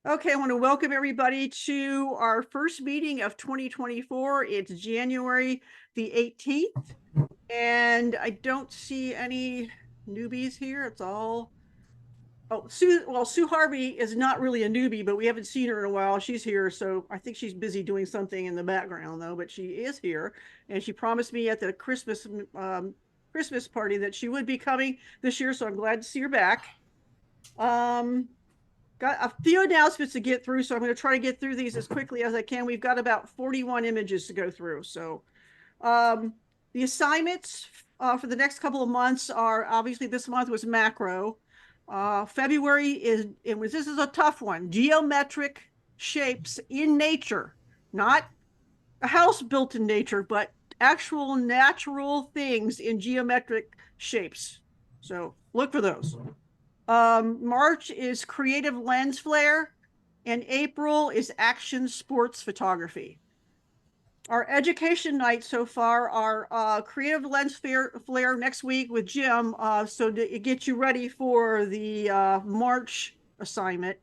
Okay, I want to welcome everybody to our first meeting of 2024. It's January the 18th, and I don't see any newbies here. It's all, oh, Sue Harvey is not really a newbie, but we haven't seen her in a while. She's here, so I think she's busy doing something in the background, though, but she is here, and she promised me at the Christmas party that she would be coming this year, so I'm glad to see her back. Got a few announcements to get through, so I'm going to try to get through these as quickly as I can. We've got about 41 images to go through. So the assignments for the next couple of months are, obviously this month was macro. February this is a tough one. Geometric shapes in nature, not a house built in nature, but actual natural things in geometric shapes. So look for those. March is creative lens flare, and April is action sports photography. Our education nights so far are creative lens flare next week with Jim, so to get you ready for the March assignment.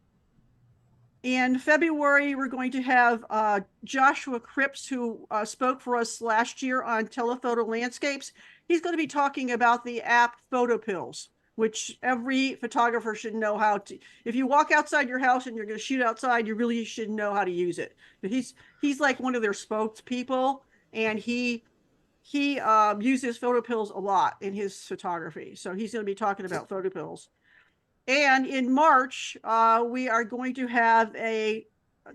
In February, we're going to have Joshua Cripps, who spoke for us last year on telephoto landscapes. He's going to be talking about the app PhotoPills, which every photographer should know how to. If you walk outside your house and you're going to shoot outside, you really should know how to use it. But he's like one of their spokespeople, and he uses PhotoPills a lot in his photography. So he's going to be talking about PhotoPills. And in March, we are going to have a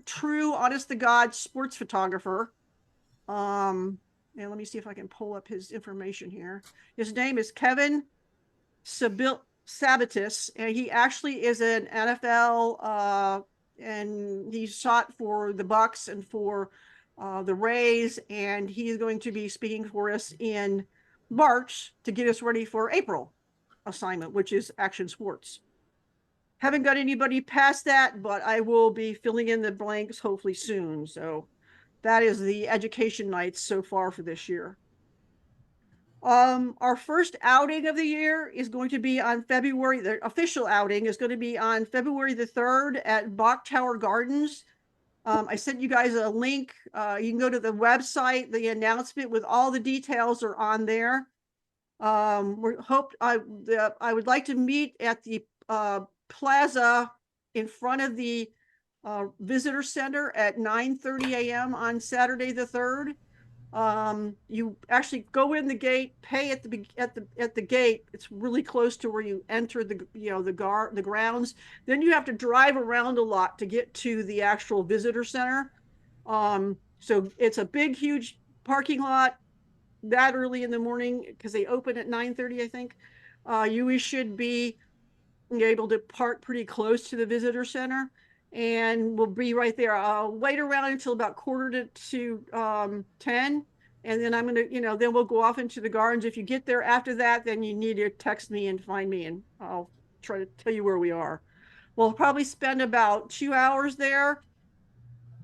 true, honest-to-God sports photographer. And let me see if I can pull up his information here. His name is Kevin Sabatis, and he actually is an NFL, and he shot for the Bucks and for the Rays, and he is going to be speaking for us in March to get us ready for April assignment, which is action sports. Haven't got anybody past that, but I will be filling in the blanks hopefully soon. So that is the education nights so far for this year. Our first outing of the year is going to be on February. The official outing is going to be on February the 3rd at Bach Tower Gardens. I sent you guys a link. You can go to the website. The announcement with all the details are on there. I would like to meet at the plaza in front of the visitor center at 9:30 a.m. on Saturday the 3rd. You actually go in the gate, pay at the gate. It's really close to where you enter the grounds. Then you have to drive around a lot to get to the actual visitor center. So it's a big, huge parking lot that early in the morning because they open at 9:30, I think. You should be able to park pretty close to the visitor center, and we'll be right there. I'll wait around until about quarter to 10, and then I'm gonna, then we'll go off into the gardens. If you get there after that, then you need to text me and find me, and I'll try to tell you where we are. We'll probably spend about 2 hours there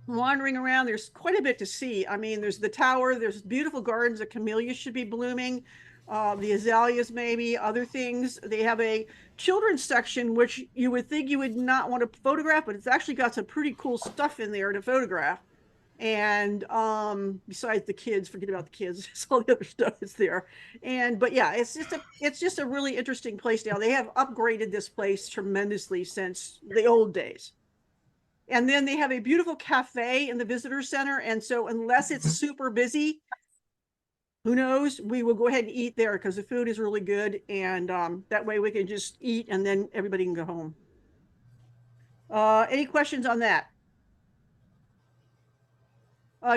wandering around. There's quite a bit to see. I mean, there's the tower, there's beautiful gardens. The camellias should be blooming, the azaleas, maybe other things. They have a children's section, which you would think you would not want to photograph, but it's actually got some pretty cool stuff in there to photograph. And besides the kids, forget about the kids, it's all the other stuff that's there. But yeah, it's just a really interesting place now. They have upgraded this place tremendously since the old days. And then they have a beautiful cafe in the visitor center. And so unless it's super busy, who knows, we will go ahead and eat there because the food is really good. And that way we can just eat and then everybody can go home. Any questions on that?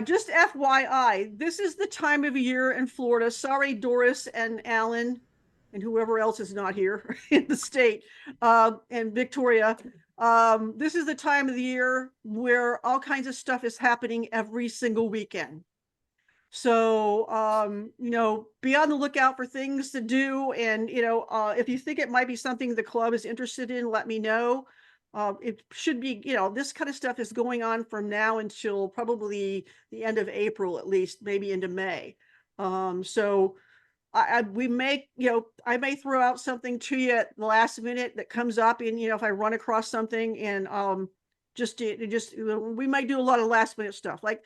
Just FYI, this is the time of year in Florida. Sorry, Doris and Alan and whoever else is not here in the state, and Victoria. This is the time of the year where all kinds of stuff is happening every single weekend. So, be on the lookout for things to do. And, if you think it might be something the club is interested in, let me know. It should be, this kind of stuff is going on from now until probably the end of April, at least, maybe into May. So I may throw out something to you at the last minute that comes up, and if I run across something, and we might do a lot of last minute stuff. Like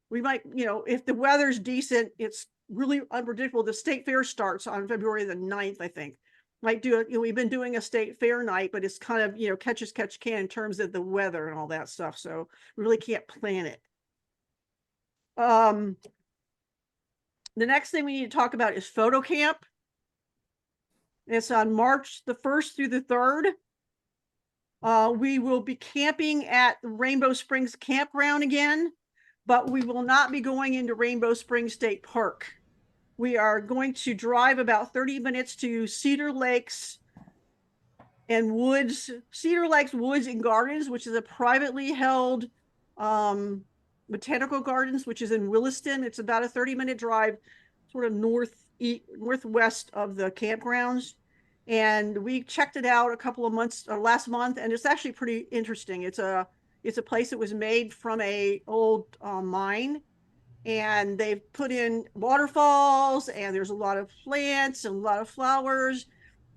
we might, if the weather's decent, it's really unpredictable. The state fair starts on February the 9th, I think. Might do it. We've been doing a state fair night, but it's kind of, catch as catch can in terms of the weather and all that stuff. So we really can't plan it. The next thing we need to talk about is photo camp. It's on March the 1st through the 3rd. We will be camping at Rainbow Springs Campground again, but we will not be going into Rainbow Springs State Park. We are going to drive about 30 minutes to Cedar Lakes and Woods, Cedar Lakes Woods and Gardens, which is a privately held botanical gardens, which is in Williston. It's about a 30-minute drive, sort of northwest of the campgrounds. And we checked it out a couple of months last month, and it's actually pretty interesting. It's a place that was made from a old mine, and they've put in waterfalls, and there's a lot of plants and a lot of flowers,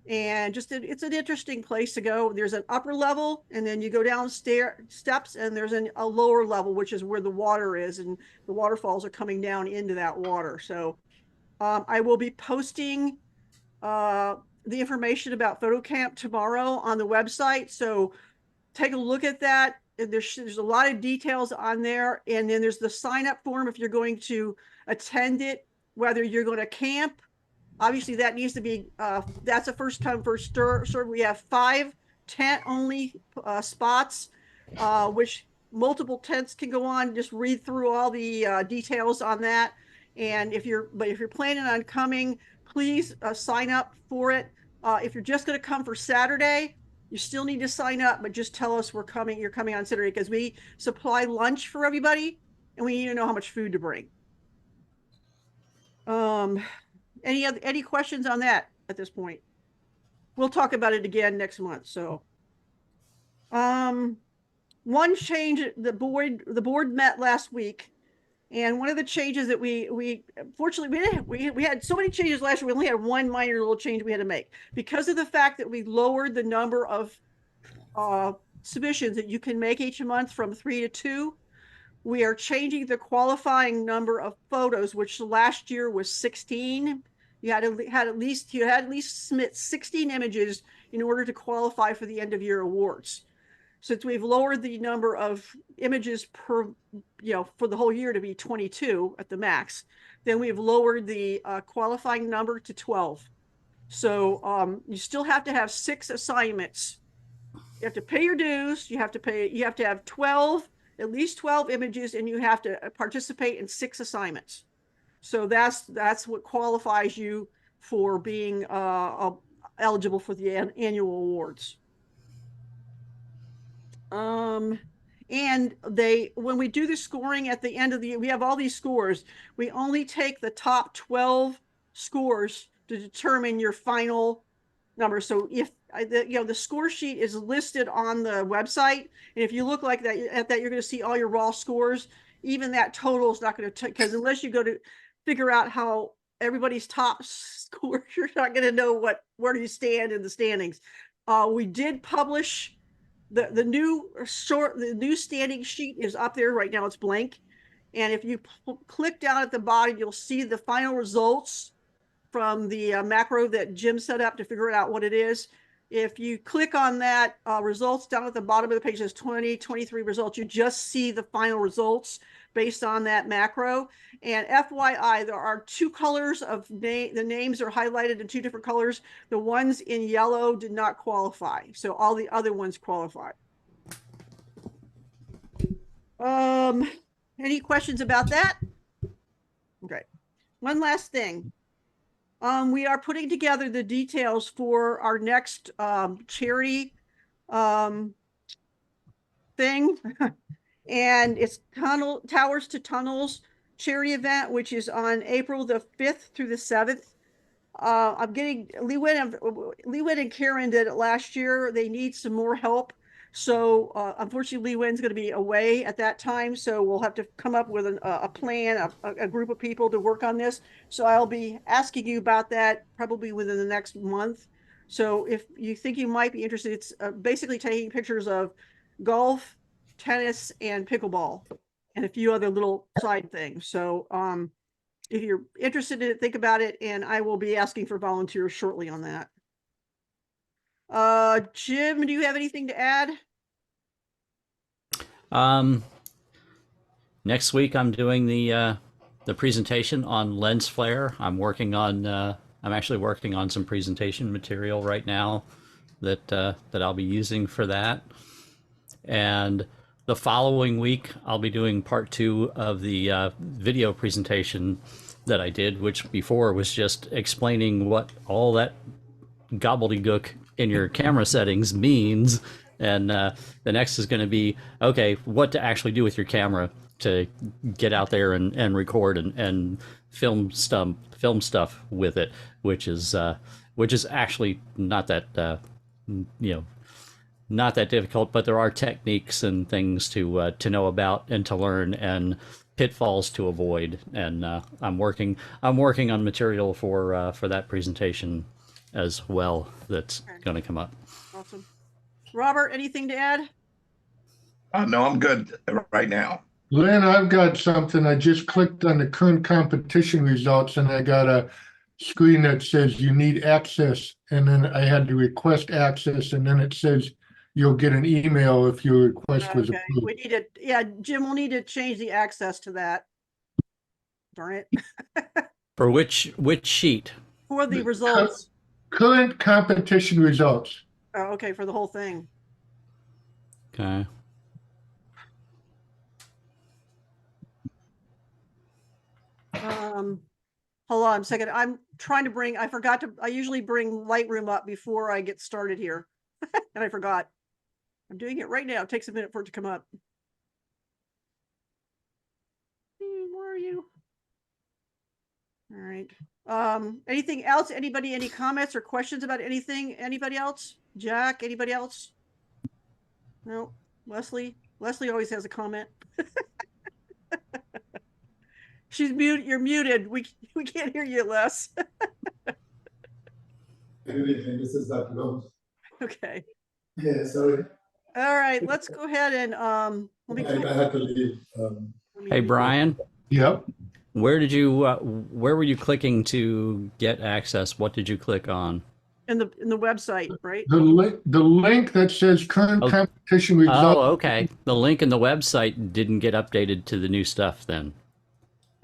and it's an interesting place to go. There's an upper level, and then you go down steps, and there's a lower level, which is where the water is, and the waterfalls are coming down into that water. So I will be posting the information about photo camp tomorrow on the website. So take a look at that. There's a lot of details on there. And then there's the sign up form if you're going to attend it, whether you're going to camp. Obviously that needs to be, that's a first come, first serve. We have 5 tent only spots, which multiple tents can go on. Just read through all the details on that. And if you're planning on coming, please sign up for it. If you're just going to come for Saturday, you still need to sign up, but just tell us you're coming on Saturday, because we supply lunch for everybody and we need to know how much food to bring. Any questions on that at this point? We'll talk about it again next month. So, one change, the board met last week. And one of the changes that we fortunately we had so many changes last year. We only had one minor little change we had to make because of the fact that we lowered the number of submissions that you can make each month from 3 to 2. We are changing the qualifying number of photos, which last year was 16. You had at least submit 16 images in order to qualify for the end of year awards. Since we've lowered the number of images per, for the whole year to be 22 at the max, then we've lowered the qualifying number to 12. So you still have to have 6 assignments. You have to pay your dues. You have to have 12, at least 12 images, and you have to participate in 6 assignments. So that's what qualifies you for being eligible for the annual awards. And when we do the scoring at the end of the year, we have all these scores. We only take the top 12 scores to determine your final number. So if the score sheet is listed on the website, and if you look like that at that, you're going to see all your raw scores. Even that total is not going to, because unless you go to figure out how everybody's top score, you're not going to know where you stand in the standings. We did publish the new standing sheet is up there right now. It's blank, and if you click down at the bottom, you'll see the final results from the macro that Jim set up to figure out what it is. If you click on that results down at the bottom of the page, there's 2023 results. You just see the final results based on that macro. And FYI, there are 2 colors of the names are highlighted in 2 different colors. The ones in yellow did not qualify, so all the other ones qualified. Any questions about that? Okay. One last thing. We are putting together the details for our next charity thing. And it's Towers to Tunnels charity event, which is on April the 5th through the 7th. I'm getting Lee Wynn and Karen did it last year. They need some more help. So unfortunately, Lee Wynn's going to be away at that time. So we'll have to come up with a plan, a group of people to work on this. So I'll be asking you about that probably within the next month. So if you think you might be interested, it's basically taking pictures of golf tennis, and pickleball, and a few other little side things. So if you're interested in it, think about it, and I will be asking for volunteers shortly on that. Jim, do you have anything to add? Next week I'm doing the presentation on lens flare. I'm actually working on some presentation material right now that I'll be using for that. And the following week I'll be doing part 2 of the video presentation that I did, which before was just explaining what all that gobbledygook in your camera settings means. And the next is going to be, okay, what to actually do with your camera to get out there and record and film stuff with it, which is actually not that not that difficult, but there are techniques and things to know about and to learn, and pitfalls to avoid. And I'm working on material for that presentation as well. That's going to come up. Awesome. Robert, anything to add? No, I'm good right now. Lynn, I've got something. I just clicked on the current competition results and I got a screen that says you need access. And then I had to request access, and then it says you'll get an email if your request was Okay, approved. we need to, yeah, Jim will need to change the access to that. Darn it. For which sheet? For the results. Current competition results. Oh, okay, for the whole thing. Okay. Hold on a second. I'm trying to bring, I usually bring Lightroom up before I get started here. And I forgot. I'm doing it right now. It takes a minute for it to come up. Where are you? All right. Anything else? Anybody, any comments or questions about anything? Anybody else? Jack, anybody else? No. Leslie always has a comment. She's mute. You're muted. We can't hear you, Les. Good evening. This is Dr. Gomes. Okay. Yeah, sorry. All right. Let's go ahead and let me. I had to leave. Hey, Brian. Yep. Where were you clicking to get access? What did you click on? In the website, right? The link that says current competition results. Oh, okay. The link in the website didn't get updated to the new stuff then.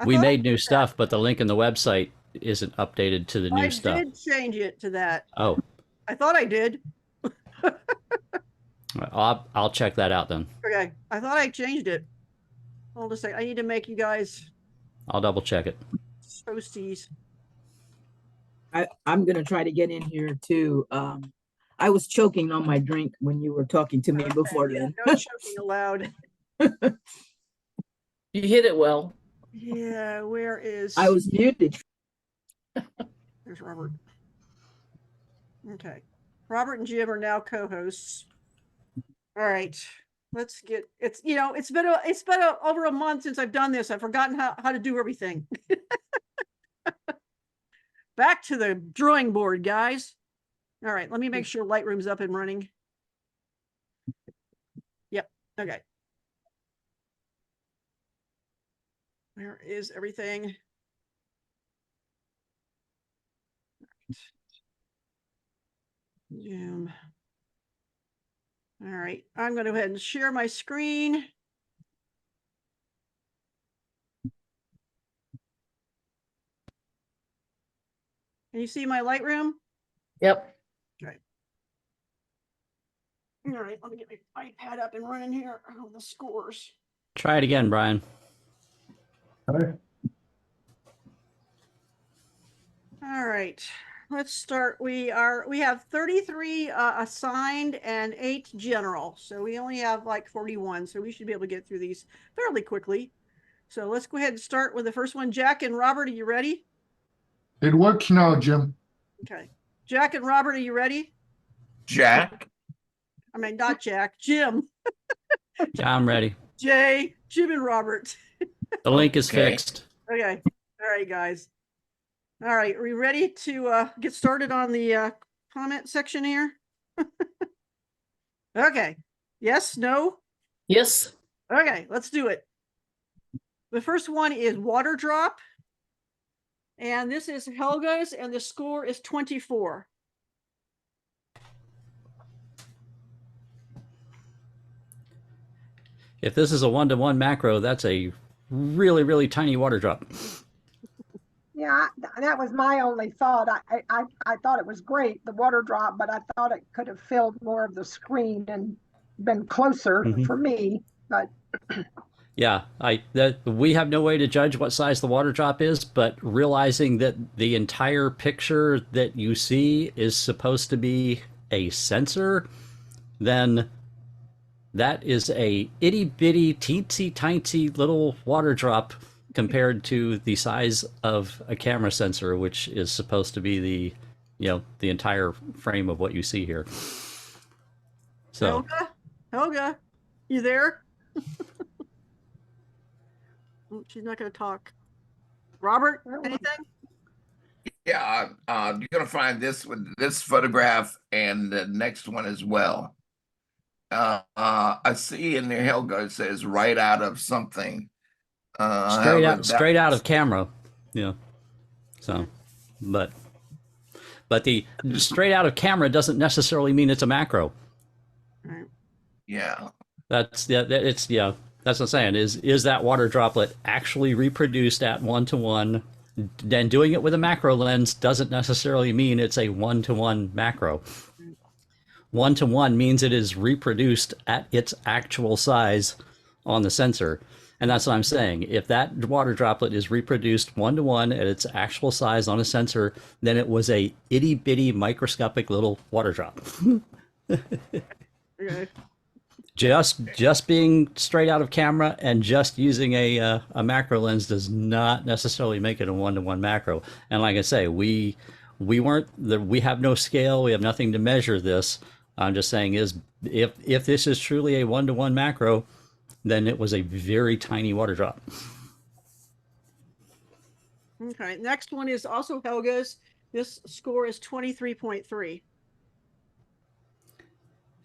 We made new stuff, but the link in the website isn't updated to the new stuff. I did change it to that. Oh. I thought I did. I'll check that out then. Okay. I thought I changed it. Hold a second. I need to make you guys I'll double check it. toasties. I'm going to try to get in here too. I was choking on my drink when you were talking to me before then. No choking allowed. You hit it well. Yeah, where is... I was muted. There's Robert. Okay. Robert and Jim are now co-hosts. All right. Let's get, it's been over a month since I've done this. I've forgotten how to do everything. Back to the drawing board, guys. All right, let me make sure Lightroom's up and running. Yep, okay. Where is everything? Zoom. All right, I'm going to go ahead and share my screen. Can you see my Lightroom? Yep. Okay. All right, let me get my iPad up and running here. Oh, the scores. Try it again, Brian. Okay. All right, let's start. We have 33 assigned and 8 general. So we only have like 41. So we should be able to get through these fairly quickly. So let's go ahead and start with the first one. Jack and Robert, are you ready? It works now, Jim. Okay. Jack and Robert, are you ready? Jack? I mean, not Jack, Jim. Yeah, I'm ready. Jay, Jim and Robert. The link is Okay. fixed. Okay. All right, guys. All right. Are we ready to get started on the comment section here? Okay. Yes, no? Yes. Okay, let's do it. The first one is water drop. And this is Helga's, and the score is 24. If this is a 1-to-1 macro, that's a really, really tiny water drop. Yeah, that was my only thought. I thought it was great, the water drop, but I thought it could have filled more of the screen and been closer for me. But Yeah, we have no way to judge what size the water drop is, but realizing that the entire picture that you see is supposed to be a sensor, then that is a itty bitty teensy tiny little water drop compared to the size of a camera sensor, which is supposed to be the entire frame of what you see here. So Helga, you there? She's not going to talk. Robert, anything? Yeah, you're gonna find this with this photograph and the next one as well. I see in there Helga, it says right out of something. straight out of camera. Yeah. So, but the straight out of camera doesn't necessarily mean it's a macro. Right. Yeah. That's what I'm saying. Is that water droplet actually reproduced at 1-to-1? Then doing it with a macro lens doesn't necessarily mean it's a 1-to-1 macro. 1-to-1 means it is reproduced at its actual size on the sensor. And that's what I'm saying. If that water droplet is reproduced 1-to-1 at its actual size on a sensor, then it was a itty bitty microscopic little water drop. Okay. Just being straight out of camera and just using a macro lens does not necessarily make it a 1-to-1 macro. And like I say, we have no scale, we have nothing to measure this. I'm just saying is if this is truly a 1-to-1 macro, then it was a very tiny water drop. Okay. Next one is also Helga's. This score is 23.3.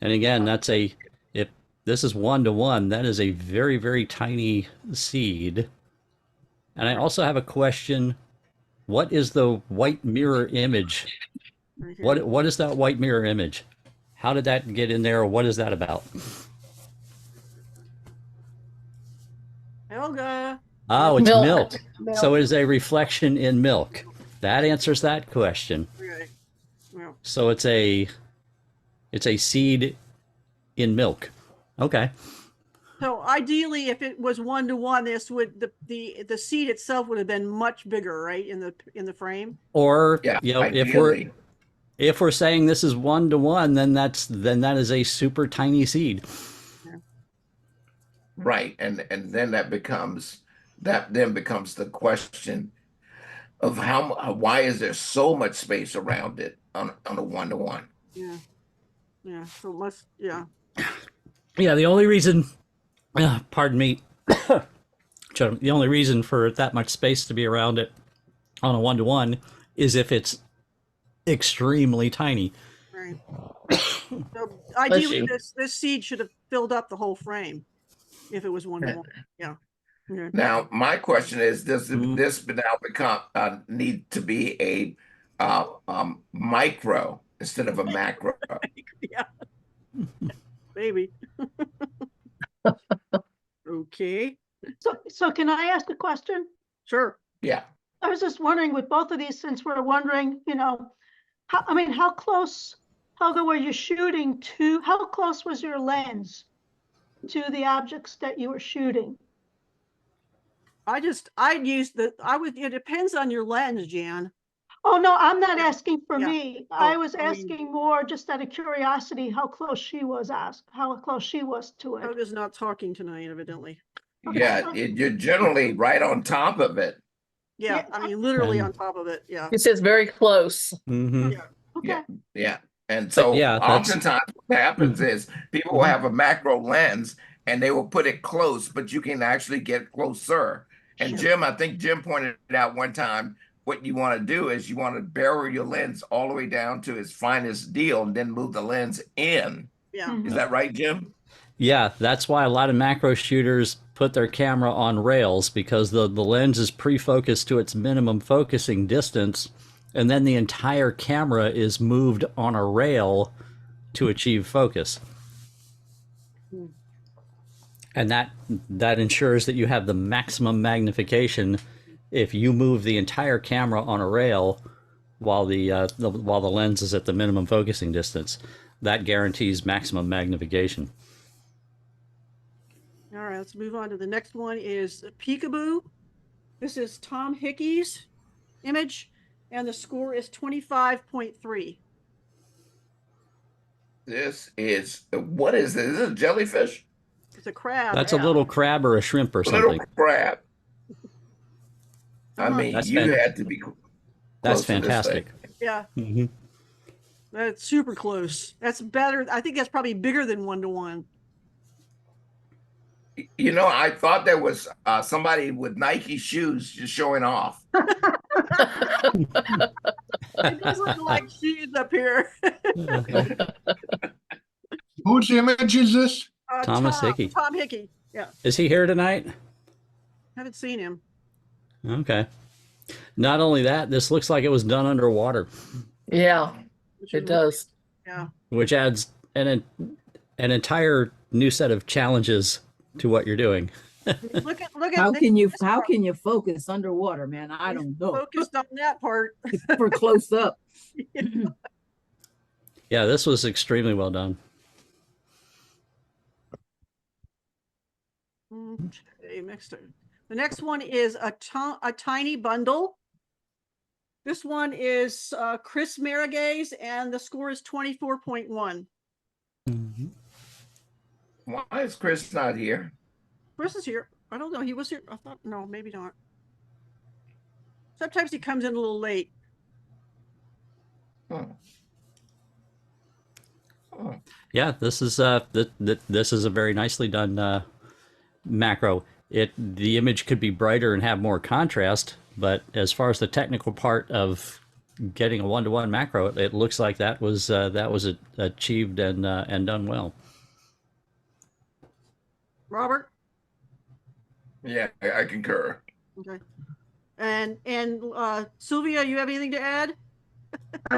And again, if this is 1-to-1, that is a very, very tiny seed. And I also have a question. What is the white mirror image? Okay. What is that white mirror image? How did that get in there? What is that about? Helga. Oh, it's Milk. milk. So it is a reflection in milk. That answers that question. Okay. Well, So it's a seed in milk. Okay. so ideally, if it was 1-to-1, this would the seed itself would have been much bigger, right, in the frame. Or Yeah. if we're saying this is 1-to-1, then that is a super tiny seed. Right. And then that then becomes the question of why is there so much space around it on a 1-to-1? Yeah. Yeah. So let's. Yeah. Yeah, the only reason, pardon me, the only reason for that much space to be around it on a 1-to-1 is if it's extremely tiny. Right. So ideally, you. this seed should have filled up the whole frame if it was 1-to-1. Yeah. Okay. Now, my question is, does this now become need to be a micro instead of a macro? Yeah. Maybe. Okay. So can I ask a question? Sure. Yeah. I was just wondering with both of these, since we're wondering, how close, Helga, were you shooting to, how close was your lens to the objects that you were shooting? it depends on your lens, Jan. Oh, no, I'm not asking for Yeah. me. I was I mean- asking more just out of curiosity, how close she was to it. Helga's not talking tonight, evidently. Yeah. You're generally right on top of it. Yeah. Yeah. I mean, literally And- on top of it. Yeah. It says very close. Mm-hmm. Okay, Yeah. And so yeah, that's- oftentimes what happens is people will have a macro lens and they will put it close, but you can actually get closer. And Jim, I think Jim pointed out one time, what you want to do is you want to barrel your lens all the way down to its finest deal and then move the lens in. Yeah. Mhm. Is that right, Jim? Yeah, that's why a lot of macro shooters put their camera on rails, because the lens is pre-focused to its minimum focusing distance, and then the entire camera is moved on a rail to achieve focus. And that ensures that you have the maximum magnification if you move the entire camera on a rail while while the lens is at the minimum focusing distance. That guarantees maximum magnification. All right, let's move on to the next one is Peekaboo. This is Tom Hickey's image, and the score is 25.3. This is, what is this? Is this a jellyfish? It's a crab. That's a little crab or a shrimp or A little something. crab. I Uh-huh. mean, That's you had to be close That's to this fantastic. thing. Yeah, Hmm. that's super close. That's better. I think that's probably bigger than 1-to-1. You know, I thought there was somebody with Nike shoes just showing off. It does look like shoes up here. Whose image is this? Thomas Hickey. Tom Hickey. Yeah, Is he here tonight? haven't seen him. Okay. Not only that, this looks like it was done underwater, Yeah, which it is- does. Yeah. which adds an entire new set of challenges to what you're doing. Look at How this- can you, this how part. can you focus underwater, man? I don't know. Focused on that part. For close up. Yeah, this was extremely well done. Okay, next one. The next one is a tiny bundle. This one is Chris Marigay's, and the score is 24.1. Why is Chris not here? Chris is here. I don't know. He was here. I thought, no, maybe not. Sometimes he comes in a little late. Oh. Oh. Yeah, this is this is a very nicely done macro. The image could be brighter and have more contrast, but as far as the technical part of getting a 1-to-1 macro, it looks like that was achieved and done well. Robert? Yeah, I concur. Okay. And Sylvia, you have anything to add?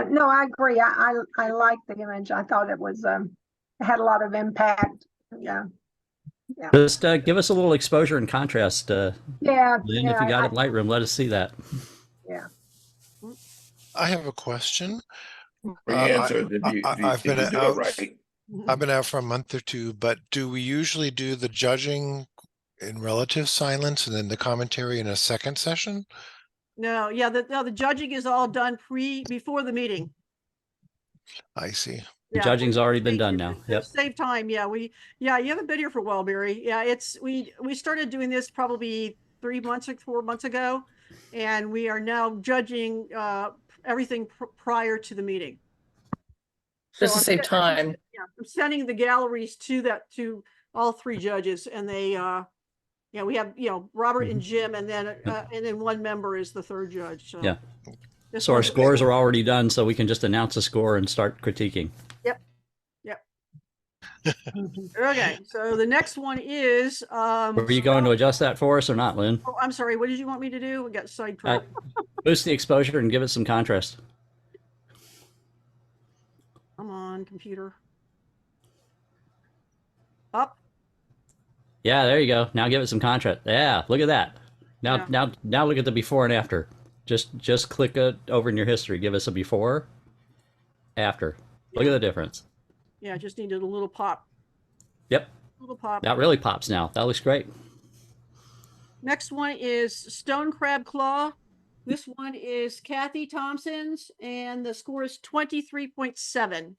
No, I agree. I like the image. I thought it was it had a lot of impact. Yeah. Just give us a little exposure and contrast. Yeah. Lynn, if you got I- it in Lightroom, let us see that. Yeah. I have a question. For answers, if you I've been do it out. right. I've been out for a month or two, but do we usually do the judging in relative silence and then the commentary in a second session? No, yeah, the judging is all done before the meeting. I see. The Yeah, judging's already been save- done now. Yep. Save time. Yeah, you haven't been here for a while, Barry. Yeah, we started doing this probably 4 months ago, and we are now judging everything prior to the meeting. Just to I'm save sen- time. Yeah, I'm sending the galleries to all 3 judges, and they we have Robert and Jim, and then one member is the 3rd judge. So Yeah. this So our one- scores are already done, so we can just announce a score and start critiquing. Okay, so the next one is Were you going to adjust that for us or not, Lynn? oh, I'm sorry, what did you want me to do? We got sidetracked. Boost the exposure and give it some contrast. Come on, computer. Up. Yeah, there you go. Now give it some contrast. Yeah, look at that. Now, Yeah. now look at the before and after. Just click it over in your history. Give us a before, after. Look at the difference. Yeah, just needed a little pop. Yep, Little pop. that really pops now. That looks great. Next one is Stone Crab Claw. This one is Kathy Thompson's, and the score is 23.7.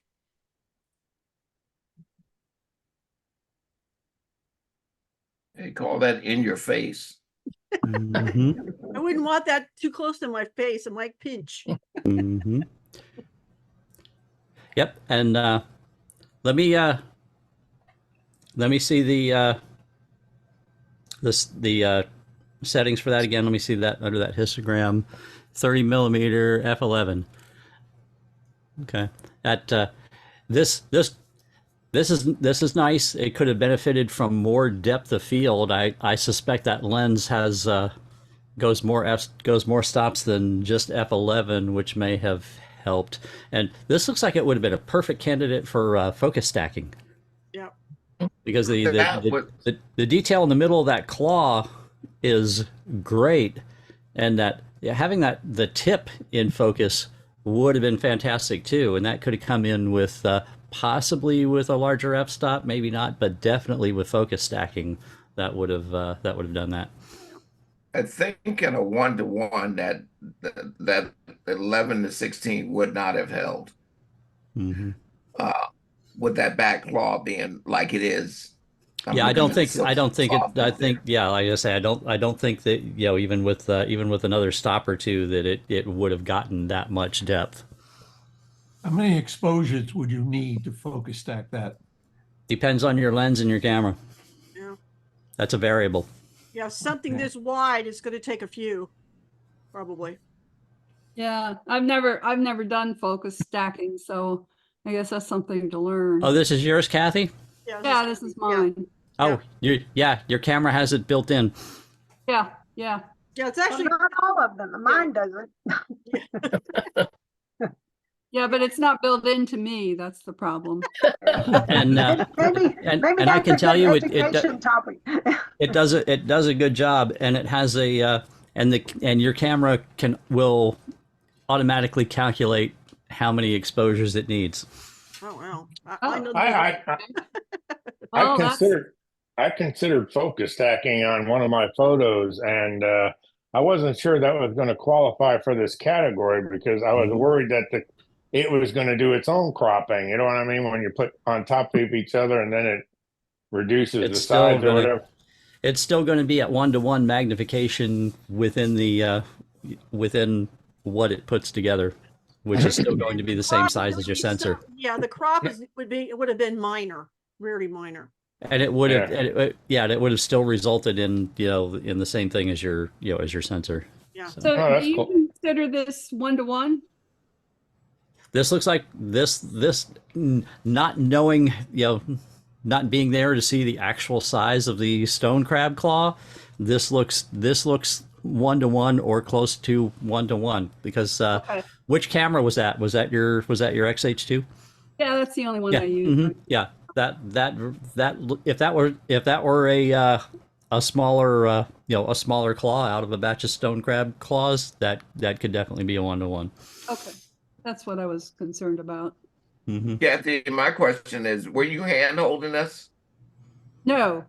They call that in your face. Mhm, I wouldn't want that too close to my face. It might pinch. mhm. Yep, and let me see the settings for that again. Let me see that under that histogram, 30 millimeter f11. Okay, that this This is nice. It could have benefited from more depth of field. I suspect that lens has goes more stops than just f11, which may have helped. And this looks like it would have been a perfect candidate for focus stacking. Yeah. Because That was- the detail in the middle of that claw is great, and that having the tip in focus would have been fantastic too, and that could have come in with possibly with a larger f-stop, maybe not, but definitely with focus stacking that would have done that. I think in a 1-to-1 that 11 to 16 would not have held. Mm-hmm. With that back claw being like it is. Yeah, I don't think like like I say, I don't think that, even with another stop or two that it would have gotten that much depth. How many exposures would you need to focus stack that? Depends on your lens and your camera. Yeah. That's a variable. Yeah, something this wide is going to take a few, probably. Yeah, I've never done focus stacking, so I guess that's something to learn. Oh, this is yours, Kathy? Yeah, this is mine. Oh, your camera has it built in. Yeah. Yeah, it's actually Not all of them. Mine doesn't. Yeah, but it's not built into me. That's the problem. And Maybe and I that's can a tell good you education topic. it does a good job, and it has a and your camera will automatically calculate how many exposures it needs. Oh wow! I know Oh, I considered focus stacking on one of my photos, and I wasn't sure that was going to qualify for this category because I was worried that it was going to do its own cropping. You know what I mean? When you put on top of each other and then it reduces the size or whatever. It's still going to be at 1-to-1 magnification within within what it puts together, which is still going to be the same size as your sensor. Yeah, the crop would have been minor, really minor. And it would have, it would have still resulted in in the same thing as your as your sensor. Yeah. So do you consider this 1-to-1? This looks like this not knowing, not being there to see the actual size of the stone crab claw. This looks 1-to-1 or close to 1-to-1 because which camera was that? Was that your XH2? Yeah, that's the only one I use. Mm-hmm. Yeah, that if that were a smaller a smaller claw out of a batch of stone crab claws, that could definitely be a 1-to-1. Okay, that's what I was concerned about. Mm-hmm. Kathy, my question is, were you hand holding us? No.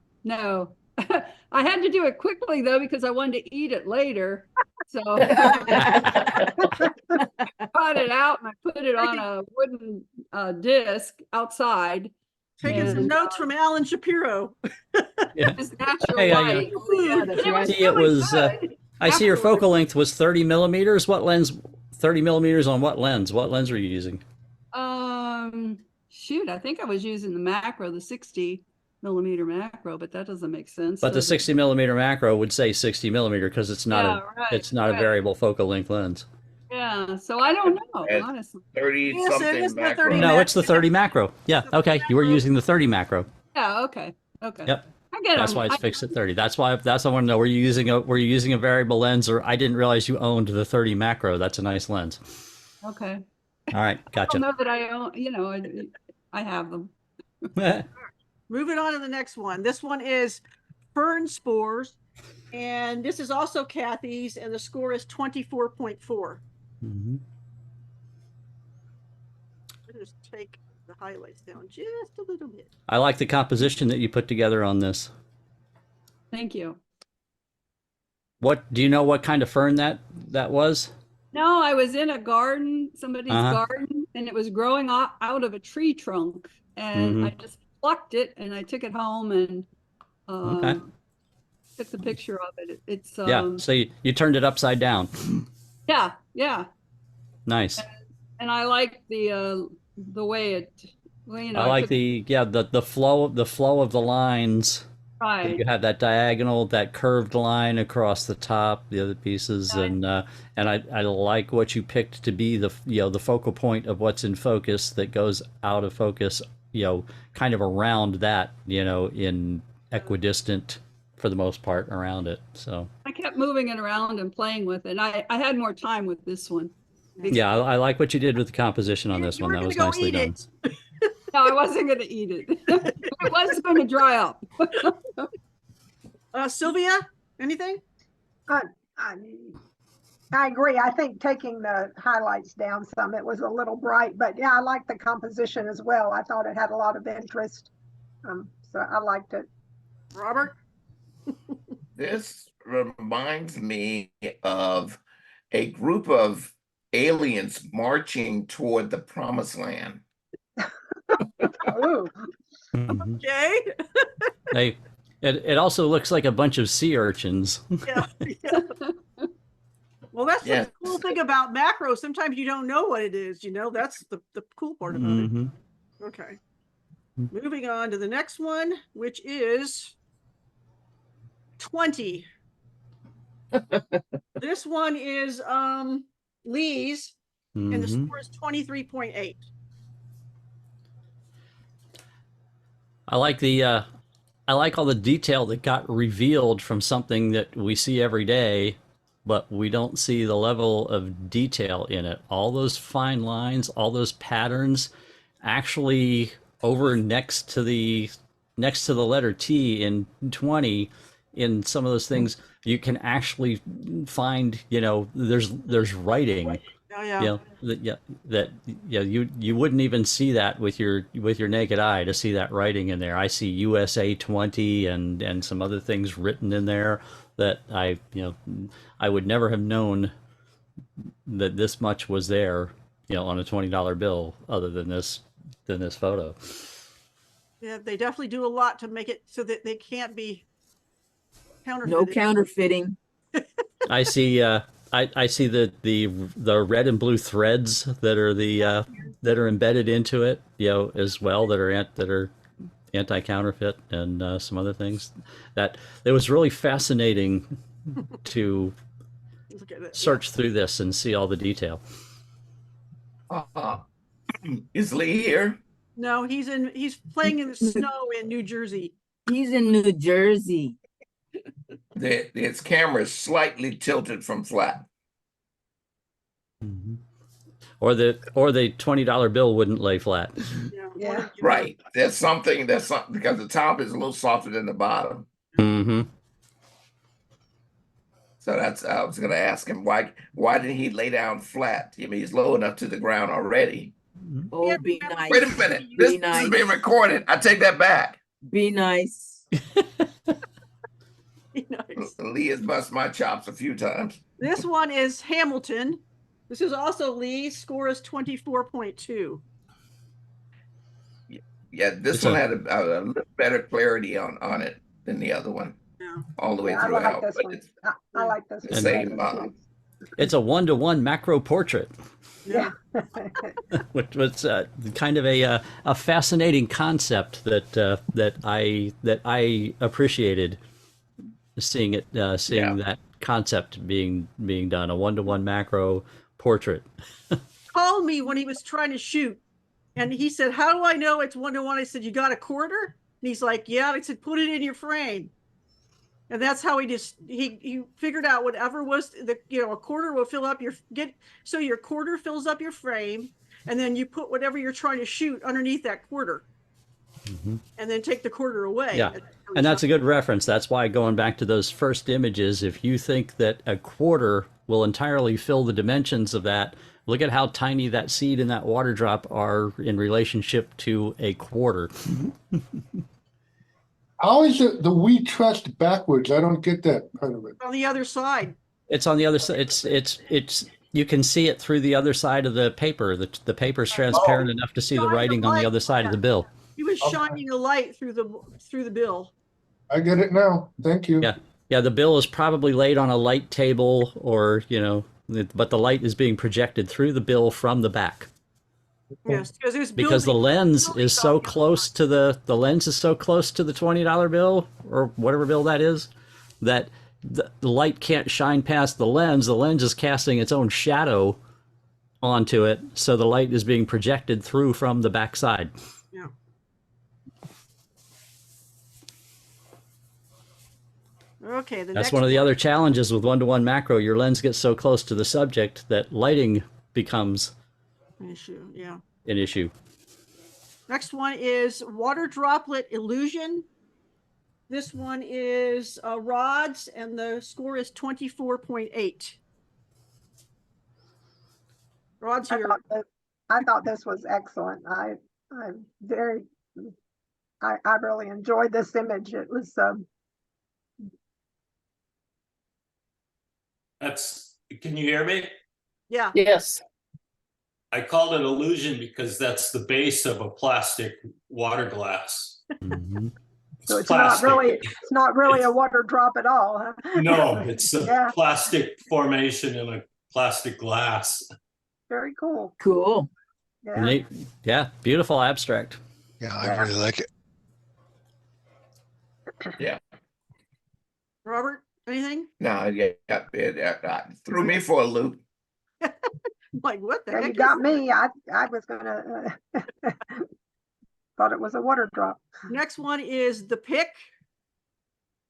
I had to do it quickly though because I wanted to eat it later. So I cut it out and I put it on a wooden disc outside. Taking some notes from Alan Shapiro. Yeah. It's natural Hey, light. Yeah, that's right. See, it was. I see your focal length was 30 millimeters. What lens? 30 millimeters on what lens? What lens were you using? Shoot, I think I was using the macro, the 60-millimeter macro, but that doesn't make sense. But the 60 millimeter macro would say 60 millimeter because it's not a variable focal length lens. Yeah, so I don't know, At honestly. 30 Yes, it something is the macro. 30 No, it's the 30 macro. Yeah, okay. You were using the 30 macro. Yeah, okay. Yep. I get That's them. why it's fixed at 30. That's why I want to know, were you using a variable lens, or I didn't realize you owned the 30 macro. That's a nice lens. Okay. All right, I gotcha. don't know that I own, I have them. Moving on to the next one. This one is fern spores, and this is also Kathy's, and the score is 24.4. Mm-hmm. Just take the highlights down just a little bit. I like the composition that you put together on this. Thank you. What do you know? What kind of fern that was? No, I was in a garden, somebody's Uh-huh. garden, and it was growing out of a tree trunk, and I just plucked it and I took it home and Okay. took the picture of it. It's Yeah. So you turned it upside down. yeah. Nice. And I like the way it, I like the flow of the lines. right. You have that diagonal, that curved line across the top, the other pieces, Right. and I like what you picked to be the focal point of what's in focus that goes out of focus kind of around that, in equidistant for the most part around it. So I kept moving it around and playing with it. I had more time with this one. yeah, I like what you did with the composition on this You one. were That was gonna go nicely eat done. it. No, I wasn't going to eat it. It was going to dry up. Sylvia, anything? I, I agree. I think taking the highlights down some, it was a little bright, but yeah, I like the composition as well. I thought it had a lot of interest. So I liked it. Robert? This reminds me of a group of aliens marching toward the promised land. Ooh. Mhm. Okay. It also looks like a bunch of sea urchins. Yeah. Well, that's the cool thing about macro. Sometimes you don't know what it is, that's the cool part about it. Mhm. Okay. Moving on to the next one, which is 20. This one is Lee's, and the Mhm. score is 23.8. I like all the detail that got revealed from something that we see every day, but we don't see the level of detail in it. All those fine lines, all those patterns, actually over next to the letter T in 20, in some of those things, you can actually find, there's writing. Oh yeah. You wouldn't even see that with your naked eye, to see that writing in there. I see USA 20 and some other things written in there that I would never have known that this much was there, on a $20 bill, other than this photo. Yeah, they definitely do a lot to make it so that they can't be counterfeited. No counterfeiting. I see I see the red and blue threads that are embedded into it, as well, that are anti-counterfeit, and some other things. That it was really fascinating to Look at it. search through this and see all the detail. Is Lee here? No, he's playing in the snow in New Jersey. He's in New Jersey. Its camera is slightly tilted from flat. Mm-hmm. Or the $20 bill wouldn't lay flat. Yeah. Right. There's something because the top is a little softer than the bottom. Mm-hmm. So I was gonna ask him why didn't he lay down flat? I mean, he's low enough to the ground already. Oh, be nice. Wait a minute. This is being recorded. I take that back. Be nice. Nice. Lee has bust my chops a few times. This one is Hamilton. This is also Lee's score is 24.2. Yeah, this one had a little better clarity on it than the other one. Yeah. All the way I throughout. like this one. I like this The one. same. It's a 1-to-1 macro portrait, Yeah. which was kind of a fascinating concept that I appreciated seeing that concept being done, a 1-to-1 macro portrait. Called me when he was trying to shoot, and he said, "How do I know it's 1-to-1?" I said, "You got a quarter?" And he's like, "Yeah." And I said, "Put it in your frame." And that's how he figured out whatever was a quarter will fill up so your quarter fills up your frame, and then you put whatever you're trying to shoot underneath that quarter. Mm-hmm. And then take the quarter away. Yeah, and that's a good reference. That's why, going back to those first images, if you think that a quarter will entirely fill the dimensions of that, look at how tiny that seed and that water drop are in relationship to a quarter. How is it the we trust backwards? I don't get that part of it. On the other side. It's on the other side. It's you can see it through the other side of the paper. The paper's transparent enough to see the writing on the other side of the bill. He was shining a light through the bill. I get it now. Thank you. Yeah. The bill is probably laid on a light table, or but the light is being projected through the bill from the back. Yes, because the lens is so close to the $20 bill, or whatever bill that is, that the light can't shine past the lens. The lens is casting its own shadow onto it, so the light is being projected through from the back side. Yeah. Okay, the That's next one of the other challenges with one-to-one macro. Your lens gets so close to the subject that lighting becomes issue. Yeah. an issue. Next one is water droplet illusion. This one is rods, and the score is 24.8. Rods I here. thought this was excellent. I'm very, I really enjoyed this image. It was, Can you hear me? Yeah. Yes. I called it illusion because that's the base of a plastic water glass. Mm-hmm. so it's plastic. not really a water drop at all. Huh? No, it's a Yeah. plastic formation in a plastic glass. Very cool. Cool. Yeah. Neat. Yeah, beautiful abstract. Yeah, I really like it. Yeah. Robert, anything? No, yeah, it threw me for a loop. Like, what the Yeah, heck? you got me. I was gonna thought it was a water drop. Next one is the pick.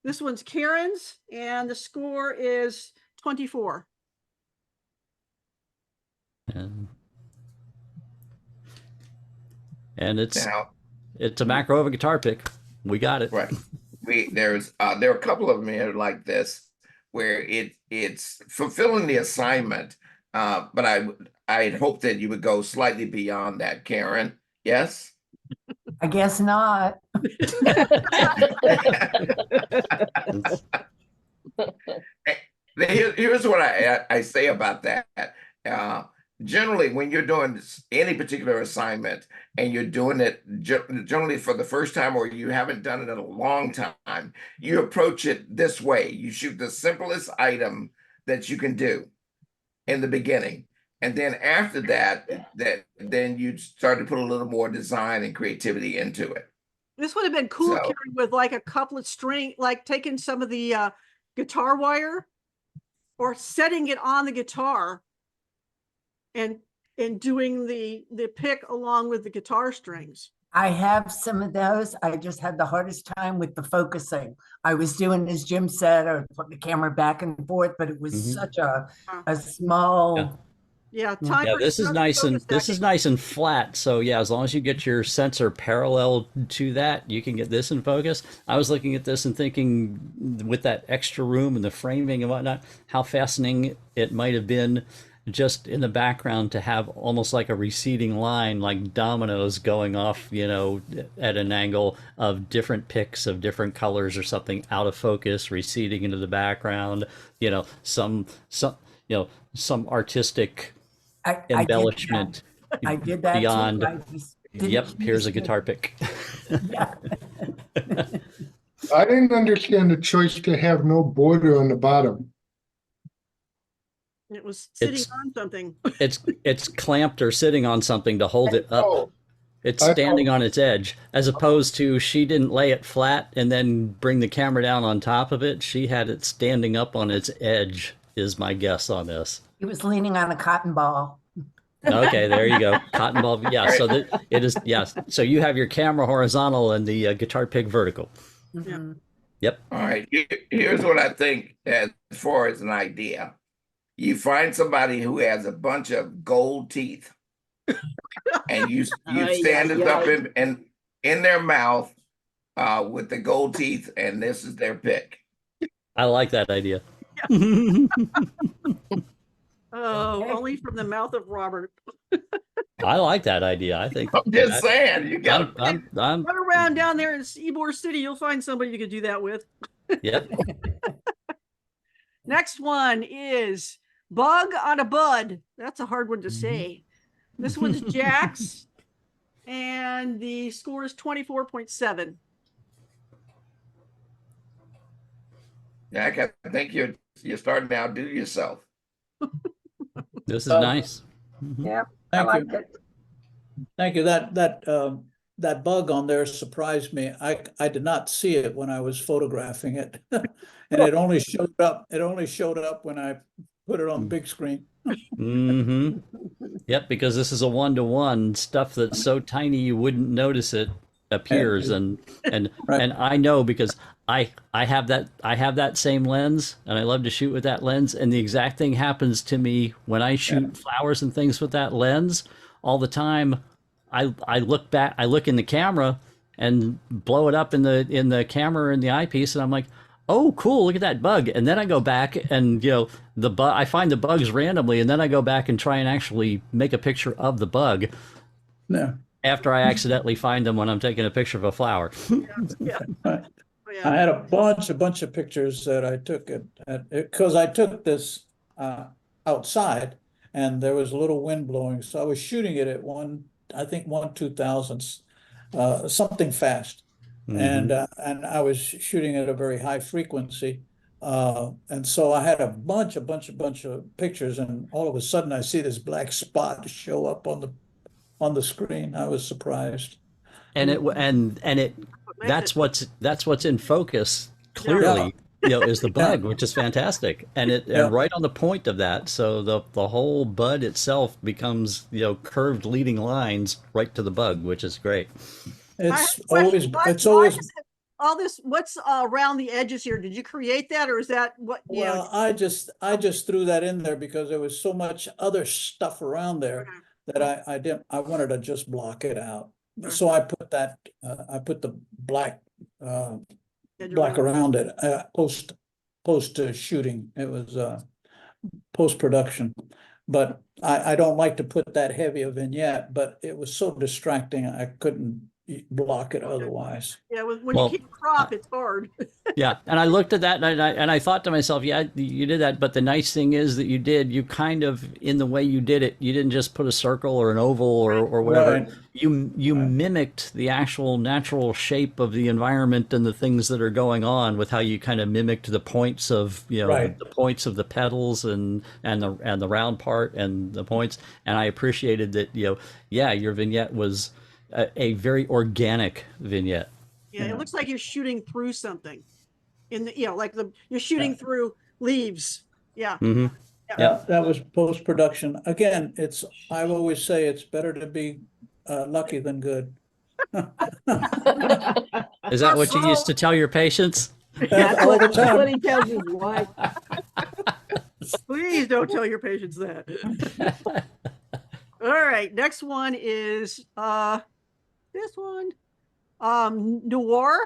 This one's Karen's, and the score is 24. And it's Now, a macro of a guitar pick. We got it. right. There are a couple of them here like this where it's fulfilling the assignment, but I'd hope that you would go slightly beyond that, Karen. Yes? I guess not. Here's what I say about that. Generally, when you're doing any particular assignment and you're doing it generally for the first time, or you haven't done it in a long time, you approach it this way. You shoot the simplest item that you can do in the beginning. And then after that, then you start to put a little more design and creativity into it. This would have been cool, So- Karen, with like a couplet string, like taking some of the guitar wire or setting it on the guitar and doing the pick along with the guitar strings. I have some of those. I just had the hardest time with the focusing. I was doing, as Jim said, I would put the camera back and forth, but it was such a small. Yeah, Yeah, this is nice and flat. So yeah, as long as you get your sensor parallel to that, you can get this in focus. I was looking at this and thinking, with that extra room and the framing and whatnot, how fascinating it might have been just in the background to have almost like a receding line, like dominoes going off, at an angle of different picks of different colors or something, out of focus, receding into the background. Some artistic embellishment. I did that beyond. Too. Yep, here's a guitar pick. I didn't understand the choice to have no border on the bottom. It was sitting on something. It's clamped or sitting on something to hold it up. It's standing on its edge, as opposed to she didn't lay it flat and then bring the camera down on top of it. She had it standing up on its edge, is my guess on this. He was leaning on a cotton ball. Okay, there you go. Cotton ball. Yeah, so that it is. Yes. So you have your camera horizontal and the guitar pick vertical. Mm-hmm. Yep. All right. Here's what I think as far as an idea. You find somebody who has a bunch of gold teeth, and you stand it up in their mouth with the gold teeth, and this is their pick. I like that idea. Oh, only from the mouth of Robert. I like that idea. I think. I'm just saying, you got. I'm run around down there in Ybor City. You'll find somebody you could do that with. Yep. Next one is Bug on a Bud. That's a hard one to say. This one's Jack's, and the score is 24.7. Jack, I think you're starting to outdo yourself. This is nice. Yeah, Thank I like you. it. Thank you. That bug on there surprised me. I did not see it when I was photographing it. And it only showed up when I put it on the big screen. Mm-hmm. Yep, because this is a one-to-one stuff that's so tiny you wouldn't notice it appears, and Right. and I know because I have that same lens, and I love to shoot with that lens, and the exact thing happens to me when I shoot flowers and things with that lens all the time. I look back, I look in the camera and blow it up in the camera in the eyepiece, and I'm like, oh, cool, look at that bug. And then I go back and, I find the bugs randomly, and then I go back and try and actually make a picture of the bug No. after I accidentally find them when I'm taking a picture of a flower. Yeah. Right. Yeah. I had a bunch of pictures that I took because I took this outside, and there was a little wind blowing, so I was shooting it at 1/2000th, something fast, and I was shooting at a very high frequency, and so I had a bunch of pictures, and all of a sudden I see this black spot show up on the screen. I was surprised. And that's what's in focus clearly, is the bug, which is fantastic, and and right on the point of that. So the whole bud itself becomes curved leading lines right to the bug, which is great. It's Why always is it all this? What's around the edges here? Did you create that, or is that what? Well, I just threw that in there because there was so much other stuff around there that I wanted to just block it out. So I put that I put the black around it post shooting. It was post production, but I don't like to put that heavy a vignette. But it was so distracting, I couldn't block it otherwise. Yeah, when you keep crop, it's hard. Yeah, and I looked at that and I thought to myself, yeah, you did that, but the nice thing is that you kind of, in the way you did it, you didn't just put a circle or an oval or whatever. Right. You mimicked the actual natural shape of the environment and the things that are going on with how you kind of mimicked the points of Right. the points of the petals and the round part and the points. And I appreciated that your vignette was a very organic vignette. Yeah, it looks like you're shooting through something. You're shooting through leaves. Yeah. Mm-hmm. Yeah, that was post production. Again, I always say it's better to be lucky than good. Is that what you used to tell your patients? That's all the time. What he tells his wife. Please don't tell your patients that. All right, next one is this one, Noir.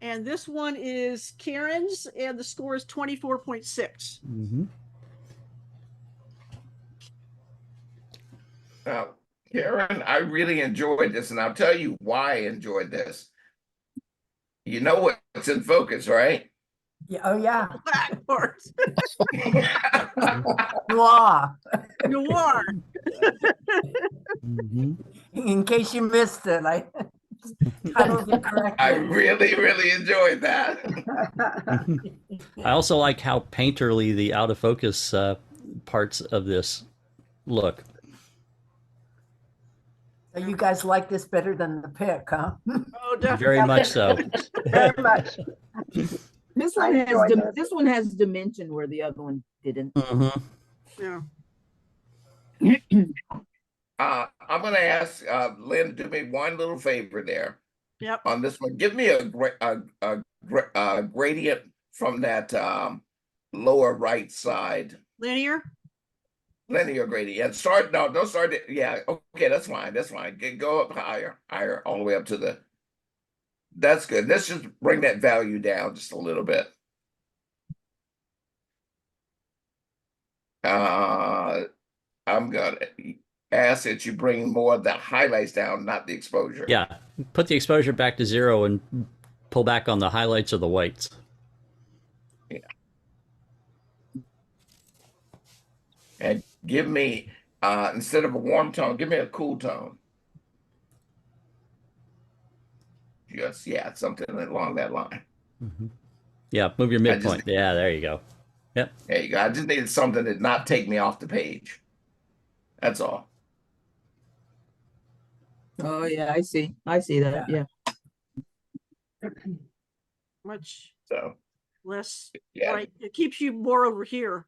And this one is Karen's, and the score is 24.6. Mm-hmm. Now, Karen, I really enjoyed this, and I'll tell you why I enjoyed this. You know what's in focus, right? Yeah, oh yeah. Of course. Noir. Noir. Mm-hmm. In case you missed it, I titled it correctly. I really, really enjoyed that. I also like how painterly the out of focus parts of this look. So you guys like this better than the pick, huh? Oh, definitely. Very much so. Very much. This I one has enjoyed this. this one has dimension where the other one didn't. Mm-hmm. Yeah. I'm going to ask Lynn to do me one little favor there. Yep. On this one, give me a gradient from that lower right side. Linear. Linear gradient. Don't start it. Yeah, okay, that's fine. That's fine. Go up higher, all the way up to the. That's good. Let's just bring that value down just a little bit. I'm gonna ask that you bring more of the highlights down, not the exposure. Yeah, put the exposure back to 0 and pull back on the highlights or the whites. Yeah. And give me, instead of a warm tone, give me a cool tone. Just, yeah, something along that line. Mm-hmm. Yeah, move your midpoint. Yeah, there you go. Yep. There you go. I just needed something that not take me off the page. That's all. Oh yeah, I see that. Yeah. Much So less. yeah. Right. It keeps you more over here.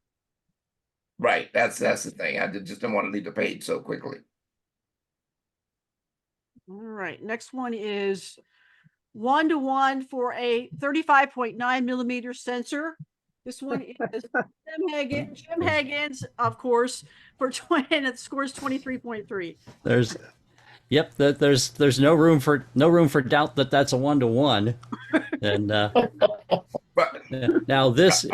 Right. That's the thing. I just didn't want to leave the page so quickly. All right, next one is 1-to-1 for a 35.9 millimeter sensor. This one is Jim Hagen's, of course, for 20, and it scores 23.3. Yep, there's no room for doubt that that's a 1-to-1. And now this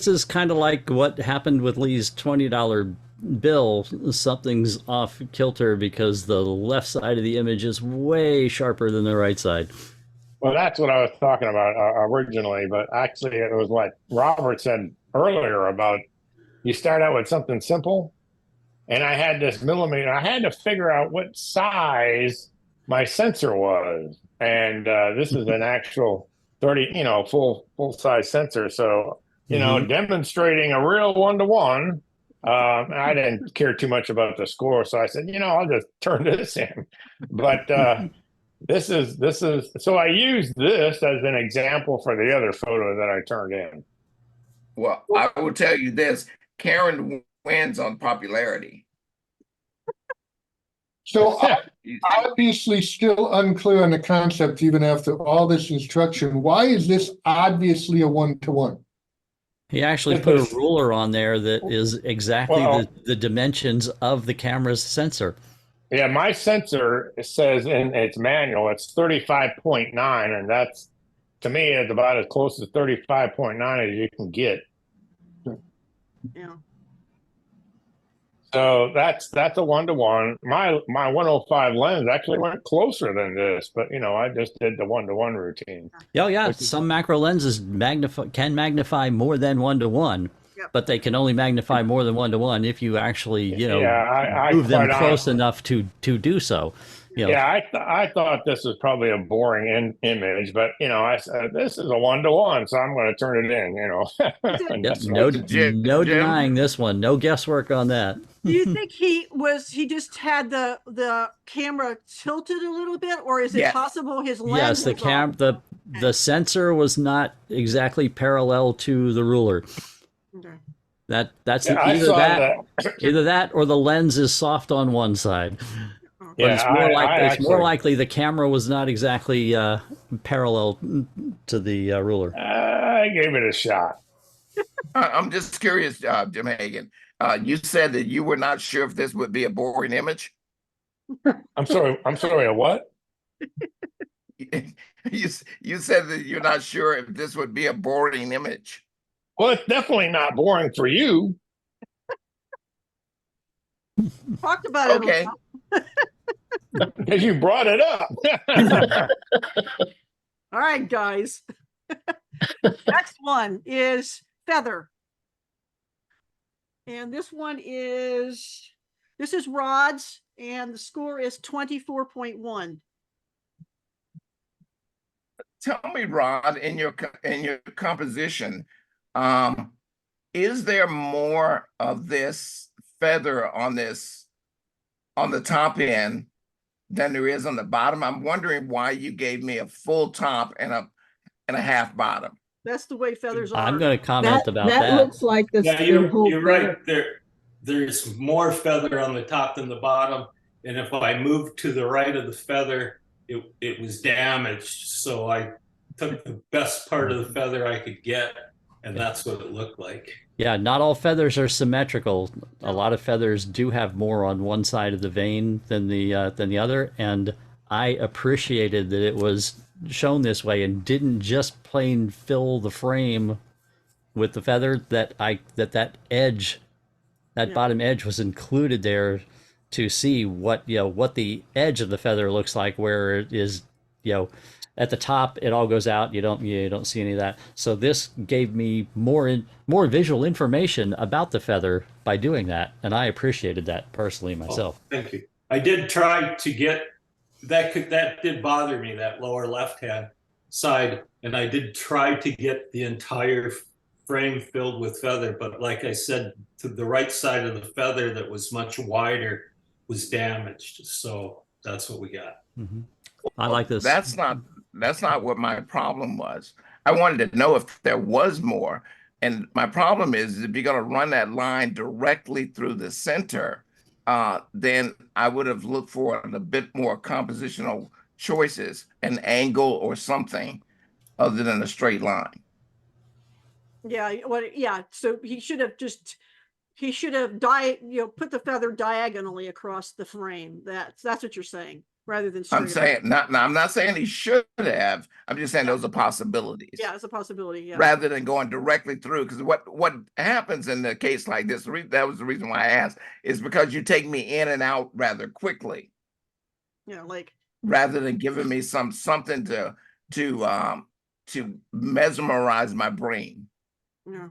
is kind of like what happened with Lee's $20 bill. Something's off kilter because the left side of the image is way sharper than the right side. Well, that's what I was talking about originally, but actually it was what Robert said earlier about you start out with something simple, and I had this millimeter. I had to figure out what size my sensor was, and this is an actual 30, full size sensor. So, demonstrating a real 1-to-1. I didn't care too much about the score, so I said, I'll just turn this in. But this is so I used this as an example for the other photo that I turned in. Well, I will tell you this: Karen wins on popularity. So obviously still unclear on the concept even after all this instruction. Why is this obviously a 1-to-1? He actually put a ruler on there that is exactly the dimensions of the camera's sensor. Yeah, my sensor says in its manual it's 35.9, and that's, to me, it's about as close to 35.9 as you can get. Yeah. So that's a 1-to-1. My 105 lens actually went closer than this, but I just did the 1-to-1 routine. Oh yeah, some macro lenses can magnify more than 1-to-1, but they can only magnify more than 1-to-1 if you actually move them close enough to do so. Yeah, I thought this was probably a boring image, but I said this is a 1-to-1, so I'm going to turn it in. Yep, no denying this one, no guesswork on that. Do you think he just had the camera tilted a little bit, or is it possible his lens? Yes, the sensor was not exactly parallel to the ruler. Okay. That's either that or the lens is soft on one side. But it's more likely the camera was not exactly parallel to the ruler. I gave it a shot. I'm just curious, Jim Hagen. You said that you were not sure if this would be a boring image. I'm sorry. A what? You said that you're not sure if this would be a boring image. Well, it's definitely not boring for you. Talked about it. Okay. Because you brought it up. All right, guys. Next one is feather. And this is rods, and the score is 24.1. Tell me, Rod, in your composition, is there more of this feather on the top end than there is on the bottom? I'm wondering why you gave me a full top and a half bottom. That's the way feathers are. I'm going to comment about that. That looks like the you're right. There's more feather on the top than the bottom, and if I moved to the right of the feather, it was damaged. So I took the best part of the feather I could get, and that's what it looked like. Yeah, not all feathers are symmetrical. A lot of feathers do have more on one side of the vane than the other, and I appreciated that it was shown this way and didn't just plain fill the frame with the feather. That edge, that bottom edge, was included there to see what the edge of the feather looks like, where it is at the top it all goes out. You don't see any of that. So this gave me more visual information about the feather by doing that, and I appreciated that personally myself. Oh, thank you. I did try to get that did bother me, that lower left hand side, and I did try to get the entire frame filled with feather, but like I said, to the right side of the feather that was much wider was damaged. So that's what we got. Mm-hmm. I like this. That's not what my problem was. I wanted to know if there was more. And my problem is if you're going to run that line directly through the center, then I would have looked for a bit more compositional choices, an angle or something other than a straight line. Yeah, yeah, so he should have put the feather diagonally across the frame. That's what you're saying, rather than I'm straight. saying I'm not saying he should have. I'm just saying those are possibilities. Yeah, it's a possibility. Yeah. Rather than going directly through, because what happens in a case like this, that was the reason why I asked, is because you take me in and out rather quickly. Yeah, like rather than giving me something to mesmerize my brain. Yeah.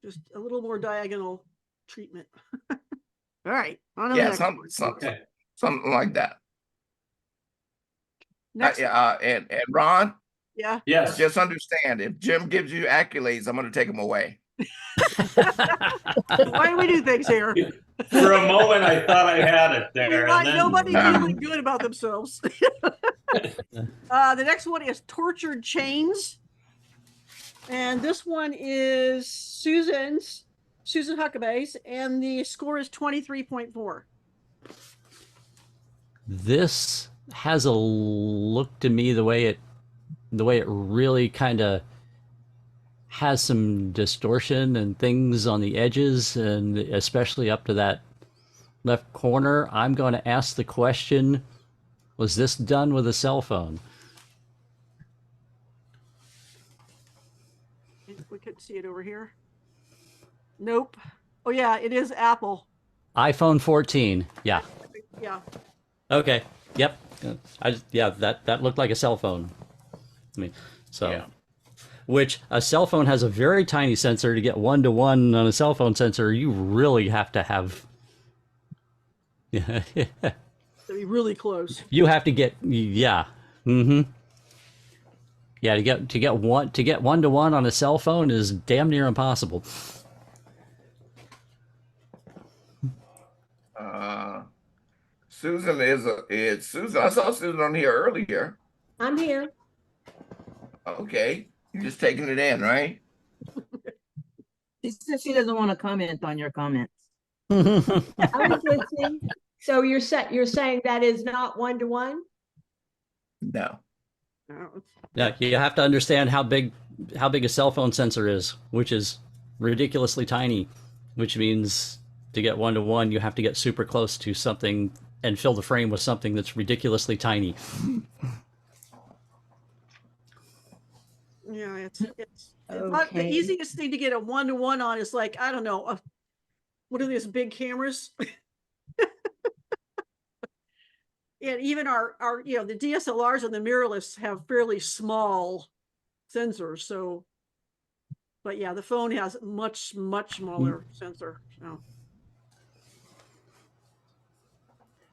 Just a little more diagonal treatment. All right. On to the next one. Something like that. Next. And Ron. Yeah. Yes. Just understand, if Jim gives you accolades, I'm going to take them away. Why do we do things here? For a moment, I thought I had it there. And then, nobody feeling good about themselves. The next one is Tortured Chains. And this one is Susan Huckabee's, and the score is 23.4. This has a look to me the way it really kind of has some distortion and things on the edges, and especially up to that left corner. I'm going to ask the question, was this done with a cell phone? We couldn't see it over here. Nope. Oh yeah, it is Apple. iPhone 14. Yeah. Yeah. Okay. Yep. That looked like a cell phone. I mean, so. Yeah. Which a cell phone has a very tiny sensor. To get 1-to-1 on a cell phone sensor, you really have to have. Yeah. To be really close. You have to get, yeah. Mm-hmm. Yeah, to get 1-to-1 on a cell phone is damn near impossible. Susan is Susan. I saw Susan on here earlier. I'm here. Okay, you're just taking it in, right? She said she doesn't want to comment on your comments. I was listening. So you're saying that is not 1-to-1? No. Yeah, you have to understand how big a cell phone sensor is, which is ridiculously tiny, which means to get 1-to-1, you have to get super close to something and fill the frame with something that's ridiculously tiny. Yeah, it's not the easiest thing to get a 1-to-1 on. Is like, I don't know, what are these big cameras? And even our the DSLRs and the mirrorless have fairly small sensors. So, but yeah, the phone has much smaller sensor. So.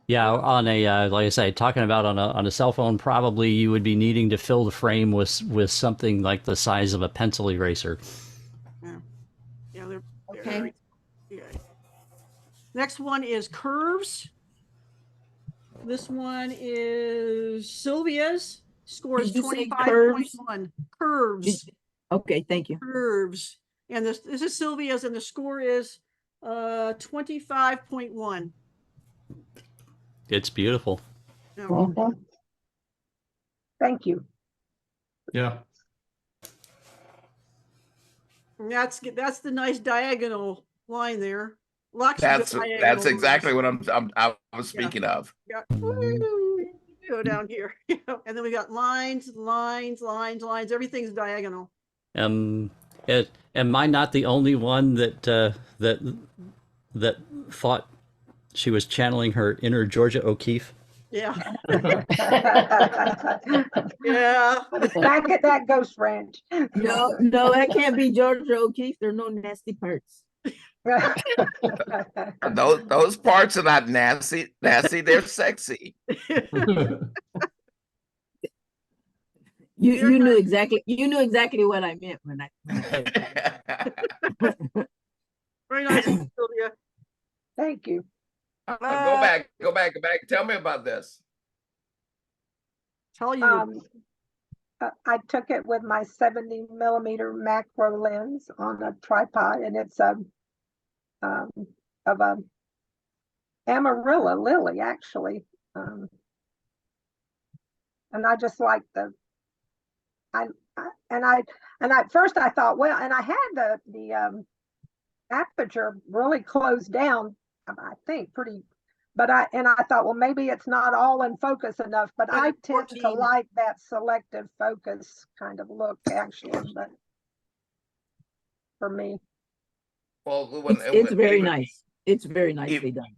Yeah, on a like I say, talking about on a cell phone, probably you would be needing to fill the frame with something like the size of a pencil eraser. Yeah, they're okay. Yeah. Next one is Curves. This one is Sylvia's. Score is 25.1. Curves. Okay, thank you. Curves. And this is Sylvia's, and the score is 25.1. It's beautiful. Thank you. Yeah. And that's the nice diagonal line there. That's exactly what I was speaking of. Yeah. Go down here. And then we got lines. Everything's diagonal. Am I not the only one that thought she was channeling her inner Georgia O'Keeffe? Yeah. Yeah. Back at that ghost ranch. No, that can't be Georgia O'Keeffe. There are no nasty parts. Those parts are not nasty. They're sexy. You knew exactly what I meant when I Very nice, Sylvia. Thank you. Go back. Tell me about this. Tell you. I took it with my 70mm macro lens on a tripod, and it's of a Amarilla lily, actually. And I just like and at first I thought, well, and I had the aperture really closed down, I think pretty, but I thought, well, maybe it's not all in focus enough, but I tend to like that selective focus kind of look, actually, but for me. Well, It's very nice. It's very nicely done.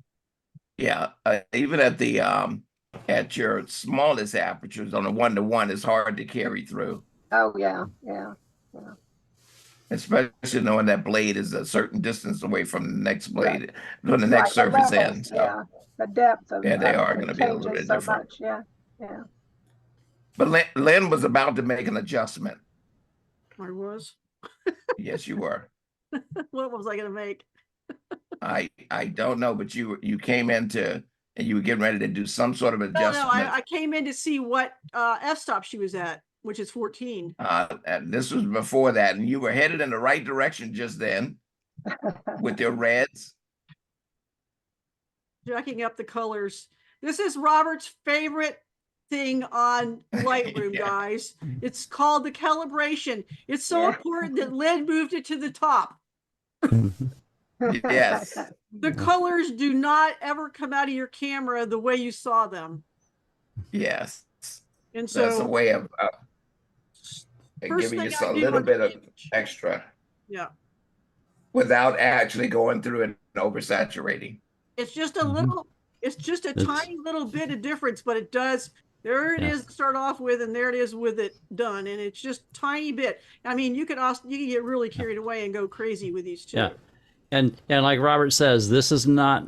Yeah, even at your smallest apertures on a 1-to-1, it's hard to carry through. Oh yeah, yeah, yeah. Especially knowing that blade is a certain distance away from the next blade, Right. from the next Right, the surface levels, end. So yeah, the depth of yeah, they are it going to be a little changes bit so different. much. Yeah, yeah. But Lynn was about to make an adjustment. I was. Yes, you were. What was I going to make? I don't know, but you came into and you were getting ready to do some sort of adjustment. No, I came in to see what f-stop she was at, which is 14. And this was before that, and you were headed in the right direction just then with your reds. Jacking up the colors. This is Robert's favorite thing on Lightroom, guys. It's called the calibration. It's so important that Lynn moved it to the top. Yes. The colors do not ever come out of your camera the way you saw them. Yes. And so that's a way of first giving thing us I a do little on bit the of extra yeah. without actually going through and oversaturating. It's just a little, it's just a tiny little bit of difference, but it does. There it is to start off with, and there it is with it done. And it's just tiny bit. I mean, you could get really carried away and go crazy with these two. Yeah. And like Robert says, this is not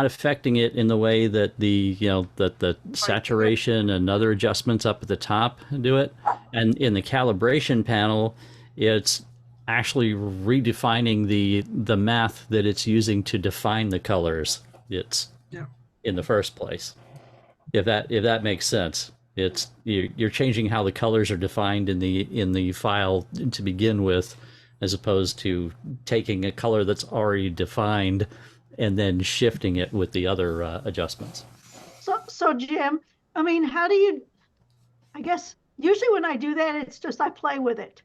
affecting it in the way that the saturation and other adjustments up at the top do it. And in the calibration panel, it's actually redefining the math that it's using to define the colors. It's in the first place. If that makes sense, it's you're changing how the colors are defined in the file to begin with, as opposed to taking a color that's already defined and then shifting it with the other adjustments. So Jim, I mean, how do you, I guess, usually when I do that, it's just I play with it.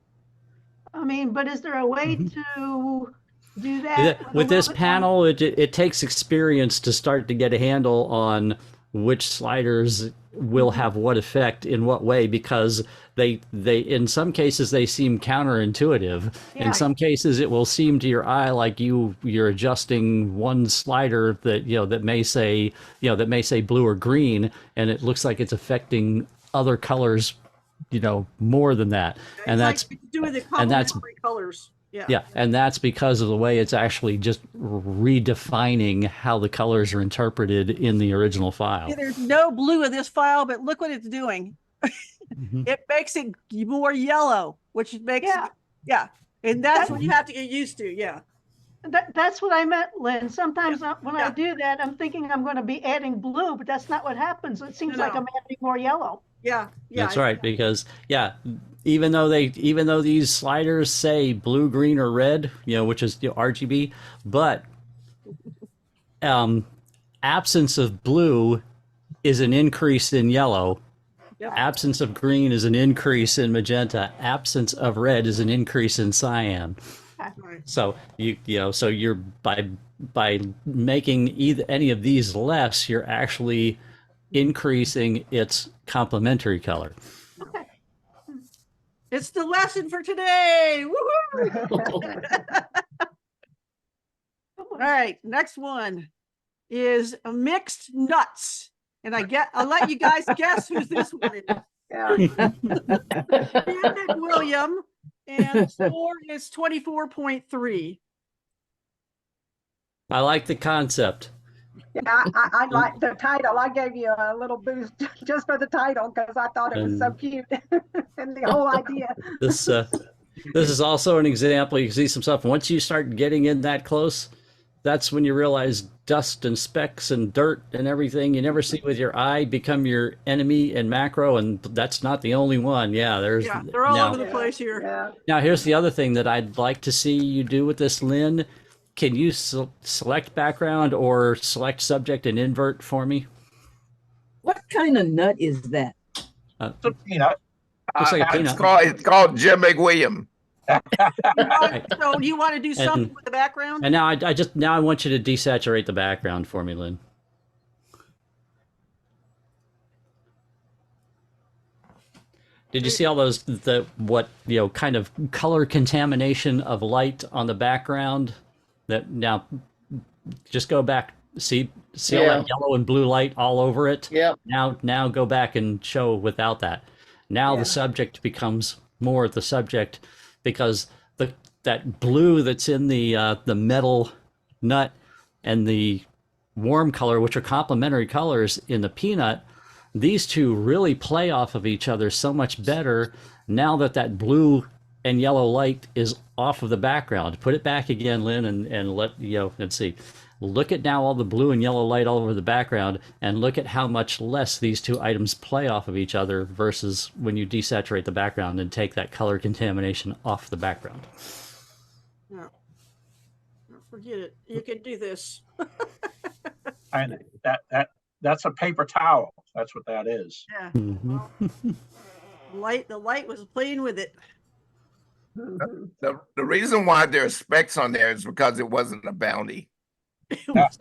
I mean, but is there a way to do that? With this panel, it takes experience to start to get a handle on which sliders will have what effect in what way, because they in some cases they seem counterintuitive. In some cases it will seem to your eye like you're adjusting one slider that may say blue or green, and it looks like it's affecting other colors more than that. And that's complementary colors. Yeah, and that's because of the way it's actually just redefining how the colors are interpreted in the original file. Yeah, there's no blue in this file, but look what it's doing. It makes it more yellow, which makes and that's what you have to get used to. Yeah. That's what I meant, Lynn. Sometimes when I do that, I'm thinking I'm going to be adding blue, but that's not what happens. It seems like I'm adding more yellow. Yeah. That's right, because even though these sliders say blue, green, or red, which is RGB, but absence of blue is an increase in yellow. Yep. Absence of green is an increase in magenta. Absence of red is an increase in cyan. So so you're by making any of these less, you're actually increasing its complementary color. Okay. It's the lesson for today. Woohoo! All right, next one is mixed nuts. And I'll let you guys guess who this one is. Brandon William, and the score is 24.3. I like the concept. Yeah, I like the title. I gave you a little boost just for the title because I thought it was so cute and the whole idea. This is also an example. You can see some stuff. Once you start getting in that close, that's when you realize dust and specks and dirt and everything you never see with your eye become your enemy in macro, and that's not the only one. Yeah, they're all over the place here. Now here's the other thing that I'd like to see you do with this, Lynn, can you select background or select subject and invert for me? What kind of nut is that? It's a peanut. Looks like a peanut. It's called Jim McWilliam. So do you want to do something with the background? And now I want you to desaturate the background for me, Lynn. Did you see all those kind of color contamination of light on the background? That now just go back, see all that yellow and blue light all over it. Yeah. Now go back and show without that. Now the subject becomes more the subject, because that blue that's in the metal nut and the warm color, which are complementary colors in the peanut, these two really play off of each other so much better now that blue and yellow light is off of the background. Put it back again, Lynn, and let's see. Look at now all the blue and yellow light all over the background, and look at how much less these two items play off of each other versus when you desaturate the background and take that color contamination off the background. No. Forget it. You can do this. And that's a paper towel. That's what that is. Yeah. Mm-hmm. The light was playing with it. The reason why there are specks on there is because it wasn't a bounty. It's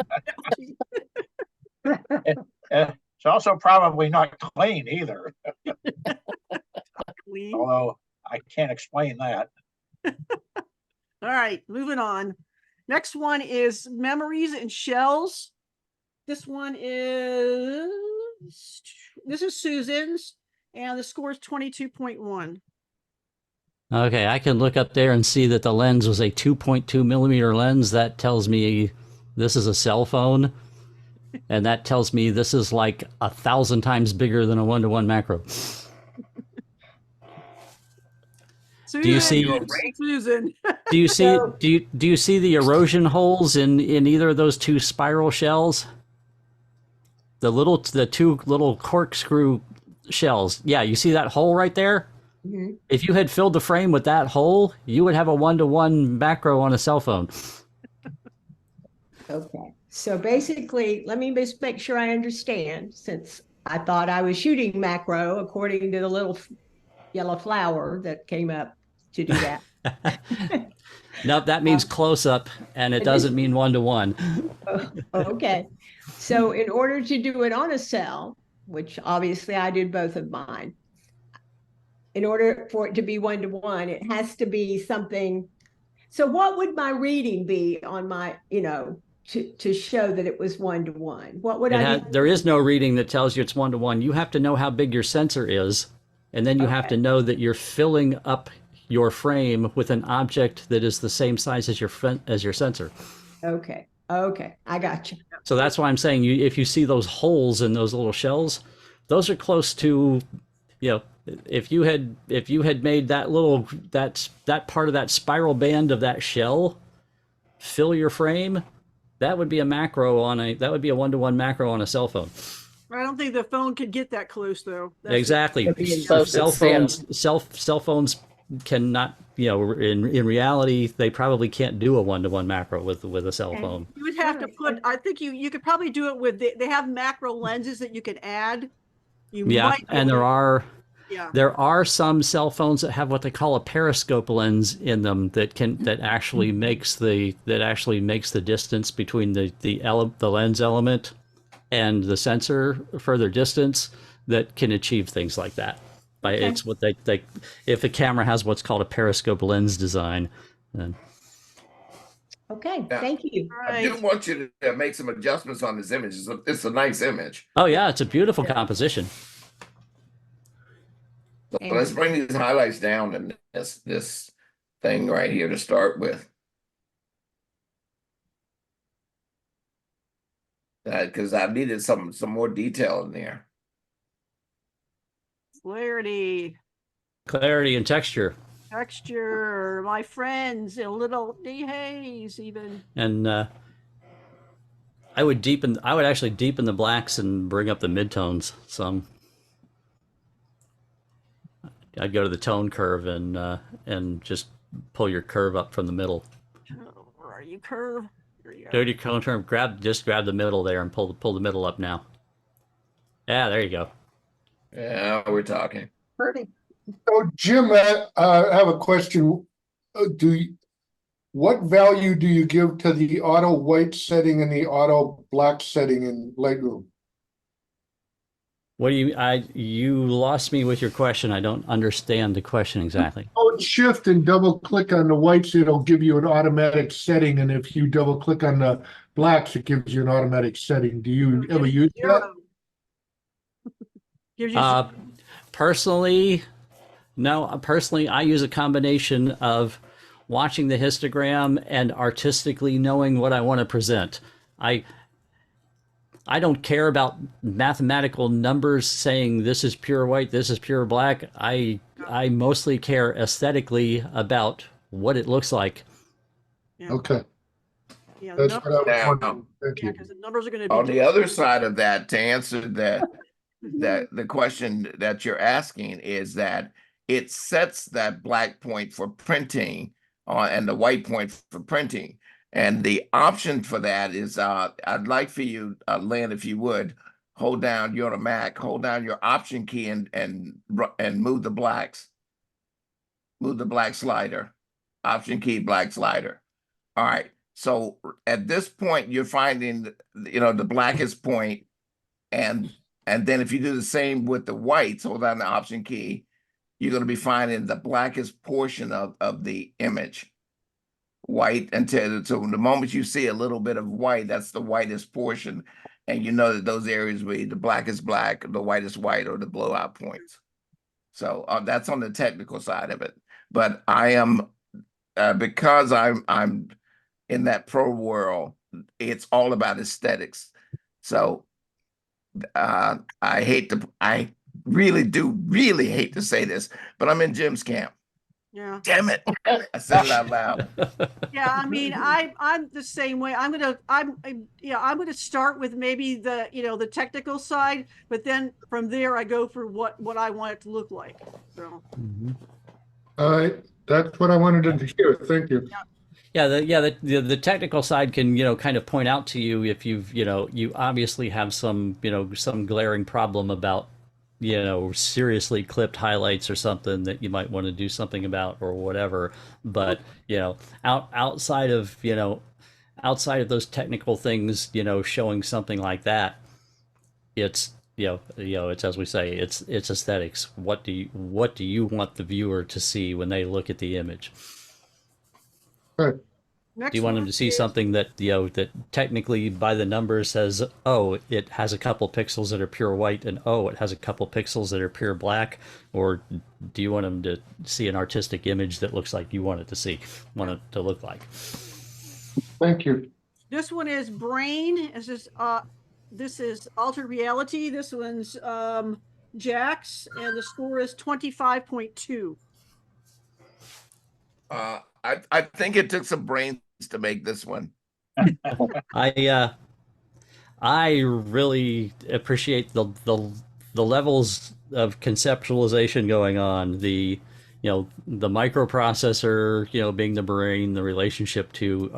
also probably not clean either. Clean. Although I can't explain that. All right, moving on. Next one is memories and shells. This is Susan's, and the score is 22.1. Okay, I can look up there and see that the lens was a 2.2 millimeter lens. That tells me this is a cell phone, and that tells me this is like 1,000 times bigger than a 1-to-1 macro. Susan, Do you see? Susan? Do you see? Do you see the erosion holes in either of those two spiral shells? The two little corkscrew shells. Yeah, you see that hole right there? Mhm. If you had filled the frame with that hole, you would have a 1-to-1 macro on a cell phone. Okay, so basically, let me just make sure I understand, since I thought I was shooting macro according to the little yellow flower that came up to do that. Nope, that means close up, and it doesn't mean 1-to-1. Okay, so in order to do it on a cell, which obviously I did both of mine, in order for it to be 1-to-1, it has to be something. So what would my reading be on my, to show that it was 1-to-1? What would I do? There is no reading that tells you it's 1-to-1. You have to know how big your sensor is, and then you have to know that you're filling up your frame with an object that is the same size as your sensor. Okay, I got you. So that's why I'm saying if you see those holes in those little shells, those are close to, if you had made that part of that spiral band of that shell fill your frame, that would be a 1-to-1 macro on a cell phone. I don't think the phone could get that close, though. Exactly. Cell phones cannot, in reality, they probably can't do a 1-to-1 macro with a cell phone. You would have to put, I think you could probably do it with, they have macro lenses that you can add. And there are some cell phones that have what they call a periscope lens in them that actually makes the distance between the lens element and the sensor further distance, that can achieve things like that. It's what they if the camera has what's called a periscope lens design, then. Okay, thank you. I do want you to make some adjustments on this image. It's a nice image. Oh yeah, it's a beautiful composition. So let's bring these highlights down in this thing right here to start with. Because I needed some more detail in there. Clarity and texture. My friends, a little dehaze even. And I would actually deepen the blacks and bring up the midtones some. I'd go to the tone curve and just pull your curve up from the middle. Where are you? curve. Here you go. Dirty cone term. Just grab the middle there and pull the middle up now. Yeah, there you go. Yeah, we're talking. Pretty. So Jim, I have a question. What value do you give to the auto white setting and the auto black setting in Lightroom? What do you lost me with your question. I don't understand the question exactly. Shift and double click on the whites, it'll give you an automatic setting. And if you double click on the blacks, it gives you an automatic setting. Do you ever use that? Gives you Personally, no. Personally, I use a combination of watching the histogram and artistically knowing what I want to present. I don't care about mathematical numbers saying this is pure white, this is pure black. I mostly care aesthetically about what it looks like. Yeah. Okay. Yeah, That's what I was Now, wondering. Thank you. because the numbers are going to be on the other side of that, to answer that the question that you're asking is that it sets that black point for printing and the white point for printing. And the option for that is, I'd like for you, Lynn, if you would, hold down, you're on a Mac, hold down your option key and move the blacks. Move the black slider, option key, black slider. All right. So at this point, you're finding, the blackest point, and then if you do the same with the whites, hold down the option key, you're going to be finding the blackest portion of the image. White so the moment you see a little bit of white, that's the whitest portion, and you know that those areas where the black is black, the white is white, or the blowout points. So that's on the technical side of it. But I am because I'm in that pro world, it's all about aesthetics. So I really hate to say this, but I'm in Jim's camp. Yeah. Damn it. I said it out loud. Yeah, I mean, I'm the same way. I'm gonna start with maybe the technical side, but then from there I go for what I want it to look like. So. All right, that's what I wanted to hear. Thank you. Yeah, the technical side can kind of point out to you if you obviously have some glaring problem about seriously clipped highlights or something that you might want to do something about or whatever. But outside of those technical things, showing something like that, it's it's, as we say, it's aesthetics. What do you want the viewer to see when they look at the image? Right. Do you want them to see something that that technically by the numbers says, oh, it has a couple pixels that are pure white, and oh, it has a couple pixels that are pure black? Or do you want them to see an artistic image that looks like you want it to look like? Thank you. This one is Brain. This is Altered Reality. This one's Jax, and the score is 25.2. I think it took some brains to make this one. I really appreciate the levels of conceptualization going on. The microprocessor, being the brain, the relationship to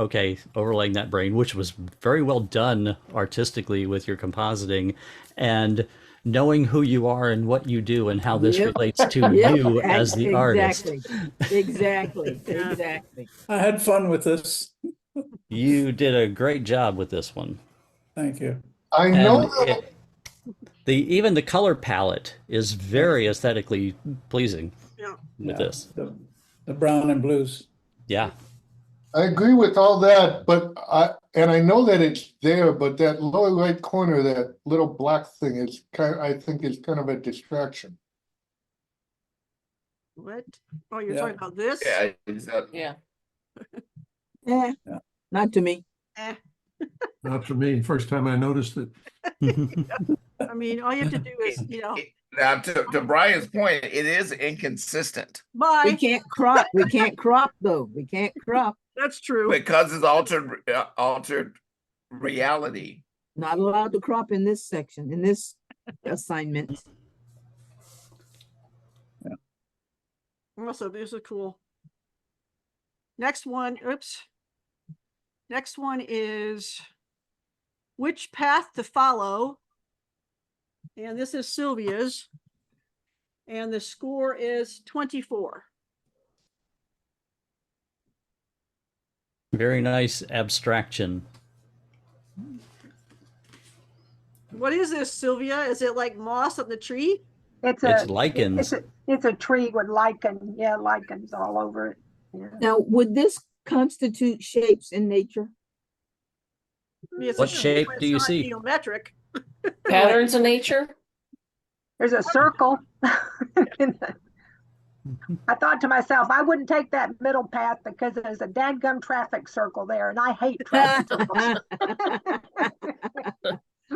overlaying that brain, which was very well done artistically with your compositing, and knowing who you are and what you do and how this relates to you as the artist. Exactly. I had fun with this. You did a great job with this one. Thank you. I know even the color palette is very aesthetically pleasing with this. The brown and blues. Yeah. I agree with all that, but I know that it's there, but that lower right corner, that little black thing is I think is kind of a distraction. What? Oh, you're talking about this? Yeah, exactly. Yeah. Not to me. Not for me. First time I noticed it. I mean, all you have to do is, Now, to Brian's point, it is inconsistent. Bye. We can't crop. We can't crop though. We can't crop. That's true. Because it's altered reality. Not allowed to crop in this section, in this assignment. Also, this is cool. Next one, Next one is which path to follow. And this is Sylvia's. And the score is 24. Very nice abstraction. What is this, Sylvia? Is it like moss on the tree? It's lichens. It's a tree with lichen. Yeah, lichens all over it. Yeah. Now, would this constitute shapes in nature? It's What a shape but do it's you not see? Geometric. Patterns in nature? There's a circle. I thought to myself, I wouldn't take that middle path because there's a dadgum traffic circle there, and I hate traffic circles.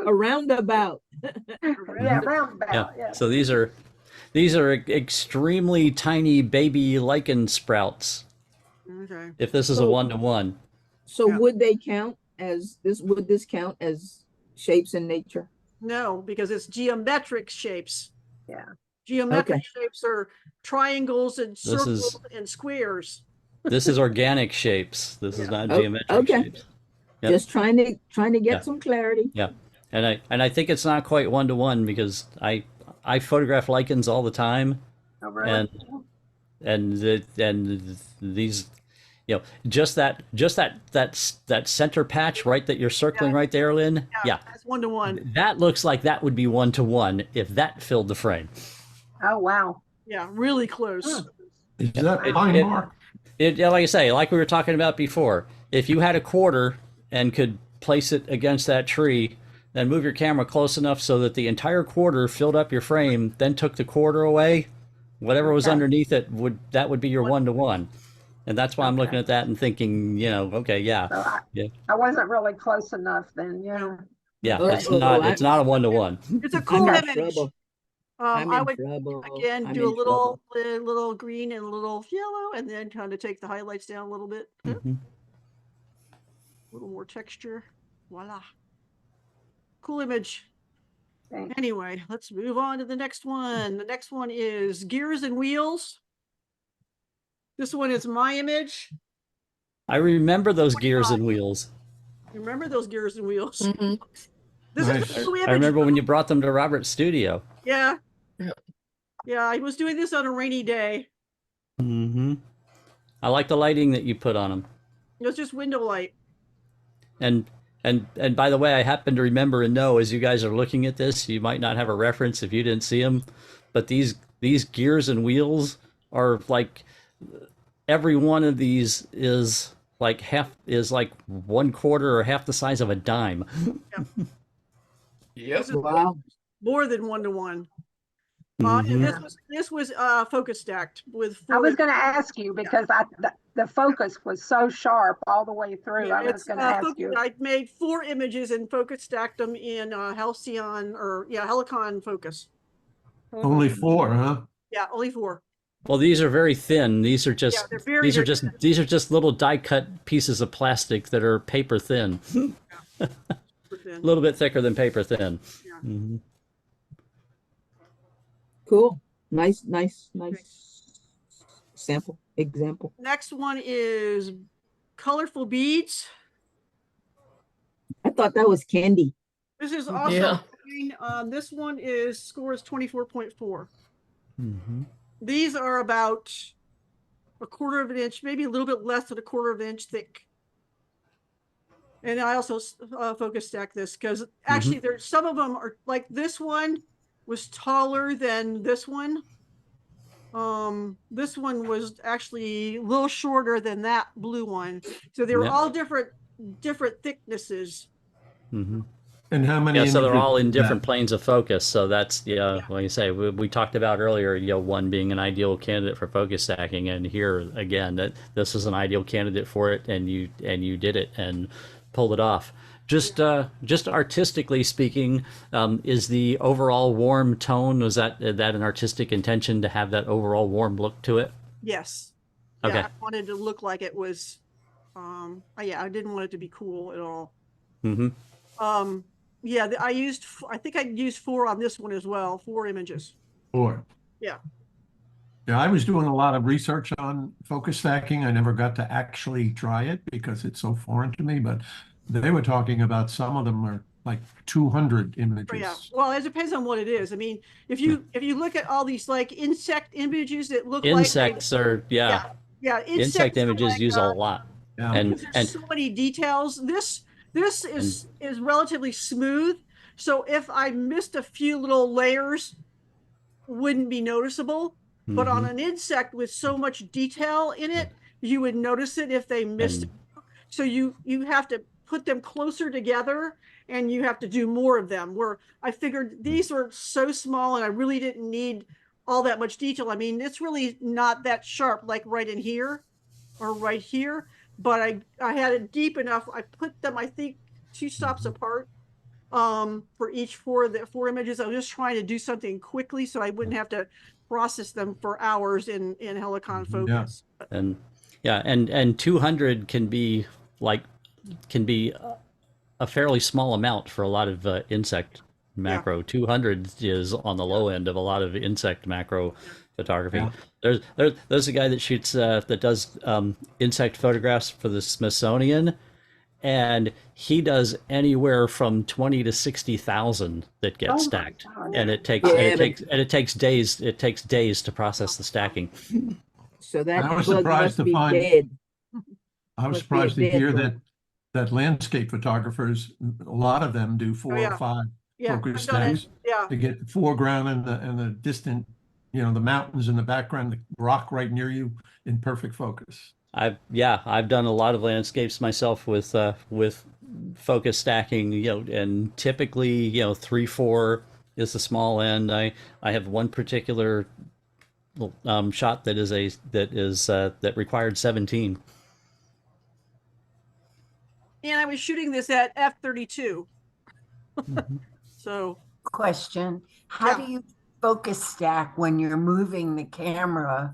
A roundabout. Yeah, roundabout. Yeah. So these are extremely tiny baby lichen sprouts. Okay. If this is a So- 1-to-1. So Yeah. would they count as this? Would this count as shapes in nature? No, because it's geometric shapes. Yeah. Geometric Okay. shapes are triangles and This circles is- and squares. This is organic shapes. This is not Oh, geometric okay. shapes. Yep. Just trying to get Yeah. some clarity. Yeah, and I think it's not quite 1-to-1 because I photograph lichens all the time, Oh, really? and these, just that center patch right that you're circling right there, Lynn. Yeah, That's 1-to-1. that looks like that would be 1-to-1 if that filled the frame. Oh, wow. Yeah, really close. Is that It- pine it- bark? Yeah, like I say, like we were talking about before, if you had a quarter and could place it against that tree, then move your camera close enough so that the entire quarter filled up your frame, then took the quarter away, whatever was Okay. underneath it would be your 1-to-1. And that's why I'm looking Okay. at that and thinking, okay, yeah, So yeah, I wasn't really close enough then. Yeah. yeah. Oh, It's oh, not I- it's not a 1-to-1. It's a I'm cool in image. trouble. I'm I in would trouble. again I'm do a in little trouble. little green and a little yellow, and then kind of take the highlights down a little bit. A little more texture. Voila. Cool image. Thanks. Anyway, let's move on to the next one. The next one is Gears and Wheels. This one is my image. I remember those gears and wheels. Remember those Gears and Wheels? Mhm. This Nice. is a cool image. I remember when you brought them to Robert's studio. Yeah. Yeah. Yeah, I was doing this on a rainy day. I like the lighting that you put on them. It was just window light. And by the way, I happen to remember and know as you guys are looking at this, you might not have a reference if you didn't see them, but these gears and wheels are like, every one of these is like 1/4 or half the size of a dime. Yep. This is Wow. more than 1-to-1. And this was focus stacked with I four. was going to ask you because the focus was so sharp all the way through. Yeah, I was it's going to ask you. I made 4 images and focus stacked them in Halcyon Helicon focus. Only 4, huh? Yeah, only 4. Well, these are very thin. These are just they're very, these are very just these are just little die cut pieces of plastic that are paper thin. A little bit thicker than paper thin. Yeah. Cool. Nice sample example. Next one is colorful beads. I thought that was candy. This is also Yeah. green. This one scores 24.4. These are about 1/4 of an inch, maybe a little bit less than 1/4 of an inch thick. And I also focus stack this because actually there's some of them are like this one was taller than this one. This one was actually a little shorter than that blue one. So they were Yep. all different thicknesses. And how many? Yeah, so they're images all in is that? different planes of focus. So that's like you say, we talked about earlier, one being an ideal candidate for focus stacking, and here again that this is an ideal candidate for it, and you did it and pulled it off. Just artistically speaking, is the overall warm tone, was that an artistic intention to have that overall warm look to it? Yes. Okay. Yeah, I wanted to look like it was. I didn't want it to be cool at all. Yeah, I think I used 4 on this one as well. 4 images. 4. Yeah. Yeah, I was doing a lot of research on focus stacking. I never got to actually try it because it's so foreign to me, but they were talking about some of them are like 200 Yeah, images. well, it depends on what it is. I mean, if you look at all these like insect images that look Insects are, yeah. yeah, Insect insects are images like, use a lot. Yeah. And there's so many details. This is relatively smooth. So if I missed a few little layers, wouldn't be noticeable. But on an insect with so much detail in it, you would notice it if they missed it. So you have to put them closer together and you have to do more of them, where I figured these were so small and I really didn't need all that much detail. I mean, it's really not that sharp, like right in here or right here, but I had it deep enough. I put them, I think, 2 stops apart for each four images. I was just trying to do something quickly so I wouldn't have to process them for hours in Helicon Focus. Yeah. And 200 can be a fairly small amount for a lot of insect macro. 200 is on the low end of a lot of insect macro photography. There's a guy that shoots that does insect photographs for the Smithsonian, and he does anywhere from 20 to 60,000 that get stacked, and it takes days to process the stacking. So that I was bug surprised must to be find. dead. I was Must be a surprised to dead hear bug. that landscape photographers, a lot of them do 4 or 5 focus stacks to get the foreground and the distant, the mountains in the background, the rock right near you in perfect focus. I've done a lot of landscapes myself with focus stacking, and typically 3-4 is the small end. I have one particular shot that required 17. And I was shooting this at f32. So question, how do you focus stack when you're moving the camera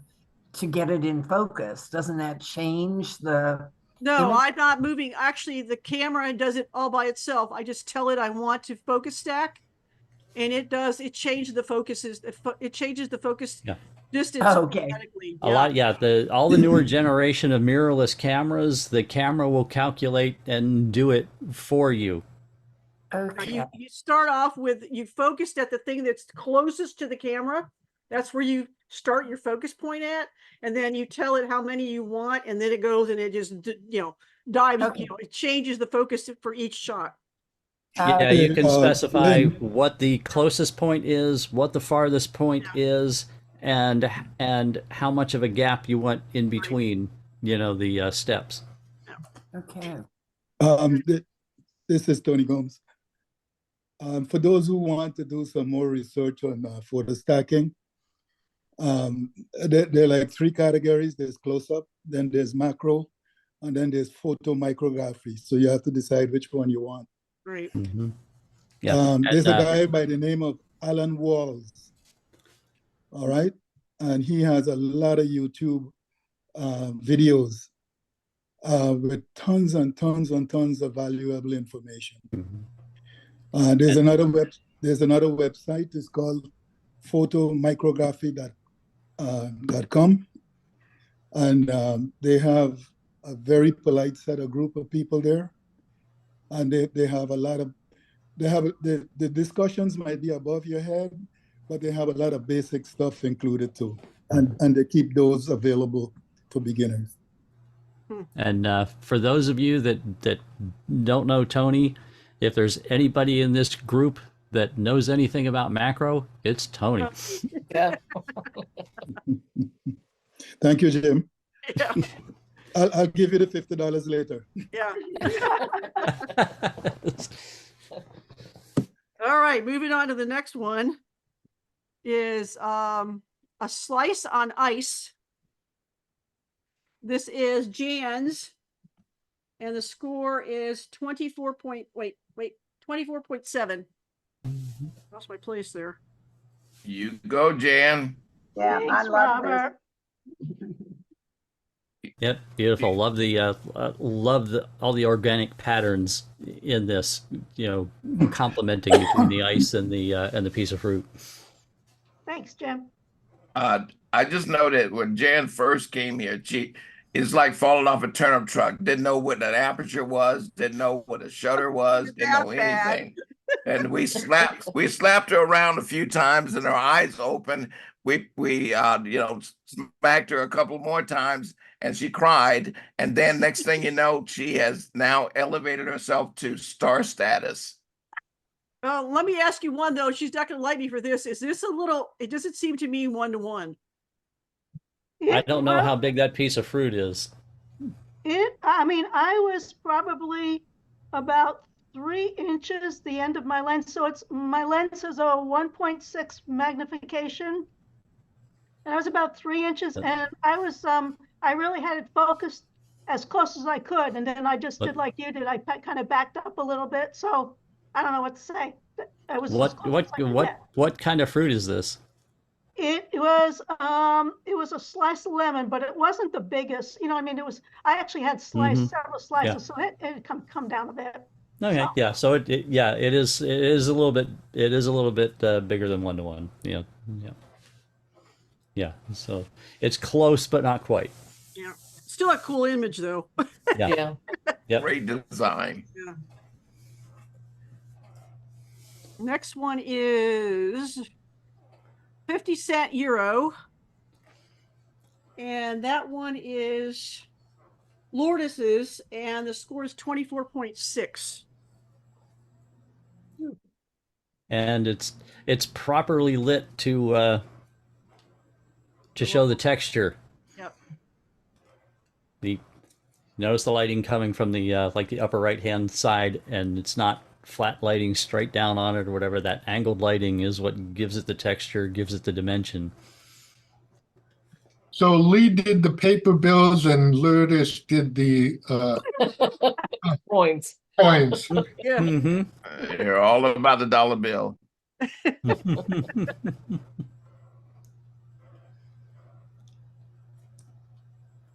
to get it in focus? Doesn't that change the no, image? I'm not moving. Actually, the camera does it all by itself. I just tell it I want to focus stack, and it does. It changes the focuses. It changes the focus distance automatically. All the newer generation of mirrorless cameras, the camera will calculate and do it for you. Okay. You start off with, you focused at the thing that's closest to the camera. That's where you start your focus point at, and then you tell it how many you want, and then it goes and it just dives. It changes the focus for each shot. Yeah, you can specify what the closest point is, what the farthest point is, and how much of a gap you want in between, the steps. Okay. This is Tony Gomes. For those who want to do some more research on photo stacking, there are like 3 categories. There's close-up, then there's macro, and then there's photo micrography. So you have to decide which one you want. Right. There's a guy by the name of Alan Walls. All right. And he has a lot of YouTube videos with tons and tons and tons of valuable information. There's another website. It's called photomicrography.com, and they have a very polite set of group of people there, and they have a lot of the discussions might be above your head, but they have a lot of basic stuff included too, and they keep those available for beginners. And for those of you that don't know Tony, if there's anybody in this group that knows anything about macro, it's Tony. Yeah. Thank you, Jim. Yeah. I'll give you the $50 later. Yeah. All right, moving on to the next one is a slice on ice. This is Jan's, and the score is 24.7. Lost my place there. You go, Jan. Yeah, Thanks, I love Robert. Yep, beautiful. Love all the organic patterns in this. Complementing between the ice and the piece of fruit. Thanks, Jim. I just know that when Jan first came here, she is like falling off a turnip truck. Didn't know what an aperture was, didn't know what a shutter was, didn't know anything. And we slapped her around a few times, and her eyes open. We smacked her a couple more times, and she cried. And then next thing you know, she has now elevated herself to star status. Let me ask you one though. She's not going to like me for this. Is this a little? It doesn't seem to me 1-to-1. I don't know how big that piece of fruit is. I mean, I was probably about 3 inches the end of my lens. So my lens is a 1.6 magnification. And I was about 3 inches, and I really had it focused as close as I could. And then I just did like you did. I kind of backed up a little bit. So I don't know what to say. It was what kind of fruit is this? It was a slice of lemon, but it wasn't the biggest. I mean, I actually had several slices, so it come down a bit. Okay, so. Yeah. So it is a little bit bigger than 1-to-1. Yeah. So it's close, but not quite. Yeah. Still a cool image though. Yeah. Yep. Great design. Yeah. Next one is 50-cent euro. And that one is Lourdes's, and the score is 24.6. And it's properly lit to show the texture. Yep. Notice the lighting coming from the like the upper right hand side, and it's not flat lighting straight down on it or whatever. That angled lighting is what gives it the texture, gives it the dimension. So Lee did the paper bills and Lourdes did the Points. coins. Yeah. Mm-hmm. You're all about the dollar bill.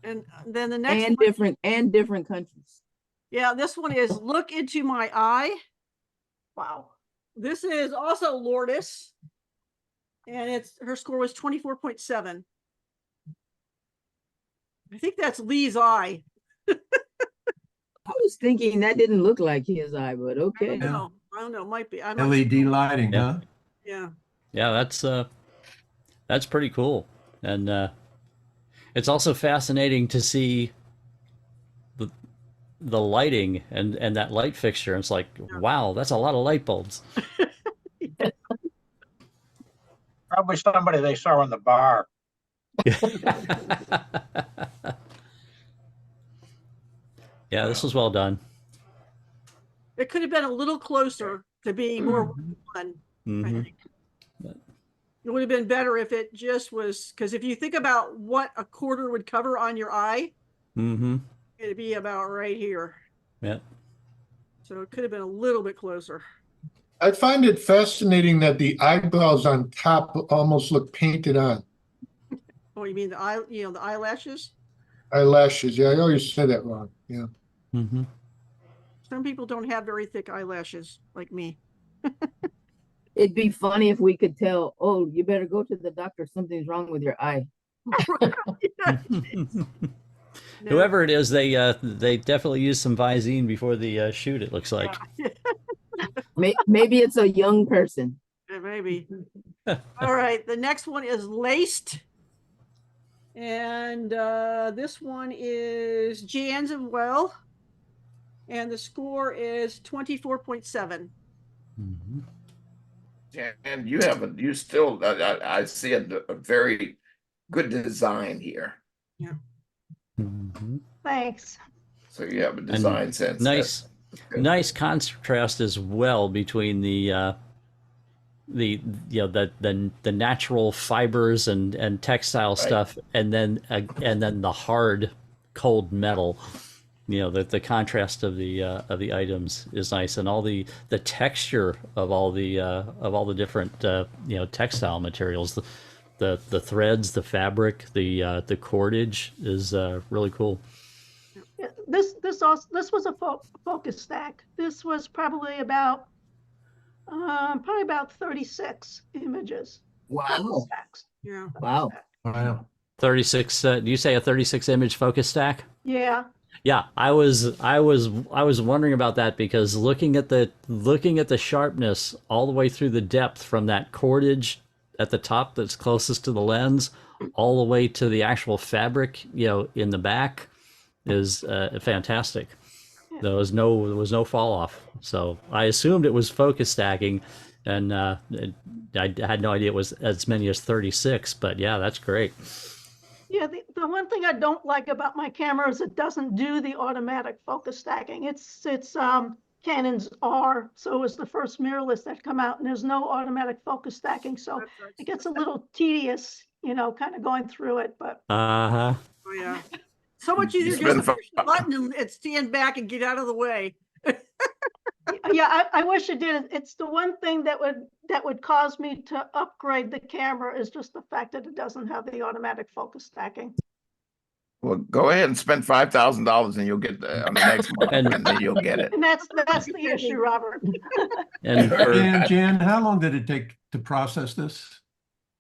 And then the next and different countries. Yeah, this one is Look Into My Eye. Wow. This is also Lourdes. And her score was 24.7. I think that's Lee's eye. I was thinking that didn't look like his eye, but okay. I don't know. Might be. LED lighting, huh? Yeah. Yeah, that's pretty cool. And it's also fascinating to see the lighting and that light fixture. It's like, wow, that's a lot of light bulbs. Probably somebody they saw in the bar. Yeah, this was well done. It could have been a little closer to being more fun. I think. It would have been better if it just was, because if you think about what a quarter would cover on your eye, it'd be about right here. Yeah. So it could have been a little bit closer. I find it fascinating that the eyebrows on top almost look painted on. Oh, you mean the eyelashes? Eyelashes, yeah, I always say that wrong. Yeah. Some people don't have very thick eyelashes like me. It'd be funny if we could tell, oh, you better go to the doctor. Something's wrong with your eye. Whoever it is, they definitely use some Visine before the shoot, it looks like. Maybe it's a young person. Yeah, maybe. All right, the next one is Laced. And this one is Jan's as well. And the score is 24.7. And you still, I see a very good design here. Yeah. Thanks. So you have a design sense. Nice contrast as well between the natural fibers and textile stuff, and then the hard cold metal. The contrast of the items is nice, and all the texture of all the different textile materials, the threads, the fabric, the cordage is really cool. Yeah, this was a focus stack. This was probably about 36 images. Wow. Stacks. Yeah. Wow. Wow. 36. Do you say a 36 image focus stack? Yeah. Yeah, I was wondering about that because looking at the sharpness all the way through the depth from that cordage at the top that's closest to the lens all the way to the actual fabric, in the back is fantastic. There was no fall off. So I assumed it was focus stacking, and I had no idea it was as many as 36, but yeah, that's great. Yeah, the one thing I don't like about my camera is it doesn't do the automatic focus stacking. It's Canon's R, so it was the first mirrorless that come out, and there's no automatic focus stacking, so it gets a little tedious, kind of going through it. But Uh-huh. Oh yeah, so much easier just to push the button and stand back and get out of the way. yeah, I wish it did. It's the one thing that would cause me to upgrade the camera is just the fact that it doesn't have the automatic focus stacking. Well, go ahead and spend $5,000 and you'll get on the next month, and then you'll get it. And that's the issue, Robert. And Jan, how long did it take to process this?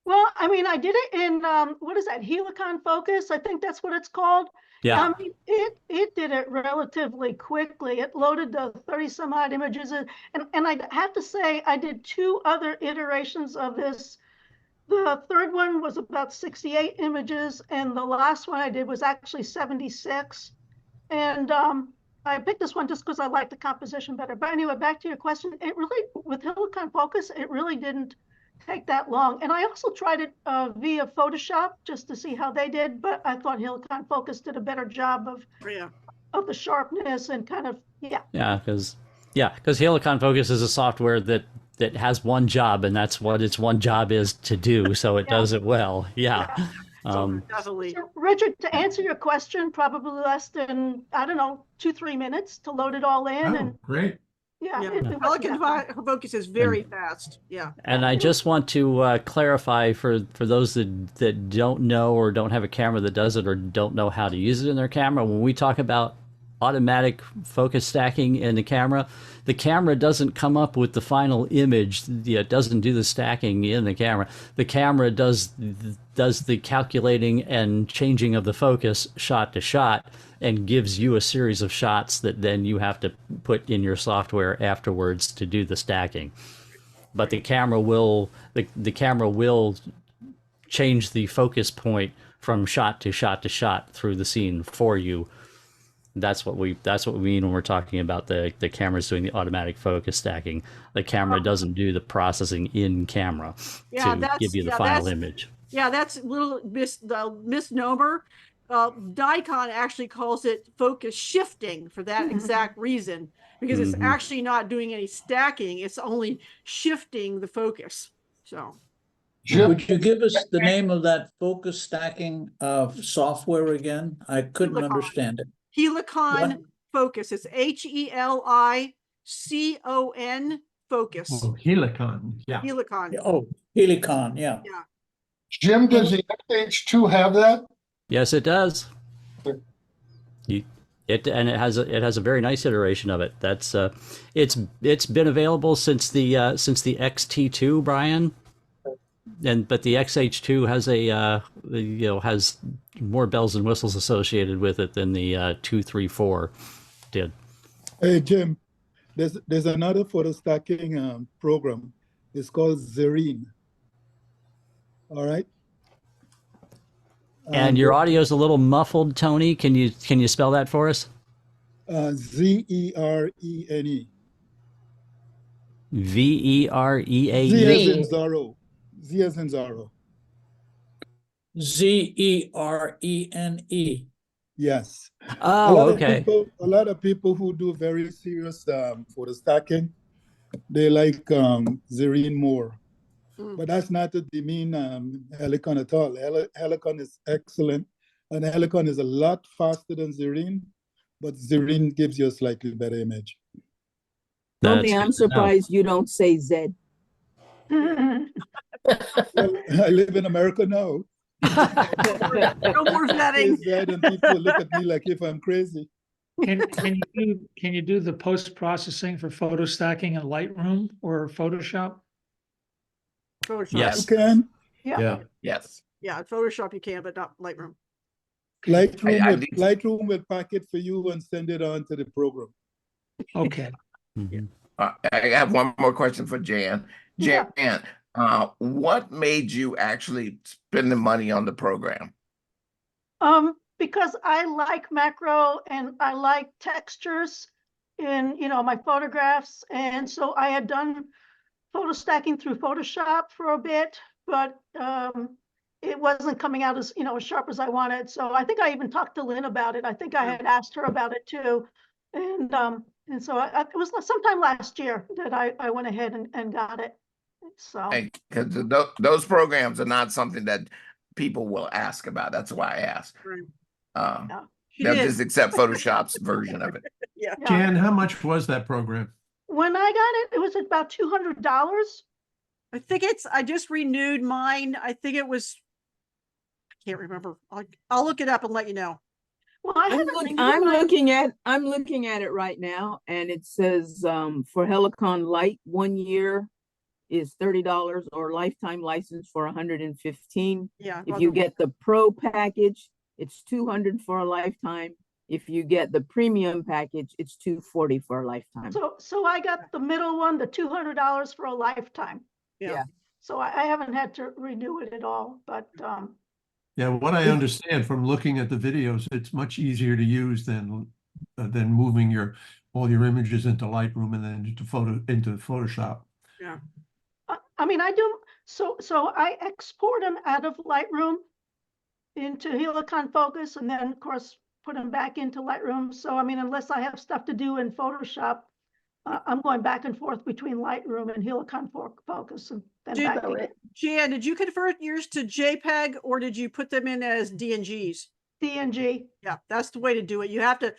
Well, I mean, I did it in what is that, Helicon Focus? I think that's what it's called. Yeah. I mean, it did it relatively quickly. It loaded the 30 some odd images, and I have to say I did 2 other iterations of this. The third one was about 68 images, and the last one I did was actually 76. And I picked this one just because I like the composition better. But anyway, back to your question, it really, with Helicon Focus, it really didn't take that long. And I also tried it via Photoshop just to see how they did, but I thought Helicon Focus did a better job of the sharpness and kind of, Yeah, because Helicon Focus is a software that has one job, and that's what its one job is to do. So it does it well. Yeah. Definitely. So, Richard, to answer your question, probably less than, I don't know, 2-3 minutes to load it all in. And great. yeah, Pelican Focus is very fast. Yeah. And I just want to clarify for those that don't know or don't have a camera that does it or don't know how to use it in their camera, when we talk about automatic focus stacking in the camera doesn't come up with the final image. It doesn't do the stacking in the camera. The camera does the calculating and changing of the focus shot to shot and gives you a series of shots that then you have to put in your software afterwards to do the stacking. But the camera will change the focus point from shot to shot to shot through the scene for you. That's what we mean when we're talking about the cameras doing the automatic focus stacking. The camera doesn't do the processing in camera to give you the final image. Yeah, that's a little misnomer. Nikon actually calls it focus shifting for that exact reason, because it's actually not doing any stacking. It's only shifting the focus. So. Would you give us the name of that focus stacking software again? I couldn't understand it. Helicon Focus. It's Helicon Focus. Oh, Helicon. Yeah. Helicon. Oh, Helicon. Yeah. Yeah. Jim, does the XH2 have that? Yes, it does. It has a very nice iteration of it. That's it's been available since the XT2, Brian. But the XH2 has has more bells and whistles associated with it than the 234 did. Hey Jim, there's another photo stacking program. It's called Zerine. All right. And your audio is a little muffled, Tony. Can you spell that for us? Zerene. Verene. Z as in Zorro. Z as in Zorro. Zerene. Yes. Oh, okay. A lot of people who do very serious photo stacking, they like Zerine more. But that's not to demean Helicon at all. Helicon is excellent, and Helicon is a lot faster than Zerine, but Zerine gives you a slightly better image. Tony, I'm surprised you don't say Z. Well, I live in America now. No more setting. And people look at me like if I'm crazy. Can you do the post processing for photo stacking in Lightroom or Photoshop? Yes. You can. Yeah. Yes. Yeah, Photoshop you can, but not Lightroom. Lightroom will pack it for you and send it on to the program. Okay. I have one more question for Jan. Yeah. Jan, what made you actually spend the money on the program? Because I like macro and I like textures in, my photographs. And so I had done photo stacking through Photoshop for a bit, but it wasn't coming out as, as sharp as I wanted. So I think I even talked to Lynn about it. I think I had asked her about it too. And so it was sometime last year that I went ahead and got it. So Because those programs are not something that people will ask about. That's why I asked. They'll just accept Photoshop's version of it. Yeah. Jan, how much was that program? When I got it was about $200. I think I just renewed mine. I think it was, I can't remember. I'll look it up and let you know. Well, I'm looking at it right now, and it says for Helicon Light 1 year is $30 or lifetime license for $115. Yeah. If you get the pro package, it's $200 for a lifetime. If you get the premium package, it's $240 for a lifetime. So I got the middle one, the $200 for a lifetime. Yeah. So I haven't had to renew it at all, but Yeah, what I understand from looking at the videos, it's much easier to use than moving all your images into Lightroom and then into Photoshop. Yeah. I mean, I do. So I export them out of Lightroom into Helicon Focus, and then of course put them back into Lightroom. So I mean, unless I have stuff to do in Photoshop, I'm going back and forth between Lightroom and Helicon Focus, and then back again. Jan, did you convert yours to JPEG or did you put them in as DNGs? DNG. Yeah, that's the way to do it. You have to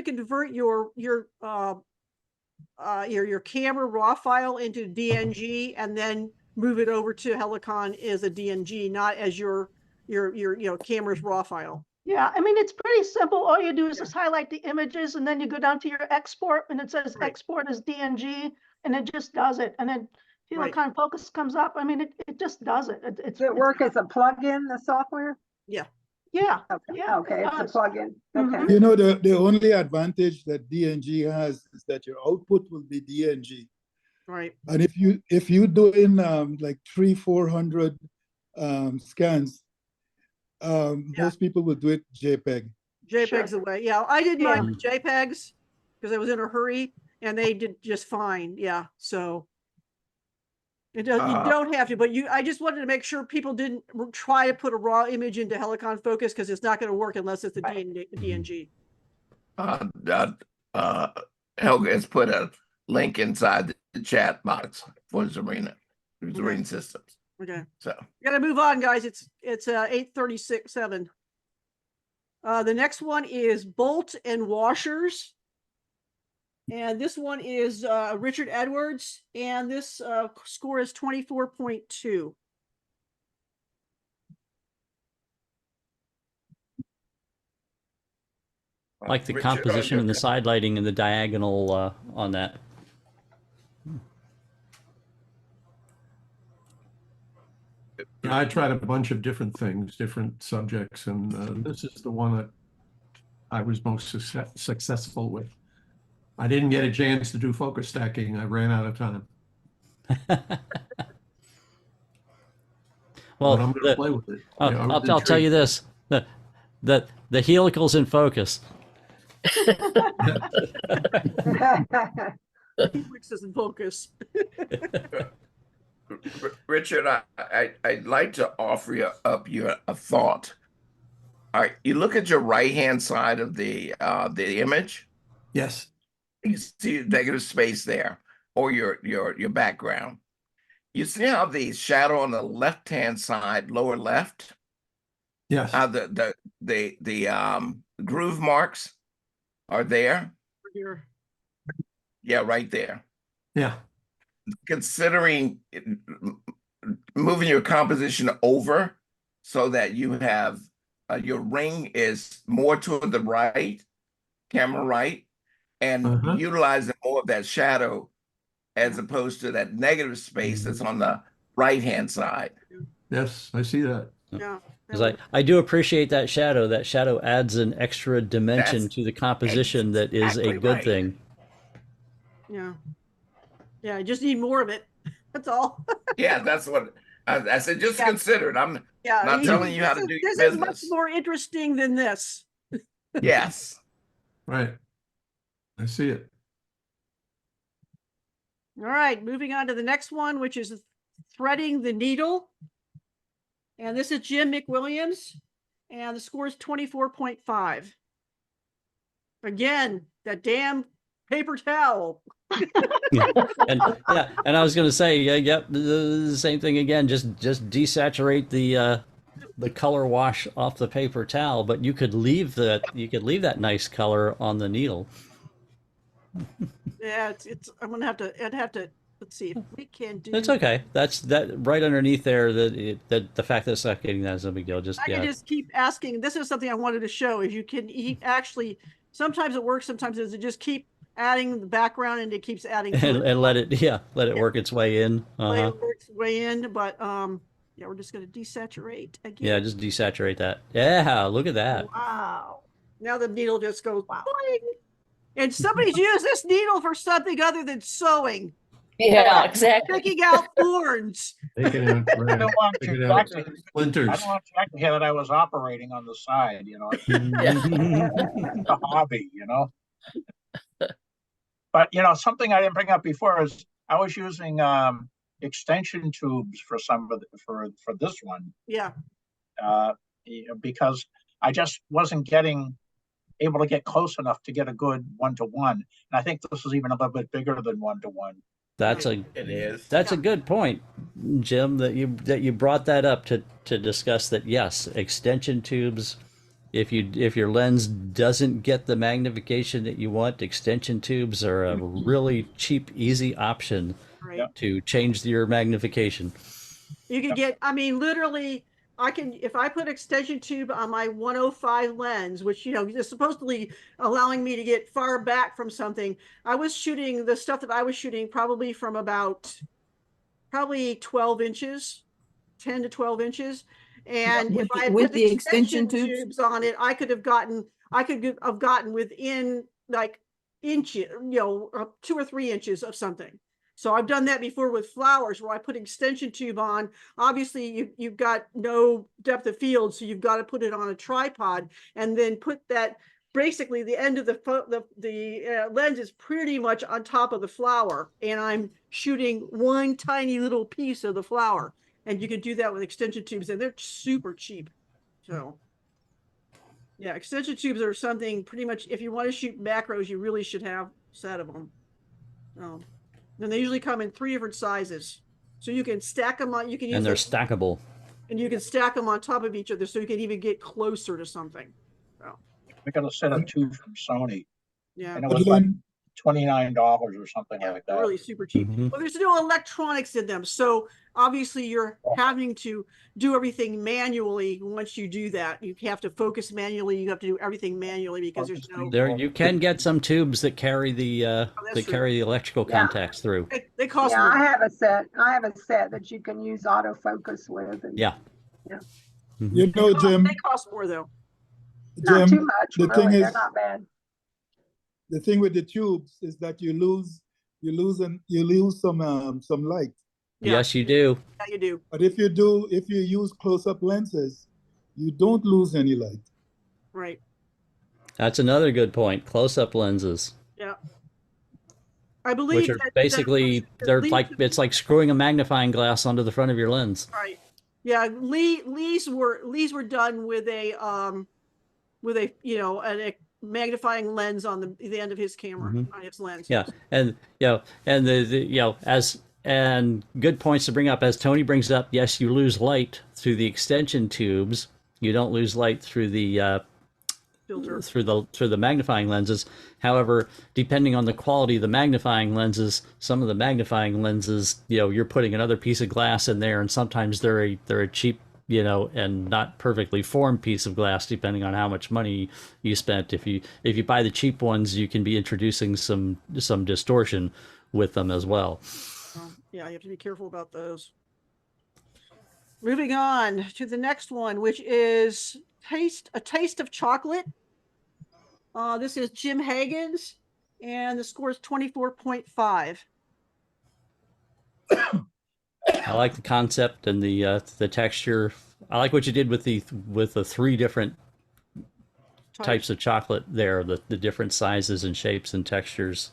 convert your camera raw file into DNG and then move it over to Helicon as a DNG, not as your camera's raw file. Yeah, I mean, it's pretty simple. All you do is just highlight the images and then you go down to your export and it says export as DNG and it just does it. And then Helicon Focus comes up. I mean, it just does it. Does it work as a plugin, the software? Yeah. Yeah. Okay. Yeah, Okay. It's a plugin. Mhm. Okay. You know, the only advantage that DNG has is that your output will be DNG. Right. And if you doing like 300-400 scans, most people will do it JPEG. JPEG's the way. Yeah, I did mine with JPEGs because I was in a hurry and they did just fine. Yeah. So you don't have to, but I just wanted to make sure people didn't try to put a raw image into Helicon Focus because it's not going to work unless it's a DNG. Helga has put a link inside the chat box for Zarina Systems. Okay. So we gotta move on, guys. It's 8:36. The next one is bolt and washers. And this one is Richard Edwards, and this score is 24.2. I like the composition and the side lighting and the diagonal on that. I tried a bunch of different things, different subjects, and this is the one that I was most successful with. I didn't get a chance to do focus stacking. I ran out of time. Well, I'm going to play with it. I'll tell you this: the helicals in focus. Helix is in focus. Richard, I'd like to offer up a thought. All right, you look at your right-hand side of the image. Yes. You see negative space there, or your background. You see how the shadow on the left-hand side, lower left? Yes. How the groove marks are there? Here. Yeah, right there. Yeah. Considering moving your composition over so that you have your ring is more to the right, camera right, and utilizing more of that shadow as opposed to that negative space that's on the right-hand side. Yes, I see that. Yeah. Because I do appreciate that shadow. That shadow adds an extra dimension That's to the composition that is a exactly good right. thing. Yeah. Yeah, I just need more of it. That's all. Yeah, that's what I said. Just Yeah. consider it. I'm not telling you how to do your This is much business. more interesting than this. Yes. Right. I see it. All right, moving on to the next one, which is threading the needle. And this is Jim McWilliams, and the score is 24.5. Again, that damn paper towel. And and I was going to say, yep, the same thing again. Just desaturate the color wash off the paper towel, but you could leave that nice color on the needle. Yeah, it's I'd have to let's see if we can do. It's okay. That's right underneath there. That the fact that it's not getting that is no big deal. Just I can just keep asking. This is something I wanted to show. Is you can actually sometimes it works, sometimes it just keep adding the background and it keeps adding and let it work its way in. Let it work its way in, but yeah, we're just going to desaturate again. Yeah, just desaturate that. Yeah, look at that. Wow. Now the needle just goes boing. And somebody's used this needle for something other than sewing. Yeah, exactly. Picking out thorns. Taking out, I don't want taking you out Jackie- splinters. I don't want Jack to hear that I was operating on the side, It's a hobby, But something I didn't bring up before is I was using extension tubes for some of for this one. Yeah. Because I just wasn't able to get close enough to get a good 1-to-1. And I think this is even a little bit bigger than 1-to-1. That's It is. a good point, Jim, that you brought that up to discuss that. Yes, extension tubes. If your lens doesn't get the magnification that you want, extension tubes are a really cheap, easy option to change your magnification. You can get, I mean, literally, if I put extension tube on my 105 lens, which, is supposedly allowing me to get far back from something, I was shooting the stuff that I was shooting probably from probably 12 inches, 10 to 12 inches. And if I had put the extension tubes on it, I could have gotten within like inches, 2 or 3 inches of something. So I've done that before with flowers where I put extension tube on. Obviously, you've got no depth of field, so you've got to put it on a tripod and then put that. Basically, the end of the lens is pretty much on top of the flower, and I'm shooting one tiny little piece of the flower. And you can do that with extension tubes, and they're super cheap. So, yeah, extension tubes are something pretty much. If you want to shoot macros, you really should have a set of them. And they usually come in 3 different sizes, so you can stack them on. You can use and they're stackable. And you can stack them on top of each other, so you can even get closer to something. So. I got a set of 2 from Sony. Yeah, and it was like $29 or something like that. Really super cheap. Well, there's no electronics in them, so obviously you're having to do everything manually. Once you do that, you have to focus manually. You have to do everything manually because there's no. There, you can get some tubes that carry the electrical contacts through. They cost. Yeah, I have a set. That you can use autofocus with. And, yeah. Jim. They cost more though. Not Jim, too much. The Really. thing is, They're not bad. The thing with the tubes is that you lose some light. Yeah. Yes, you do. Yeah, you do. But if you use close-up lenses, you don't lose any light. Right. That's another good point. Close-up lenses. Yeah. I believe which are basically it's like screwing a magnifying glass onto the front of your lens. Right. Yeah. Lee's were done with a a magnifying lens on the end of his camera, on his lens. Yeah, and and good points to bring up. As Tony brings up, yes, you lose light through the extension tubes. You don't lose light through the filter through the magnifying lenses. However, depending on the quality of the magnifying lenses, some of the magnifying lenses, you're putting another piece of glass in there, and sometimes they're a cheap, and not perfectly formed piece of glass, depending on how much money you spent. If you buy the cheap ones, you can be introducing some distortion with them as well. Yeah, you have to be careful about those. Moving on to the next one, which is A Taste of Chocolate. This is Jim Hagen's, and the score is 24.5. I like the concept and the texture. I like what you did with the 3 different types of chocolate there, the different sizes and shapes and textures.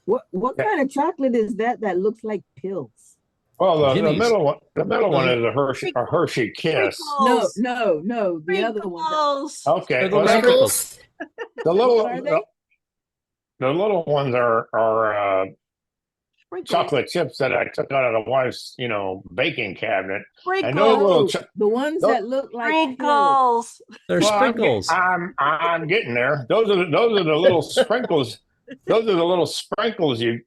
What kind of chocolate is that looks like pills? Well, the middle one is a Hershey Kiss. No, the other one. Okay, Well, the Are they? little ones are chocolate chips that I took out of the wife's, baking cabinet. And those the ones that look like sprinkles. They're sprinkles. I'm getting there. Those are the little sprinkles. Those are the little sprinkles you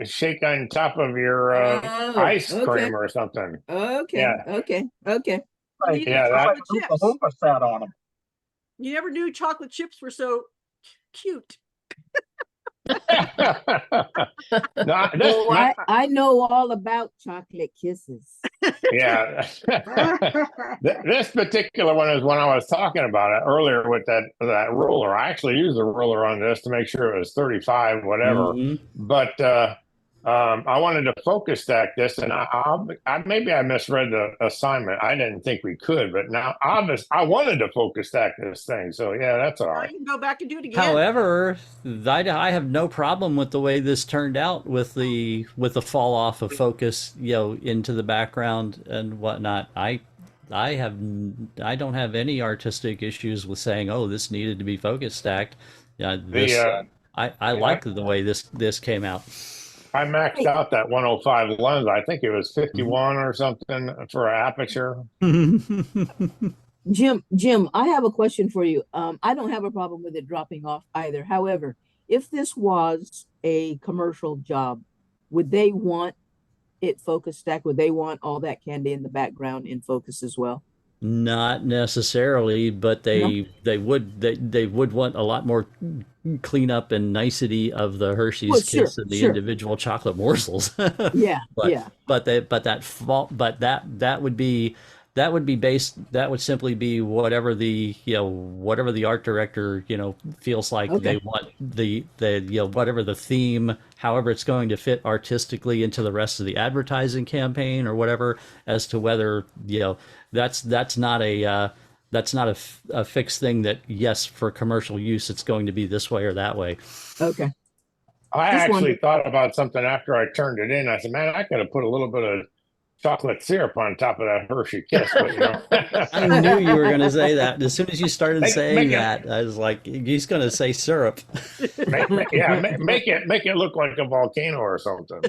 shake on top of your ice cream or something. Okay. Yeah. Okay. Yeah, like a Oompa sat on them. You never knew chocolate chips were so cute. I know all about chocolate kisses. Yeah. This particular one is when I was talking about it earlier with that ruler. I actually used the ruler on this to make sure it was 35, whatever. But I wanted to focus stack this, and I maybe I misread the assignment. I didn't think we could, but now I wanted to focus stack this thing. So yeah, that's all right. You can go back and do it again. However, I have no problem with the way this turned out with the fall off of focus, into the background and whatnot. I don't have any artistic issues with saying, oh, this needed to be focus stacked. I like the way this came out. I maxed out that 105 lens. I think it was 51 or something for aperture. Jim, I have a question for you. I don't have a problem with it dropping off either. However, if this was a commercial job, would they want it focus stacked? Would they want all that candy in the background in focus as well? Not necessarily, but they would want a lot more cleanup and nicety of the Hershey's Kiss and the individual chocolate morsels. Yeah, but that would simply be whatever the art director feels like they want the whatever the theme, however it's going to fit artistically into the rest of the advertising campaign or whatever, as to whether that's not a fixed thing that, yes, for commercial use it's going to be this way or that way. Okay. I actually thought about something after I turned it in. I said, man, I could have put a little bit of chocolate syrup on top of that Hershey Kiss. But, I knew you were going to say that. As soon as you started saying that, I was like, he's going to say syrup. Make it look like a volcano or something.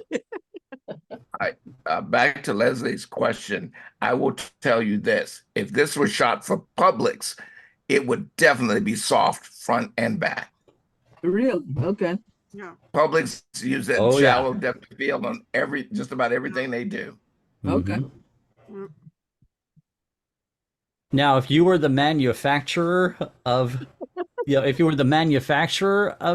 Back to Leslie's question, I will tell you this. If this was shot for Publix, it would definitely be soft front and back. Really? Okay. Yeah. Publix use that shallow depth of field on just about everything they do. Okay. Now, if you were the manufacturer of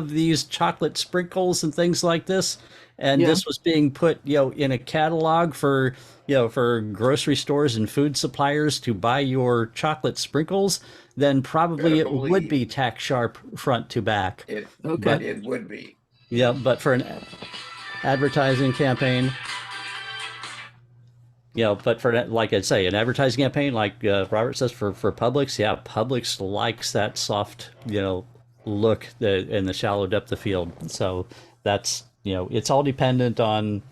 these chocolate sprinkles and things like this, and this was being put, in a catalog for grocery stores and food suppliers to buy your chocolate sprinkles, then probably it would be tack sharp front to back. It would be. Yeah, but for an advertising campaign, but for, like I'd say, an advertising campaign, like Robert says, for Publix, Publix likes that soft, look in the shallow depth of field. So that's, it's all dependent on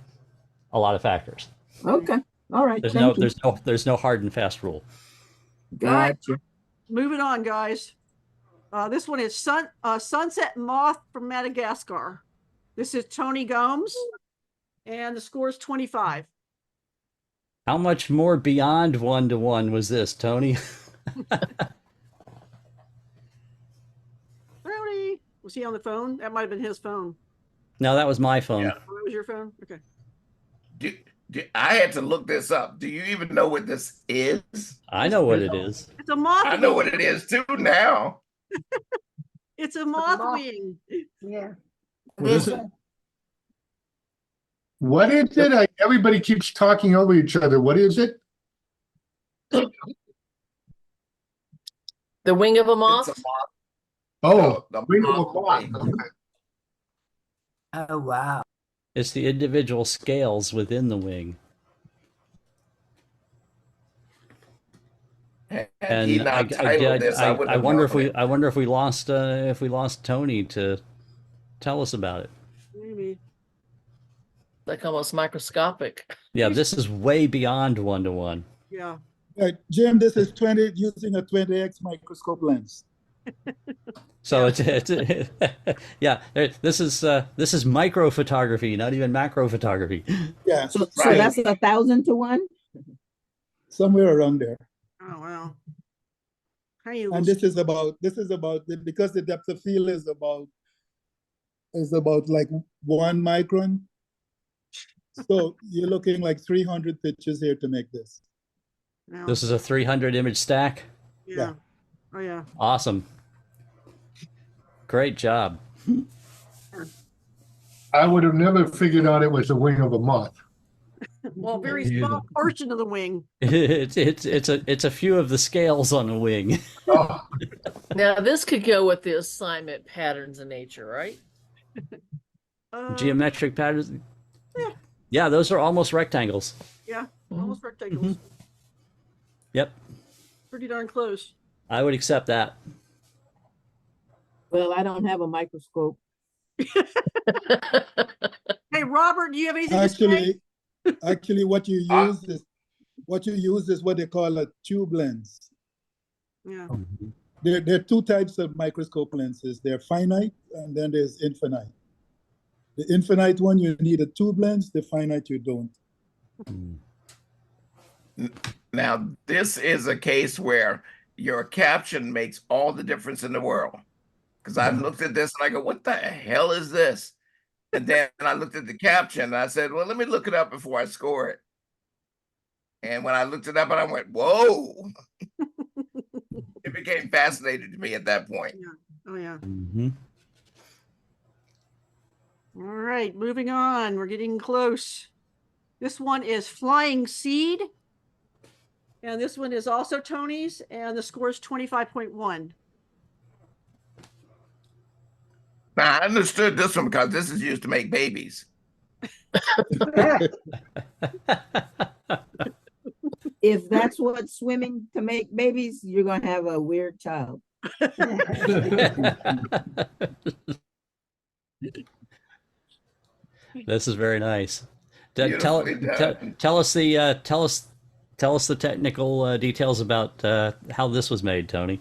a lot of factors. Okay. All right. There's no hard and fast rule. Gotcha. Moving on, guys. This one is Sunset Moth from Madagascar. This is Tony Gomes, and the score is 25. How much more beyond 1-to-1 was this, Tony? Tony, was he on the phone? That might have been his phone. No, that was my phone. Yeah. Oh, that was your phone? Okay. I had to look this up. Do you even know what this is? I know what it is. It's a moth. I know what it is too now. It's a moth wing. Yeah. What is it? What is it? Everybody keeps talking over each other. What is it? The wing of a It's moth? a moth. Oh, The wing of a moth moth. wing. Okay. Oh, wow. It's the individual scales within the wing. Had he And not titled this, I wouldn't have wonder known it. I wonder if we lost Tony to tell us about it. Maybe. Like almost microscopic. Yeah, this is way beyond 1-to-1. Yeah. Right, Jim, this is 20 using a 20x microscope lens. So it's yeah. This is micro photography, not even macro photography. Yeah. So that's 1,000 to 1? Somewhere around there. Oh wow. And this is about because the depth of field is about like 1 micron. So you're looking like 300 pictures here to make this. No. This is a 300 image stack. Yeah. Oh yeah. Awesome. Great job. I would have never figured out it was the wing of a moth. Well, very small portion of the wing. It's a few of the scales on a wing. Oh. Now this could go with the assignment patterns in nature, right? Geometric patterns. Yeah, those are almost rectangles. Yeah, almost rectangles. Yep. Pretty darn close. I would accept that. Well, I don't have a microscope. Hey, Robert, do you have anything to say? Actually, what you use is what they call a tube lens. Yeah. There are 2 types of microscope lenses. They're finite and then there's infinite. The infinite one, you need a tube lens. The finite, you don't. Now, this is a case where your caption makes all the difference in the world. Because I looked at this and I go, what the hell is this? And then I looked at the caption and I said, well, let me look it up before I score it. And when I looked it up, and I went, whoa. It became fascinating to me at that point. Yeah. Oh yeah. All right, moving on. We're getting close. This one is Flying Seed. And this one is also Tony's, and the score is 25.1. Now, I understood this one because this is used to make babies. If that's what's swimming to make babies, you're going to have a weird child. This is very nice. Tell us the technical details about how this was made, Tony.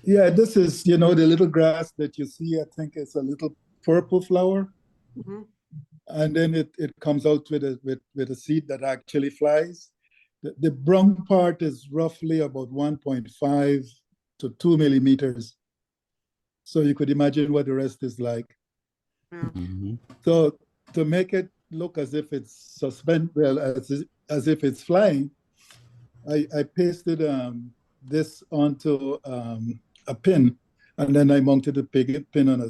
Yeah, this is, the little grass that you see. I think it's a little purple flower. And then it comes out with a seed that actually flies. The brown part is roughly about 1.5 to 2 millimeters. So you could imagine what the rest is like. So to make it look as if it's as if it's flying, I pasted this onto a pin, and then I mounted a pin on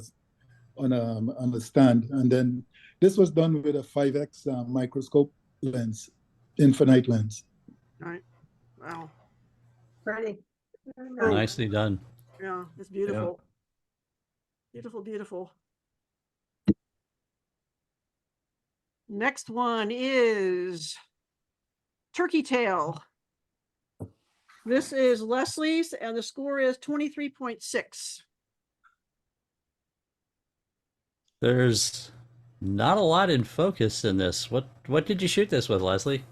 a stand, and then this was done with a 5x microscope lens, infinite lens. All right. Wow. Pretty. Nicely done. Yeah, it's beautiful. Beautiful, beautiful. Next one is Turkey Tail. This is Leslie's, and the score is 23.6. There's not a lot in focus in this. What did you shoot this with, Leslie?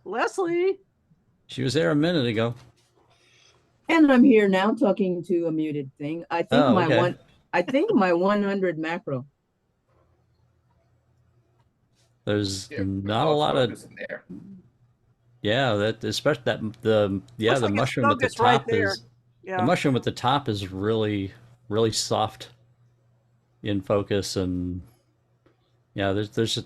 Leslie. She was there a minute ago. And I'm here now talking to a muted thing. I think I think my 100 macro. There's not a lot of there. Yeah, that especially the Looks mushroom at the focus right top there. is Yeah. the mushroom at the top is really soft in focus, and yeah, there's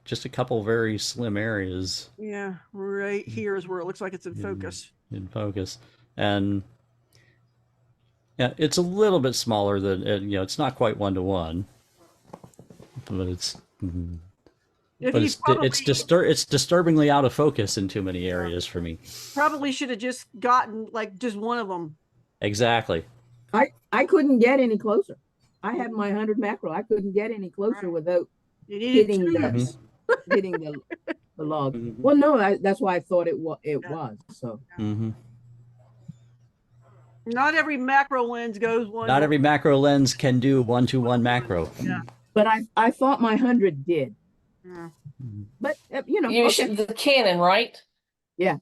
just a couple very slim areas Yeah, right here is where it looks like it's in focus. in focus, and yeah, it's a little bit smaller than it's not quite 1-to-1, but If But he it's disturbingly out of focus in too many areas for me. probably should have just gotten like just one of them. Exactly. I couldn't get any closer. I had my 100 macro. I couldn't get any closer without hitting the hitting the log. Well, no, that's why I thought it was. So. Not every macro lens goes one. Not every macro lens can do 1-to-1 macro. Yeah. But I thought my 100 did. Yeah. But you know, the Canon, right? Yeah.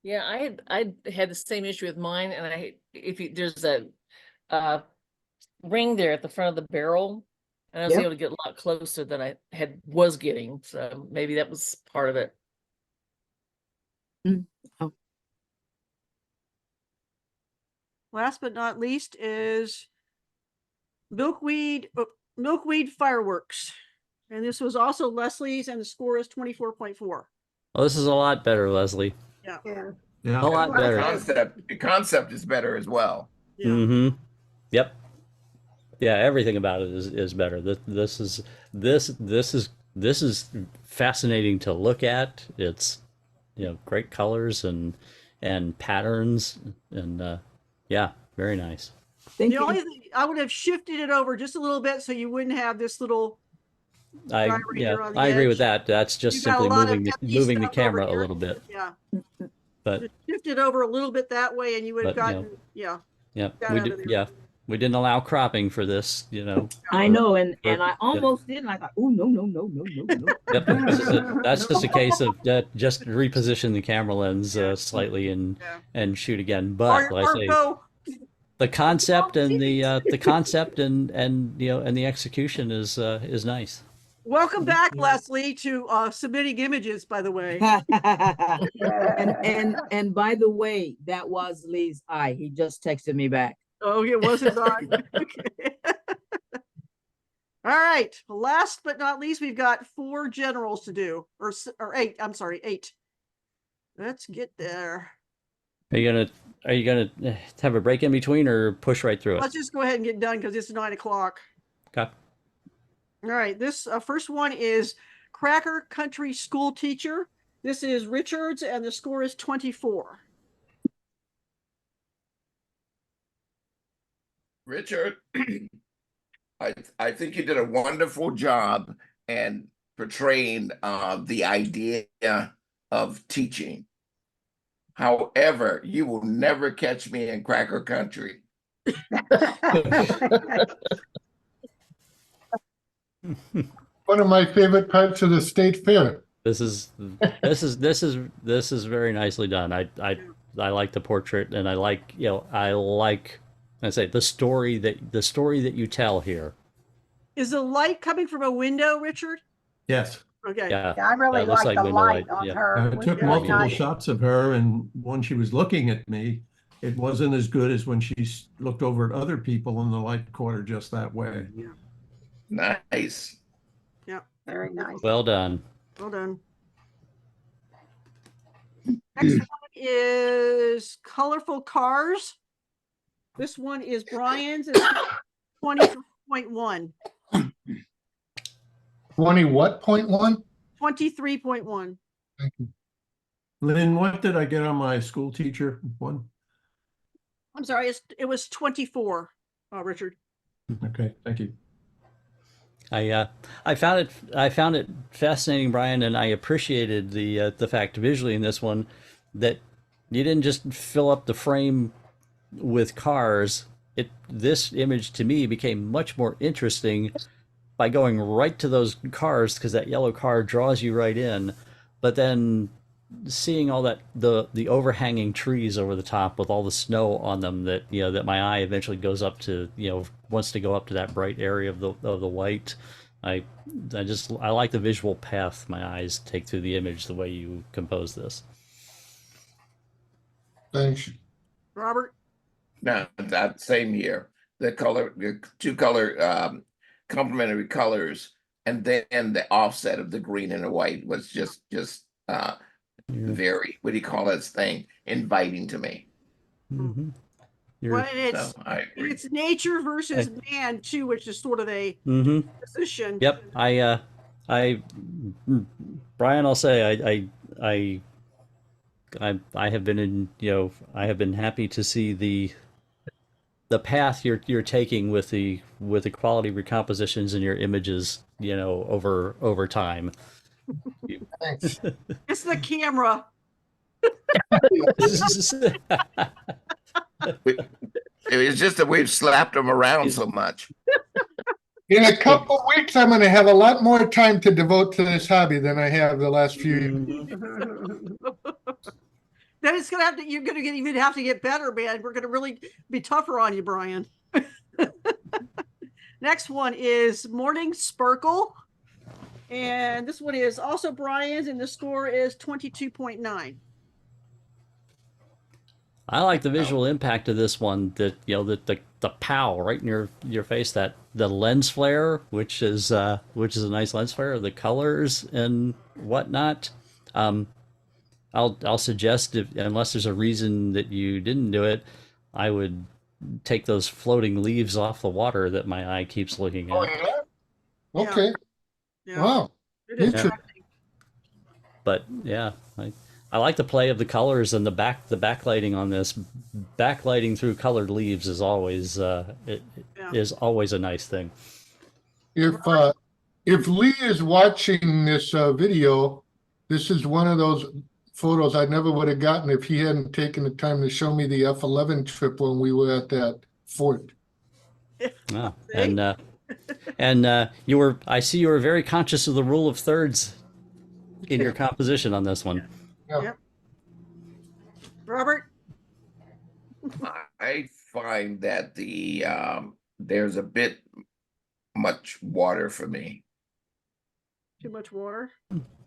Yeah, I had the same issue with mine, and there's a ring there at the front of the barrel, and I was able to get a lot closer than I was getting. So maybe that was part of it. Oh. Last but not least is milkweed fireworks, and this was also Leslie's, and the score is 24.4. Well, this is a lot better, Leslie. Yeah. A lot better. The concept is better as well. Yeah. Yep. Yeah, everything about it is better. This is fascinating to look at. It's great colors and patterns and yeah, very nice. The only thing I would have shifted it over just a little bit so you wouldn't have this little. I agree with that. That's just simply moving the camera a little bit. Yeah. But just shift it over a little bit that way, and you would have gotten Yeah, we didn't allow cropping for this, I know, and I almost did, and I thought, oh no. Yep, that's just a case of just reposition the camera lens slightly and shoot again. But like I say, the concept and the concept and the execution is nice. Welcome back, Leslie, to submitting images, by the way. and by the way, that was Lee's eye. He just texted me back. Oh, it was his eye. Okay. All right. Last but not least, we've got 4 generals to do, or 8. I'm sorry, 8. Let's get there. Are you gonna have a break in between or push right through it? Let's just go ahead and get done because it's 9 o'clock. Okay. All right. This first one is Cracker Country School Teacher. This is Richards, and the score is 24. Richard, I think you did a wonderful job and portraying the idea of teaching. However, you will never catch me in Cracker Country. One of my favorite parts of the state fair. This is very nicely done. I like the portrait, and I like the story that you tell here. Is the light coming from a window, Richard? Yes. Okay. Yeah, I really like the light on her. I took multiple shots of her, and when she was looking at me, it wasn't as good as when she looked over at other people, and the light caught her just that way. Yeah. Nice. Yeah. Very nice. Well done. Well done. Next one is Colorful Cars. This one is Brian's. It's 20.1. 20 what, point 1? 23.1. Thank you. Lynn, what did I get on my school teacher one? I'm sorry, it was 24, Richard. Okay, thank you. I found it fascinating, Brian, and I appreciated the fact visually in this one that you didn't just fill up the frame with cars. This image to me became much more interesting by going right to those cars, because that yellow car draws you right in. But then seeing all that the overhanging trees over the top with all the snow on them, that that my eye eventually goes up to wants to go up to that bright area of the white. I like the visual path my eyes take through the image the way you compose this. Thanks. Robert? No, that same here. The two color complementary colors, and then the offset of the green and the white was just very, what do you call this thing, inviting to me. Mm-hmm. Well, it's nature versus man too, which is sort of a position. Yep, I Brian, I'll say I have been in, I have been happy to see the path you're taking with the quality recompositions in your images, over time. Thanks. It's the camera. It's just that we've slapped them around so much. In a couple of weeks, I'm going to have a lot more time to devote to this hobby than I have the last few years. Then it's gonna have to. You're gonna even have to get better, man. We're gonna really be tougher on you, Brian. Next one is Morning Sparkle, and this one is also Brian's, and the score is 22.9. I like the visual impact of this one. That the pow right in your face. That the lens flare, which is a nice lens flare. The colors and whatnot. I'll suggest, unless there's a reason that you didn't do it, I would take those floating leaves off the water that my eye keeps looking at. Oh, yeah? Okay. Yeah. Wow. But yeah, I like the play of the colors and the backlighting on this. Backlighting through colored leaves is always is always a nice thing. If Lee is watching this video, this is one of those photos I never would have gotten if he hadn't taken the time to show me the F11 trip when we were at that fort. Ah, and you were, I see you were very conscious of the rule of thirds in your composition on this one. Yeah. Yep. Robert? I find that there's a bit much water for me. Too much water?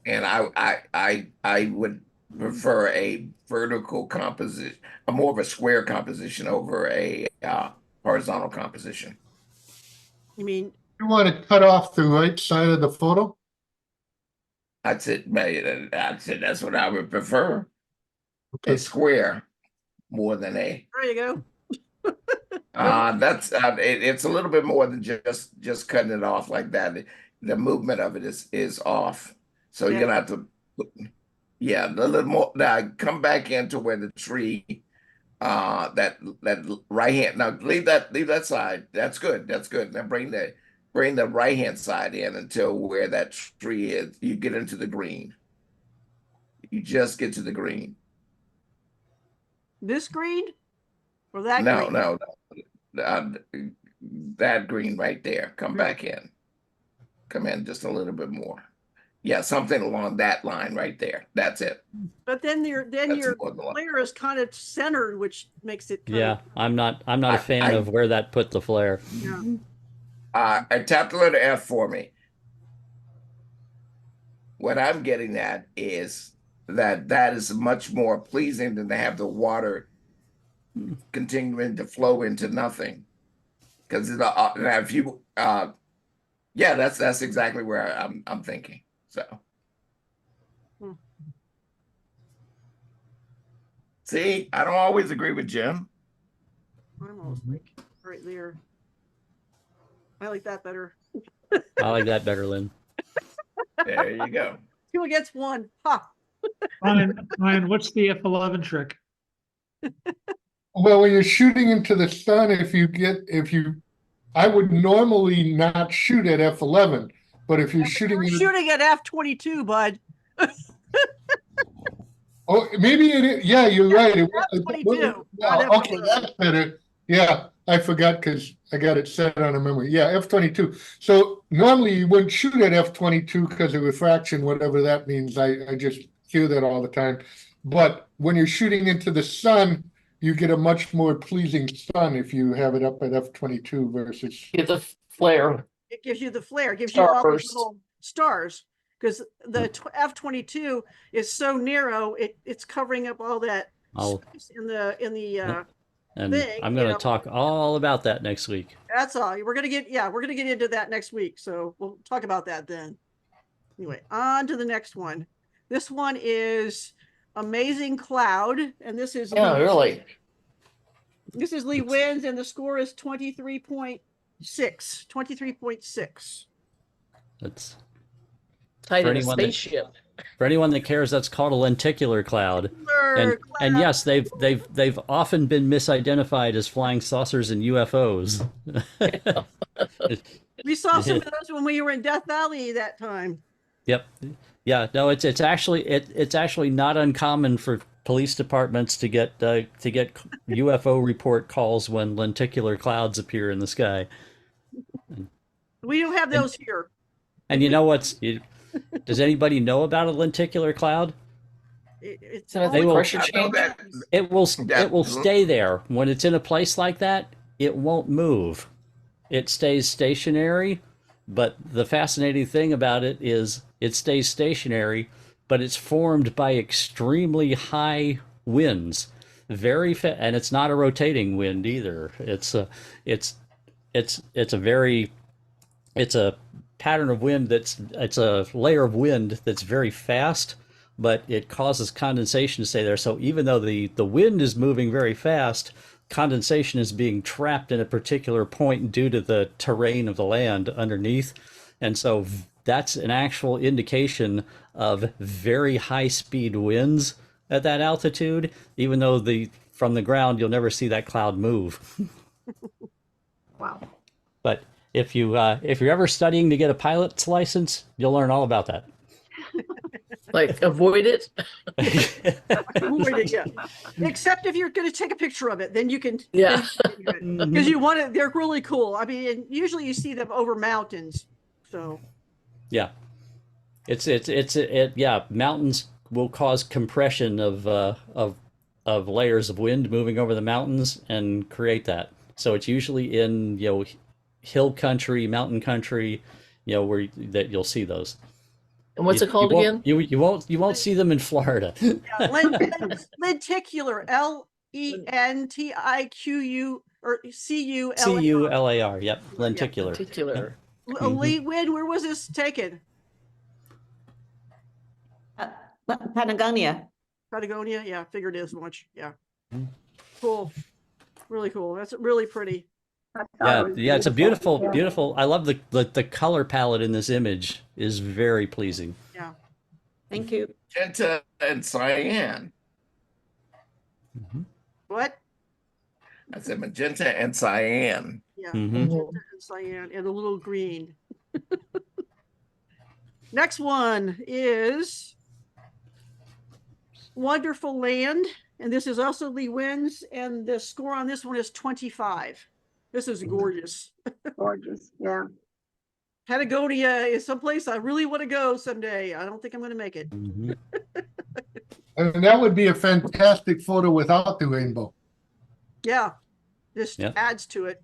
And I would prefer a vertical composition, a more of a square composition over a horizontal composition. You mean you want to cut off the right side of the photo? That's it. That's what I would prefer. Okay. A square more than a. There you go. That's it's a little bit more than just cutting it off like that. The movement of it is off. So you're gonna have to, a little more. Now come back into where the tree, that right hand. Now leave that side. That's good. That's good. Now bring the right hand side in until where that tree is. You get into the green. You just get to the green. This green, or that? No, green? no. That green right there. Come back in. Come in just a little bit more. Yeah, something along that line right there. That's it. But then your flare is kind of centered, which makes it. I'm not a fan of where that put the flare. Yeah. I tapped the letter F for me. What I'm getting at is that is much more pleasing than to have the water continuing to flow into nothing. Because if you, that's exactly where I'm thinking. So, see, I don't always agree with Jim. I'm almost like right there. I like that better. I like that better, Lynn. There you go. 2 against 1. Ha. Ryan, what's the F11 trick? Well, when you're shooting into the sun, I would normally not shoot at F11, but if you're shooting at F22, bud. Oh, maybe it is. Yeah, you're right. F22. Okay, that's better. Yeah, I forgot because I got it set on a memory. Yeah, F22. So normally you wouldn't shoot at F22 because of refraction, whatever that means. I just hear that all the time. But when you're shooting into the sun, you get a much more pleasing sun if you have it up at F22 versus. Get the flare. It gives you the flare. It gives you all these little stars. Because the F22 is so narrow, it's covering up all that space in the and thing. I'm going to talk all about that next week. That's all. We're going to get into that next week. So we'll talk about that then. Anyway, on to the next one. This one is Amazing Cloud, and this is really. This is Lee Wins, and the score is 23.6. 23.6. Tied in a spaceship. For anyone that cares, that's called a lenticular cloud. And yes, they've often been misidentified as flying saucers and UFOs. We saw some of those when we were in Death Valley that time. Yep. Yeah. No, it's actually not uncommon for police departments to get UFO report calls when lenticular clouds appear in the sky. We don't have those here. And you know does anybody know about a lenticular cloud? It's pressure change. It will stay there when it's in a place like that. It won't move. It stays stationary. But the fascinating thing about it is it stays stationary, but it's formed by extremely high winds, and it's not a rotating wind either. It's a pattern of wind it's a layer of wind that's very fast, but it causes condensation to stay there. So even though the wind is moving very fast, condensation is being trapped in a particular point due to the terrain of the land underneath. And so that's an actual indication of very high speed winds at that altitude, even though from the ground, you'll never see that cloud move. Wow. But if you're ever studying to get a pilot's license, you'll learn all about that. Like avoid it. Avoid it, yeah. Except if you're going to take a picture of it, then you can. Yeah. Because you want it. They're really cool. I mean, usually you see them over mountains. So. Yeah. Yeah. Mountains will cause compression of layers of wind moving over the mountains and create that. So it's usually in hill country, mountain country, where that you'll see those. And what's it called again? You won't see them in Florida. Lenticular, LENTIQU or CULAR. CULAR. Yep, lenticular. Lenticular. Lee, where was this taken? Patagonia. Patagonia, yeah, figured as much. Yeah, cool, really cool. That's really pretty. Yeah, it's a beautiful. I love the color palette in this image is very pleasing. Yeah, thank you. Magenta and cyan. What? I said magenta and cyan. Yeah, magenta and cyan and a little green. Next one is Wonderful Land, and this is also Lee Wins, and the score on this one is 25. This is gorgeous. Gorgeous, yeah. Patagonia is someplace I really want to go someday. I don't think I'm going to make it. And that would be a fantastic photo without the rainbow. Yeah, just adds to it.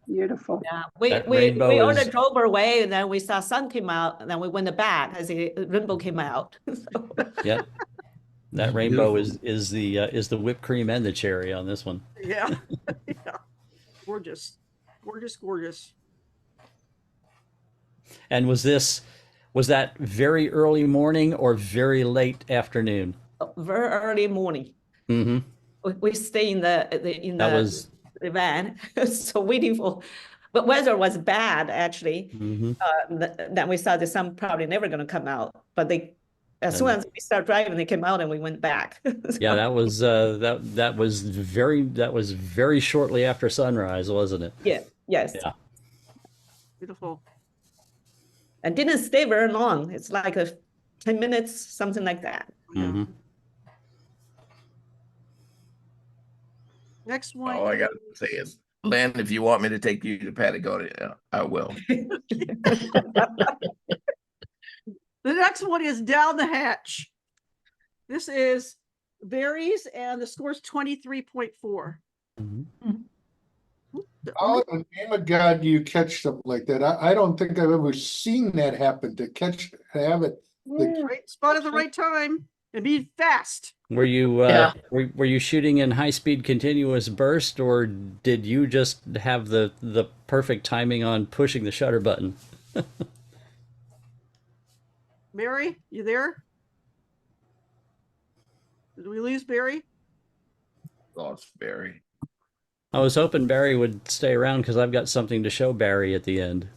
Beautiful. Yeah, we only drove away, and then we saw sun came out, and then we went back as the rainbow came out. Yeah, that rainbow is the whipped cream and the cherry on this one. Yeah, yeah. Gorgeous, gorgeous, gorgeous. And was that very early morning or very late afternoon? Very early morning. Mm-hmm. We stay in the van, so waiting for, but weather was bad actually. Mm-hmm. Then we saw the sun probably never going to come out, but as soon as we start driving, they came out and we went back. So. Yeah, that was very shortly after sunrise, wasn't it? Yeah. Yes. Yeah. Beautiful. And didn't stay very long. It's like 10 minutes, something like that. Mm-hmm. Next one. All I got to say is, Lynn, if you want me to take you to Patagonia, I will. The next one is Down the Hatch. This is berries, and the score is 23.4. Mm-hmm. How in the name of God do you catch something like that? I don't think I've ever seen that happen, to have it. Right spot at the right time and be fast. Were you were you shooting in high speed continuous burst, or did you just have the perfect timing on pushing the shutter button? Barry, you there? Did we lose Barry? Lost Barry. I was hoping Barry would stay around because I've got something to show Barry at the end.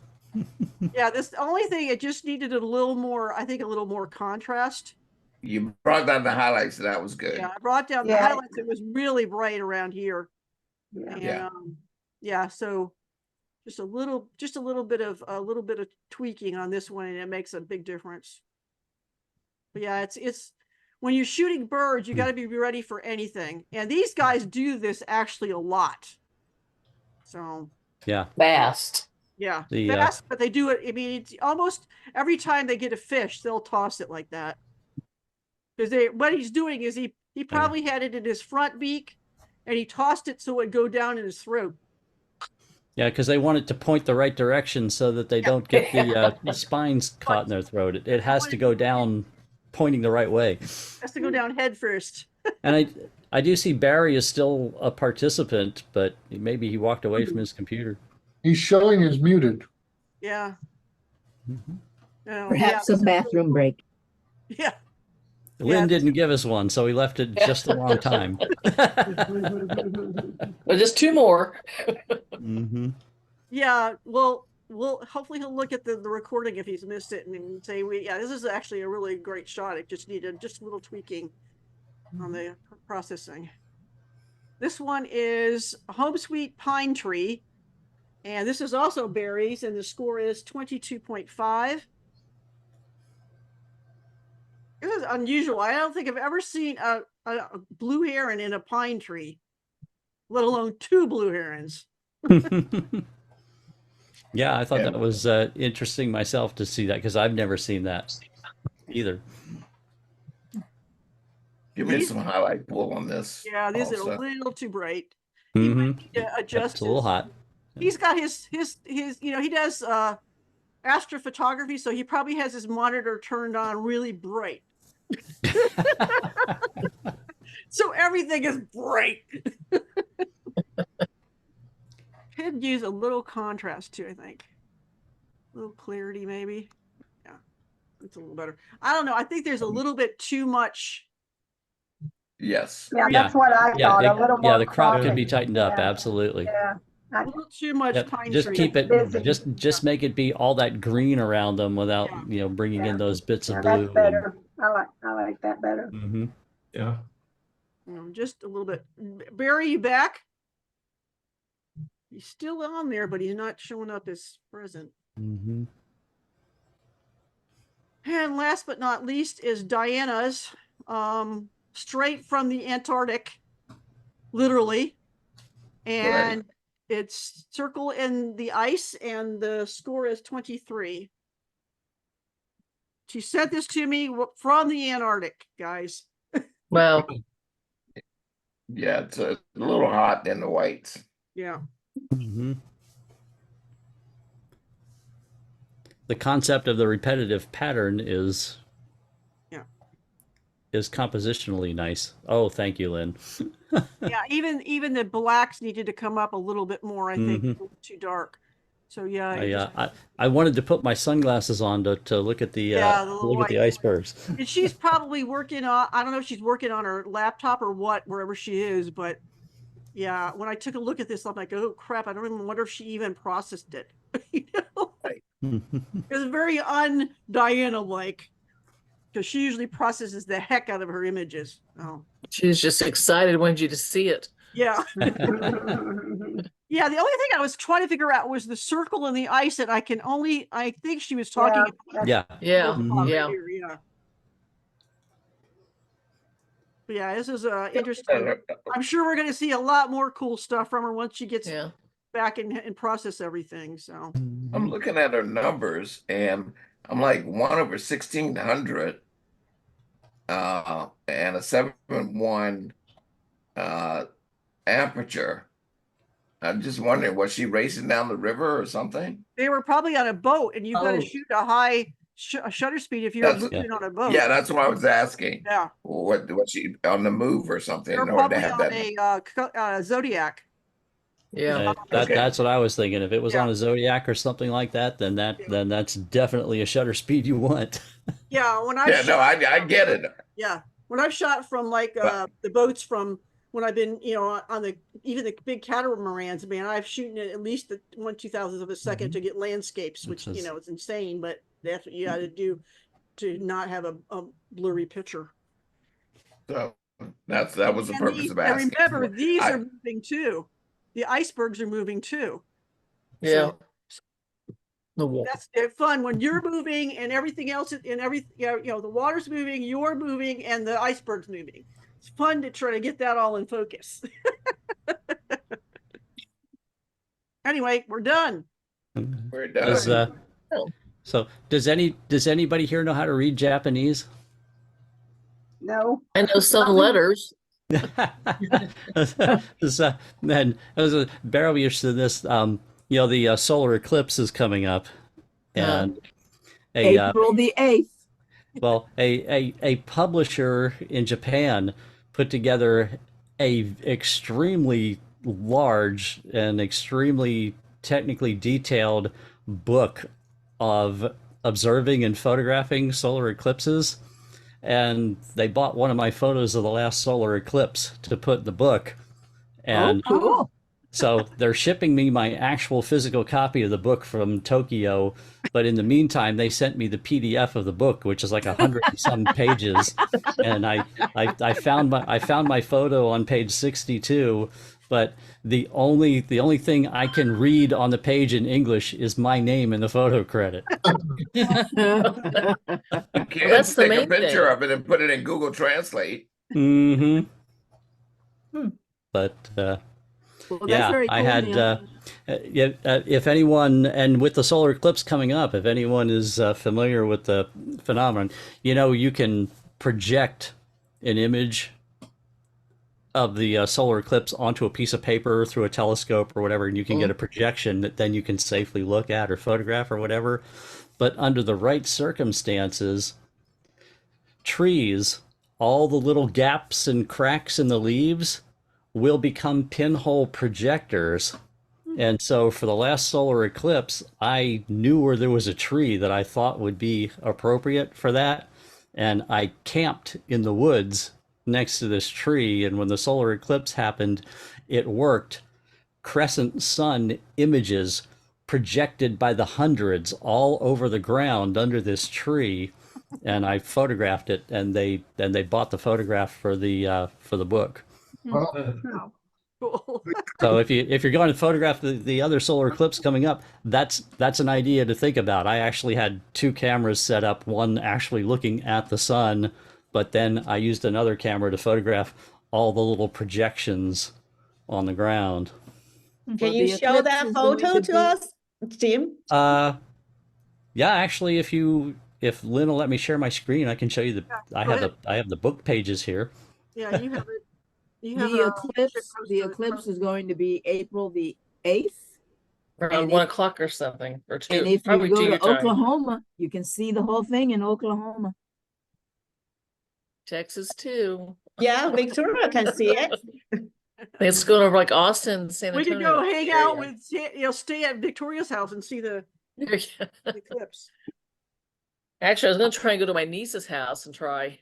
Yeah, this the only thing, it just needed a little more, I think a little more contrast. You brought down the highlights, so that was good. Yeah, I brought down the Yeah. highlights. It was really bright around here. Yeah. And Yeah. yeah, so just a little bit of tweaking on this one, and it makes a big difference. But yeah, it's when you're shooting birds, you got to be ready for anything. And these guys do this actually a lot. So Yeah. Fast. yeah, The, fast, but they do it. I mean, it's almost every time they get a fish, they'll toss it like that. Because what he's doing is he probably had it in his front beak, and he tossed it so it'd go down in his throat. Yeah, because they want it to point the right direction so that they don't get the spines caught in their throat. It has to go down pointing the right way. Has to go down head first. And I do see Barry is still a participant, but maybe he walked away from his computer. He's showing is muted. Yeah. Perhaps a bathroom break. Yeah. Lynn didn't give us one, so he left it just a long time. Well, just two more. Mm-hmm. Yeah, well, hopefully he'll look at the recording if he's missed it and say, this is actually a really great shot. It just needed just a little tweaking on the processing. This one is Home Sweet Pine Tree. And this is also berries, and the score is 22.5. This is unusual. I don't think I've ever seen a blue heron in a pine tree, let alone two blue herons. Yeah, I thought that was interesting myself to see that, because I've never seen that either. Give me some highlight pull on this. Yeah, these also. are a little too bright. Mm-hmm. Adjust. It's a little hot. He's got his he does astrophotography, so he probably has his monitor turned on really bright. So everything is bright. Could use a little contrast too, I think. A little clarity maybe. Yeah, it's a little better. I don't know. I think there's a little bit too much. Yes. Yeah, that's what I thought. A little more. Yeah, the crop could be tightened up. Absolutely. Yeah. A little too much pine Just tree. keep it. Just make it be all that green around them without bringing in those bits of blue. That's better. I like that better. Mm-hmm. Yeah. Just a little bit. Barry, you back? He's still on there, but he's not showing up as present. Mm-hmm. And last but not least is Diana's, straight from the Antarctic, literally. And it's circle in the ice, and the score is 23. She sent this to me from the Antarctic, guys. Well, yeah, it's a little hot in the whites. Yeah. Mm-hmm. The concept of the repetitive pattern is compositionally nice. Oh, thank you, Lynn. Yeah, even the blacks needed to come up a little bit more, I think. Mm-hmm. Too dark. So yeah. I wanted to put my sunglasses on to look at the look at the icebergs. And she's probably working on, I don't know if she's working on her laptop or what, wherever she is, but yeah, when I took a look at this, I'm like, oh crap, I don't even wonder if she even processed it. It's very un-Diana-like, because she usually processes the heck out of her images. Oh. She's just excited, wanted you to see it. Yeah. Yeah, the only thing I was trying to figure out was the circle in the ice, and I think she was talking about. Yeah. But yeah, this is interesting. I'm sure we're going to see a lot more cool stuff from her once she gets back and process everything. So I'm looking at her numbers, and I'm like 1/1600, and a 7.1 aperture. I'm just wondering, was she racing down the river or something? They were probably on a boat, and you've got to shoot a high shutter speed if you're moving on a boat. Yeah, that's what I was asking. Yeah. What was she on the move or something? They're in order to probably have on a Zodiac. Yeah, that's what I was thinking. If it was on a Zodiac or something like that, then that's definitely a shutter speed you want. Yeah, when I I get it. Yeah, when I've shot from like the boats from when I've been, on even the big catamarans, man, I've shooting at least the 1/2000th of a second to get landscapes, which, it's insane, but that's what you got to do to not have a blurry picture. So that was the purpose of And asking. remember, these are moving too. The icebergs are moving too. Yeah. So that's fun when you're moving and everything else and the water's moving, you're moving, and the iceberg's moving. It's fun to try to get that all in focus. Anyway, we're done. We're done. So does anybody here know how to read Japanese? No. I know some letters. Man, Barrow used to this. The solar eclipse is coming up, and April the 8th. Well, a publisher in Japan put together a extremely large and extremely technically detailed book of observing and photographing solar eclipses. And they bought one of my photos of the last solar eclipse to put in the book. And cool. So they're shipping me my actual physical copy of the book from Tokyo, but in the meantime, they sent me the PDF of the book, which is like 100 and some pages. And I found my photo on page 62, but the only thing I can read on the page in English is my name in the photo credit. You can't take a picture of it and put it in Google Translate. But well, yeah, cool, I had, if anyone, and with the solar eclipse coming up, if anyone is familiar with the phenomenon, you can project an image of the solar eclipse onto a piece of paper through a telescope or whatever, and you can get a projection that then you can safely look at or photograph or whatever. But under the right circumstances, trees, all the little gaps and cracks in the leaves will become pinhole projectors. And so for the last solar eclipse, I knew where there was a tree that I thought would be appropriate for that. And I camped in the woods next to this tree. And when the solar eclipse happened, it worked. Crescent sun images projected by the hundreds all over the ground under this tree. And I photographed it, and they bought the photograph for the book. Cool. So if you're going to photograph the other solar eclipse coming up, that's an idea to think about. I actually had two cameras set up, one actually looking at the sun, but then I used another camera to photograph all the little projections on the ground. Can you show that photo to us, Jim? Yeah, actually, if Lynn will let me share my screen, I can show you I have the book pages here. Yeah, you have it. The eclipse is going to be April the 8th. Around 1 o'clock or something, or 2. And if you probably go 2 to time. Oklahoma, you can see the whole thing in Oklahoma. Texas too. Yeah, Victoria can see it. It's going over like Austin, San We Antonio. could go hang out with, stay at Victoria's house and see the eclipse. Actually, I was going to try and go to my niece's house and try.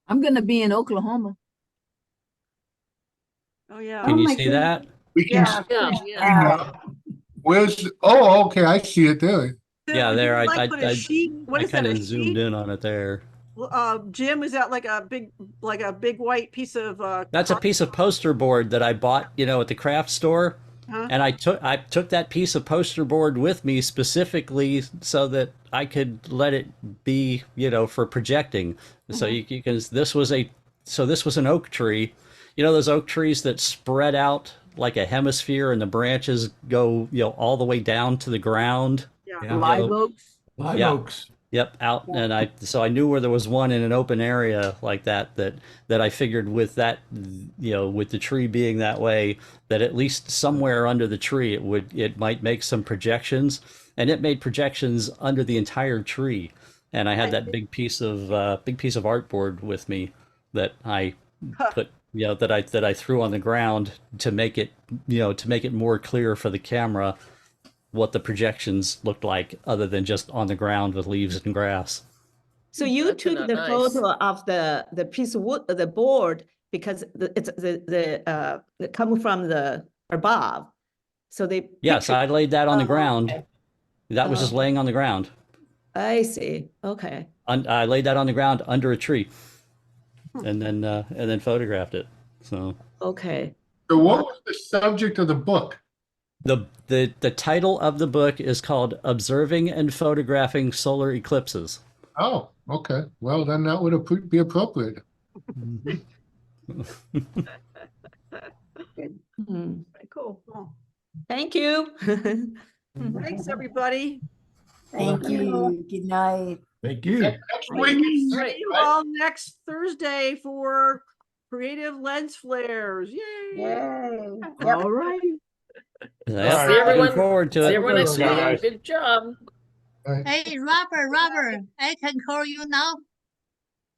I'm going to be in Oklahoma. Oh yeah. Can you see that? We can Where's okay, I see it there. Yeah, there. I What is kind that, of a zoomed sheet? in on it there. Jim, is that like a big white piece of That's a piece of poster board that I bought, at the craft store. Huh? And I took that piece of poster board with me specifically so that I could let it be, for projecting. So you can. This was an oak tree. Those oak trees that spread out like a hemisphere and the branches go, all the way down to the ground. Yeah. Live oaks. Live oaks. Yep, out, and I knew where there was one in an open area like that I figured with that, with the tree being that way, that at least somewhere under the tree it might make some projections, and it made projections under the entire tree. And I had that big piece of artboard with me that I put, that I threw on the ground to make it more clear for the camera what the projections looked like other than just on the ground with leaves and grass. So you took the photo of the piece of wood, the board, because it's coming from the above. So they. Yes, I laid that on the ground. Okay. That was just laying on the ground. I see. Okay. I laid that on the ground under a tree, and then photographed it. So. Okay. So what was the subject of the book? The title of the book is called "Observing and Photographing Solar Eclipses." Oh, okay. Well, then that would be appropriate. Good. Very cool. Thank you. Thanks, everybody. Thank you. Good night. Thank you. Next week. See you all next Thursday for creative lens flares. Yay! Yay. All right. Yeah, See everyone. looking forward to See it. everyone next Bye, week. guys. Good job. Hey, Robert, I can call you now.